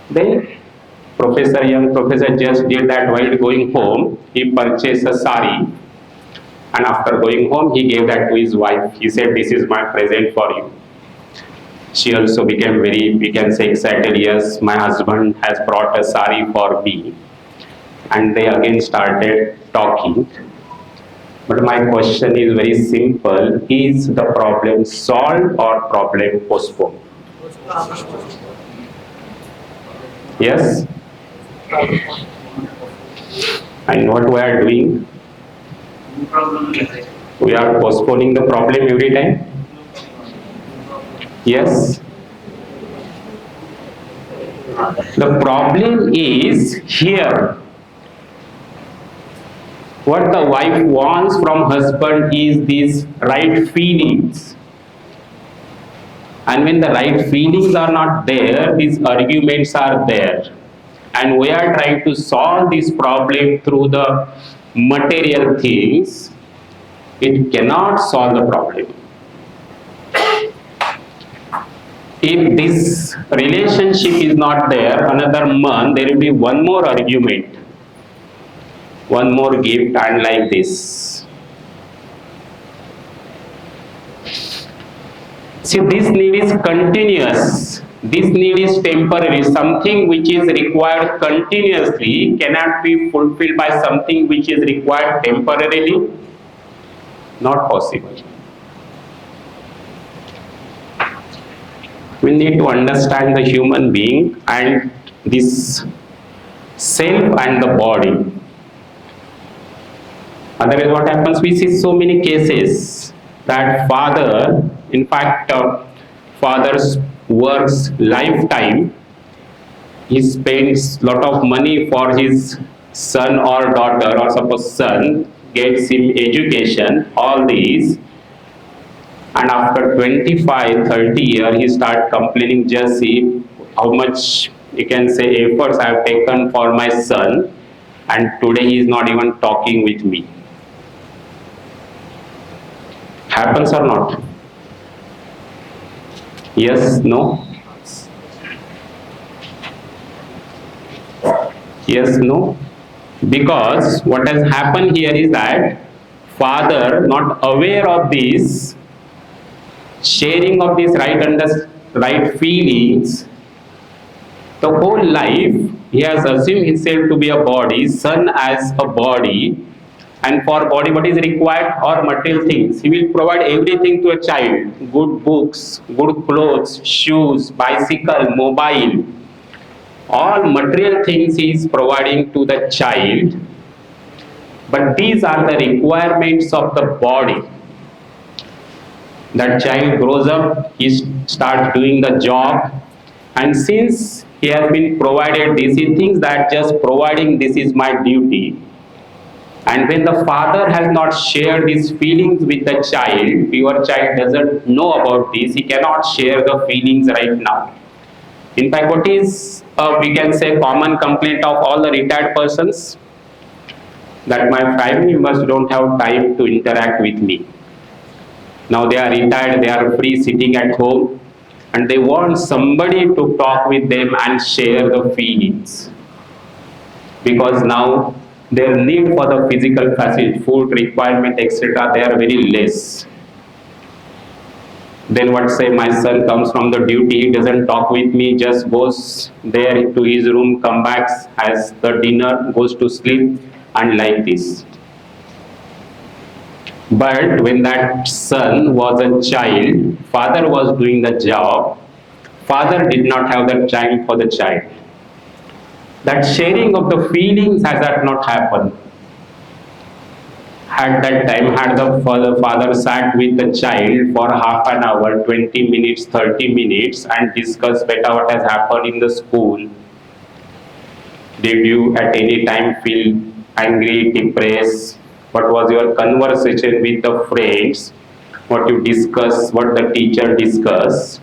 Then young professor just did that. While going home, he purchased a sari, and after going home, he gave that to his wife. He said, this is my present for you. She also became very, we can say, excited. Yes, my husband has brought a sari for me. And they again started talking. But my question is very simple. Is the problem solved or problem postponed? Yes? And what we are doing? We are postponing the problem every time. Yes? The problem is here. What the wife wants from husband is these right feelings. And when the right feelings are not there, these arguments are there. And we are trying to solve this problem through the material things. It cannot solve the problem. If this relationship is not there, another month there will be one more argument, one more gift, and like this. See, this need is continuous. This need is temporary. Something which is required continuously cannot be fulfilled by something which is required temporarily. Not possible. We need to understand the human being and this self and the body. Otherwise, what happens? We see so many cases that father, in fact, father's works lifetime, he spends lot of money for his son or daughter, or suppose son gets him education, all these, and after 25-30 years he start complaining, just see how much, you can say, efforts I have taken for my son, and today he is not even talking with me. Happens or not? Yes, no? Yes, no? Because what has happened here is that father not aware of this sharing of this right feelings. The whole life he has assumed himself to be a body, son as a body, and for body what is required or material things. He will provide everything to a child: good books, good clothes, shoes, bicycle, mobile. All material things he is providing to the child, but these are the requirements of the body. That child grows up, he starts doing the job, and since he has been provided this, he thinks that just providing this is my duty. And when the father has not shared his feelings with the child, your child doesn't know about this, he cannot share the feelings right now. In fact, what is we can say common complaint of all the retired persons? That my family members don't have time to interact with me. Now they are retired, they are free sitting at home, and they want somebody to talk with them and share the feelings. Because now their need for the physical facility, food requirement, etc., they are very less. Then what say, my son comes from the duty, he doesn't talk with me, just goes there to his room, come back, has the dinner, goes to sleep, and like this. But when that son was a child, father was doing the job, father did not have the time for the child. That sharing of the feelings has that not happened. At that time, had the father sat with the child for half an hour, 20 minutes, 30 minutes, and discussed better what has happened in the school. Did you at any time feel angry, depressed? What was your conversation with the friends? What you discuss, what the teacher discussed?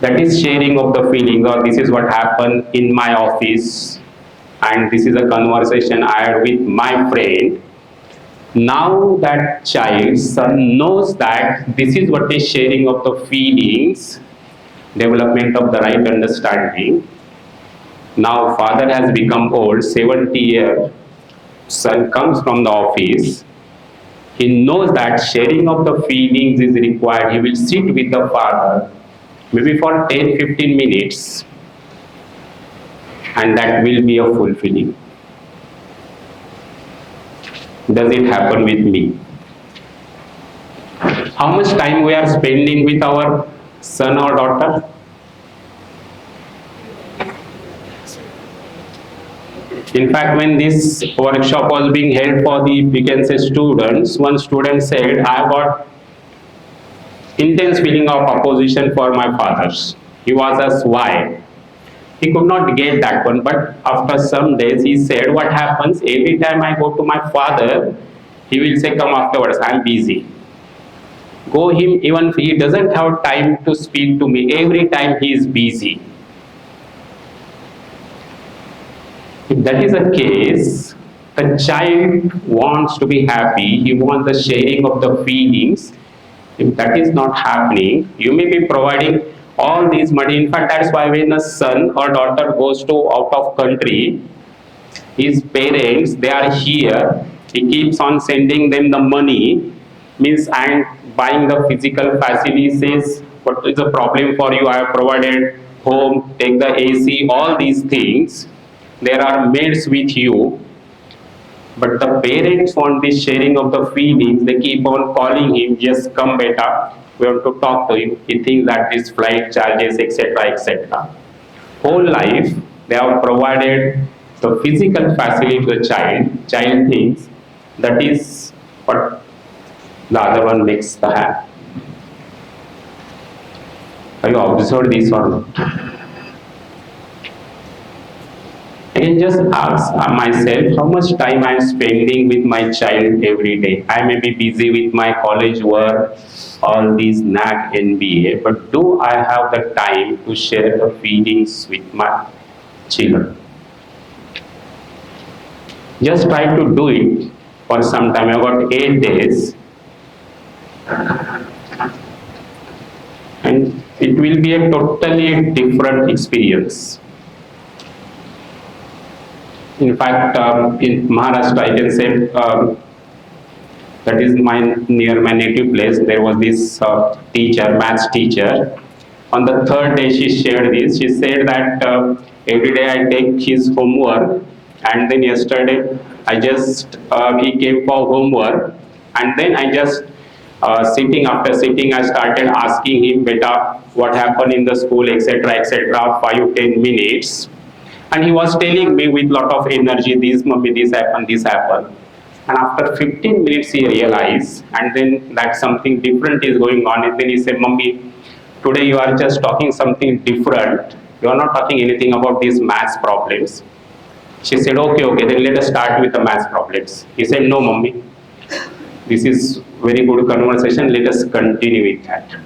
That is sharing of the feeling, or this is what happened in my office, and this is a conversation I had with my friend. Now that child's son knows that this is what is sharing of the feelings, development of the right understanding. Now father has become old, 70-year, son comes from the office. He knows that sharing of the feelings is required. He will sit with the father, maybe for 10-15 minutes, and that will be a fulfilling. Does it happen with me? How much time we are spending with our son or daughter? In fact, when this workshop was being held for the, we can say, students, one student said, I got intense feeling of opposition for my fathers. He was asked why. He could not get that one, but after some days he said, what happens every time I go to my father, he will say, come afterwards, I'm busy. Go him, even he doesn't have time to speak to me, every time he is busy. If that is the case, the child wants to be happy, he wants the sharing of the feelings. If that is not happening, you may be providing all these money. In fact, that's why when a son or daughter goes to out of country, his parents, they are here, he keeps on sending them the money, means and buying the physical facilities. What is the problem for you? I have provided home, take the AC, all these things. There are maids with you, but the parents want this sharing of the feelings. They keep on calling him, just come beta, we want to talk to you. He thinks that this flight charges, etc., etc. Whole life, they have provided the physical facility to the child. Child thinks that is what the other one makes the hand. Have you observed this or not? I can just ask myself how much time I am spending with my child every day. I may be busy with my college work, all these NAC, NBA, but do I have the time to share the feelings with my children? Just try to do it for some time. I've got 8 days, and it will be a totally different experience. In fact, in Maharashtra, I can say that is near my native place. There was this teacher, maths teacher. On the third day, she shared this. She said that every day I take his homework, and then yesterday he came for homework, and then I just sitting after sitting, I started asking him, "Beta, what happened in the school, etc., etc." 5-10 minutes, and he was telling me with lot of energy, "This, mummy, this happened, this happened." And after 15 minutes, he realized, and then that something different is going on. And then he said, "Mummy, today you are just talking something different. You are not talking anything about these maths problems." She said, "Okay, okay, then let us start with the maths problems." He said, "No, mummy, this is very good conversation. Let us continue with that."